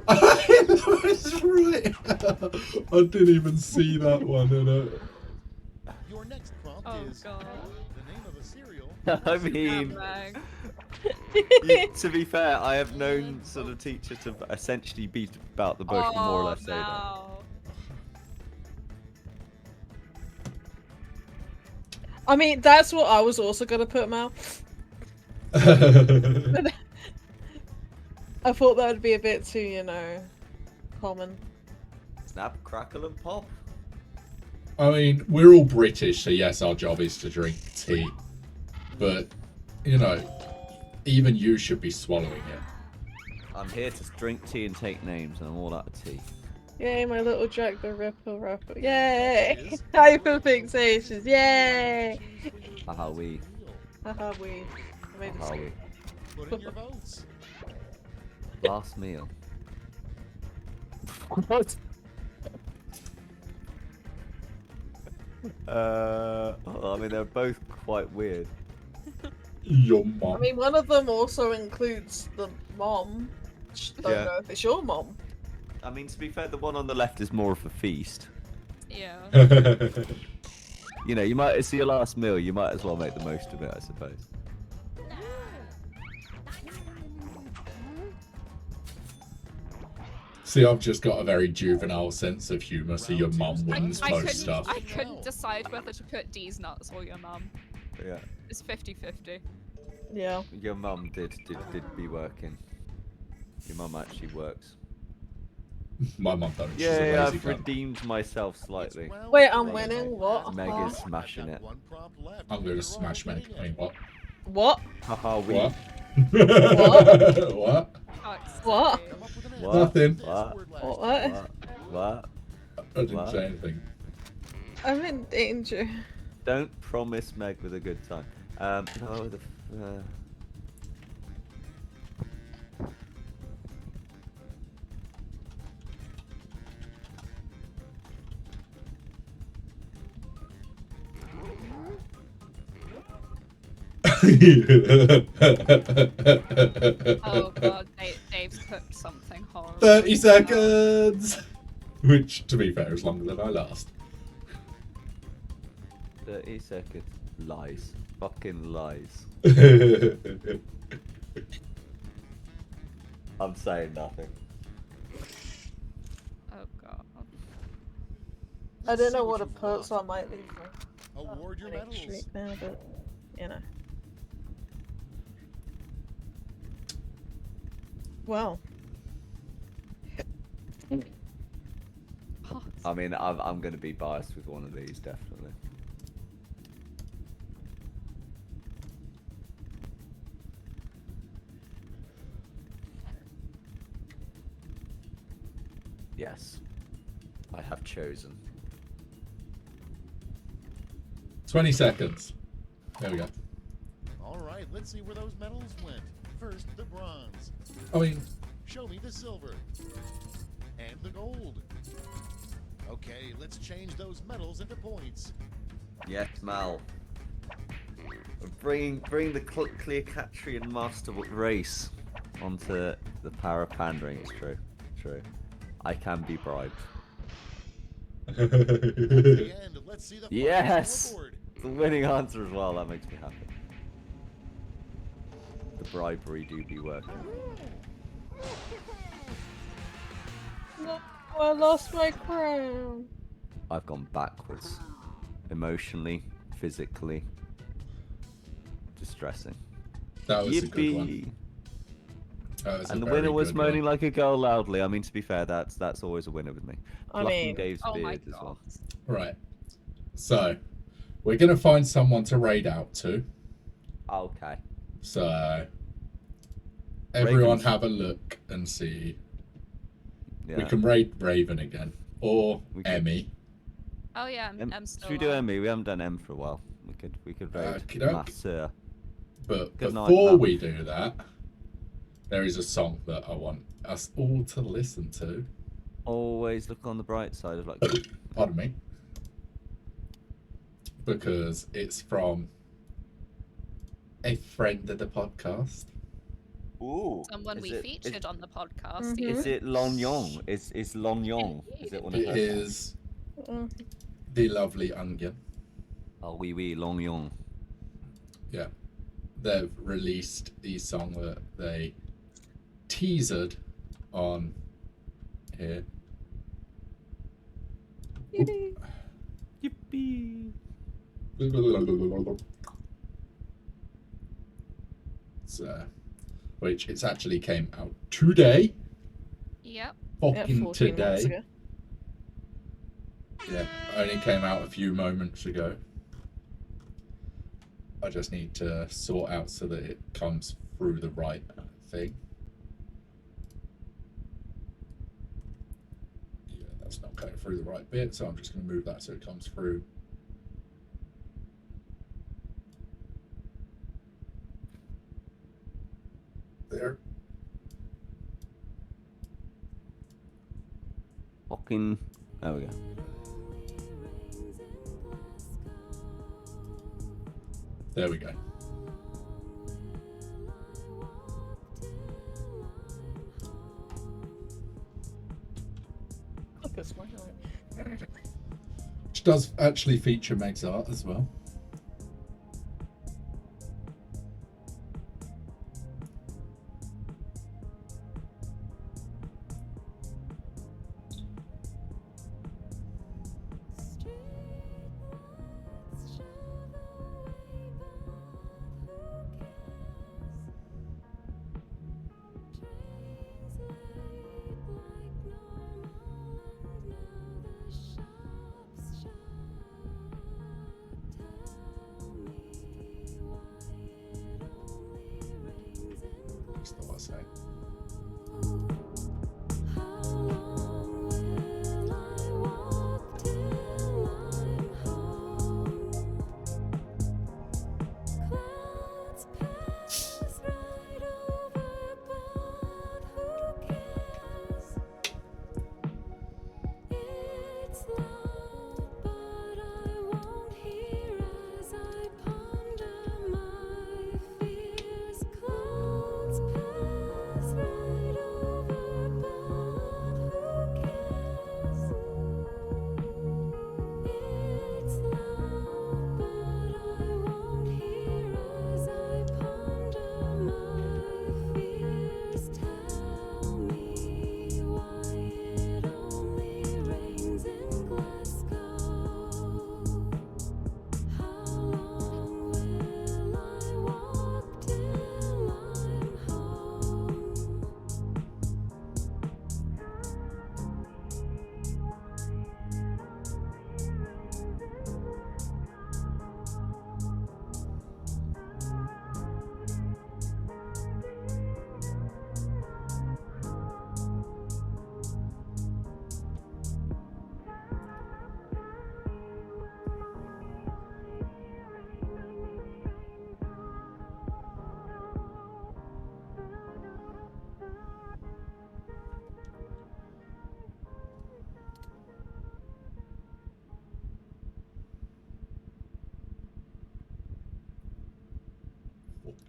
That's right. I didn't even see that one. Your next prompt Oh is god. the name of a cereal. I mean, Meg. to be fair, I have known sort of teachers to essentially beat about the bush and more or Oh, less say that. no. I mean, that's what I was also gonna put, Mal. I thought that would be a bit too, you know, common. Snap, crackle, and pop. I mean, we're all British, so yes, our job is to drink tea. But, you know, even you should be swallowing it. I'm here to drink tea and take names, and I'm all out of tea. Yay, my little Jack the Ripper rapper. Yay! Hyperfixations. Yay! Haha, we. Haha, we. I made a Haha, mistake. we. Put in your votes. Last meal. What? I mean, they're both quite weird. Your I mom. mean, one of them also includes the mom. Don't Yeah. know if it's your mom. I mean, to be fair, the one on the left is more of a feast. Yeah. You know, you might, it's your last meal, you might as well make the most of it, I suppose. See, I've just got a very juvenile sense of humour, so your mum wins most stuff. I couldn't decide whether to put D's nuts or your mum. Yeah. It's 50-50. Yeah. Your mum did be working. Your mum actually works. My mum don't. She's a Yeah, lazy I've cunt. redeemed myself slightly. Wait, I'm winning? What? Meg Huh? is smashing it. One prompt left. I'm going to smash Meg. I mean, what? What? Haha, we. What? What? What? What? Come up with an What? Nothing. What? word last. What? What? I didn't What? say anything. I'm in danger. Don't promise Meg with a good time. No, the. Oh god, Dave's cooked something horrible. 30 seconds! Which, to be fair, is longer than I last. 30 seconds. Lies. Fucking lies. I'm saying nothing. Oh god. I don't know what to put, so I might leave my Award your winning medals. streak now, but you know. Well, I mean, I'm going to be biased with one of these, definitely. Yes, I have chosen. 20 seconds. There we go. All right, let's see where those medals went. First, the bronze. I mean, Show me the silver. And the gold. Okay, let's change those medals into points. Yes, Mal. Bring the Cleocatrian master race onto the power of pandering. It's true. True. I can be bribed. At the end, let's see the final Yes! scoreboard. The winning answer as well. That makes me happy. The bribery do be working. no, I lost my crown. I've gone backwards. Emotionally, physically. Distressing. that was a good one. Yippee! That was a And the very winner was good moaning one. like a girl loudly. I mean, to be fair, that's always a winner with me. I Plucking mean, Dave's Oh my beard as god. well. Right. So, we're going to find someone to raid out to. Okay. So, everyone Ravens. have a look and see. Yeah. We can raid Raven again. Or We can- Emmy. Oh yeah, Em- I'm still should we do alive. Emmy? We haven't done M for a while. We could raid Okey-doke. Master. But Good night, before Matt. we do that, there is a song that I want us all to listen to. Always look on the bright side of like. Pardon me. Because it's from a friend of the podcast. Ooh. Someone is we it- featured on the podcast. Mhm. Is it Lon Yong? Is Lon Yong? Is it one of It her? is Mm, the lovely Onion. Oh, oui, Lon Yong. Yeah. They've released the song that they teasered on here. yippee. Yippee! So, which it's actually came out today. Yep. Yeah, Fucking 14 minutes today. ago. Yeah, only came out a few moments ago. I just need to sort out so that it comes through the right thing. Yeah, that's not going through the right bit, so I'm just going to move that so it comes through. There. Fucking. There we go. There we go. Look, it's my Which does actually feature Meg's art as well.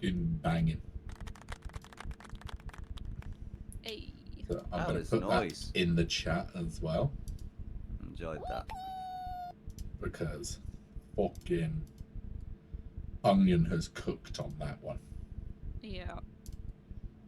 fucking banging. Hey. So I'm That going to was put nice. that in the chat as well, Enjoyed that. because fucking Onion has cooked on that one. Yeah.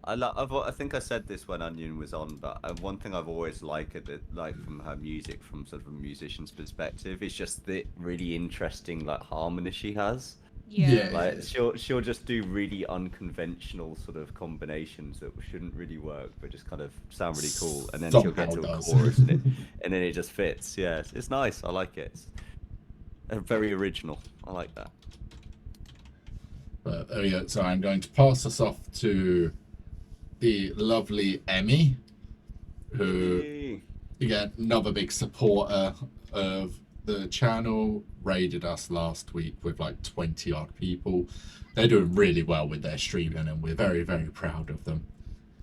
I think I said this when Onion was on, but one thing I've always liked from her music, from sort of a musician's perspective, is just the really interesting like harmony she has. Yeah. Like she'll just do really unconventional sort of combinations that shouldn't really work, but just kind of sound really cool, and then she'll get to Somehow a does. chorus and then it just fits. Yeah, it's nice. I like it. It's very original. I like that. But there we go. So I'm going to pass us off to the lovely Emmy, who, Yay. again, another big supporter of the channel, raided us last week with like 20 odd people. They're doing really well with their streaming, and we're very, very proud of them.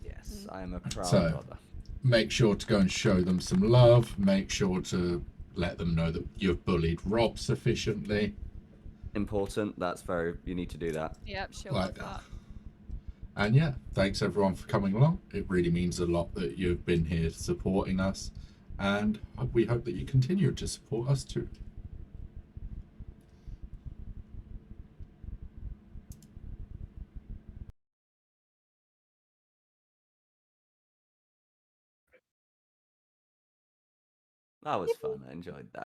Yes, I am a proud So- brother. Make sure to go and show them some love. Make sure to let them know that you've bullied Rob sufficiently. Important. That's very. You need to do that. Yep, she'll Like, love that. and yeah, thanks everyone for coming along. It really means a lot that you've been here supporting us, and we hope that you continue to support us too. That was fun. I enjoyed that.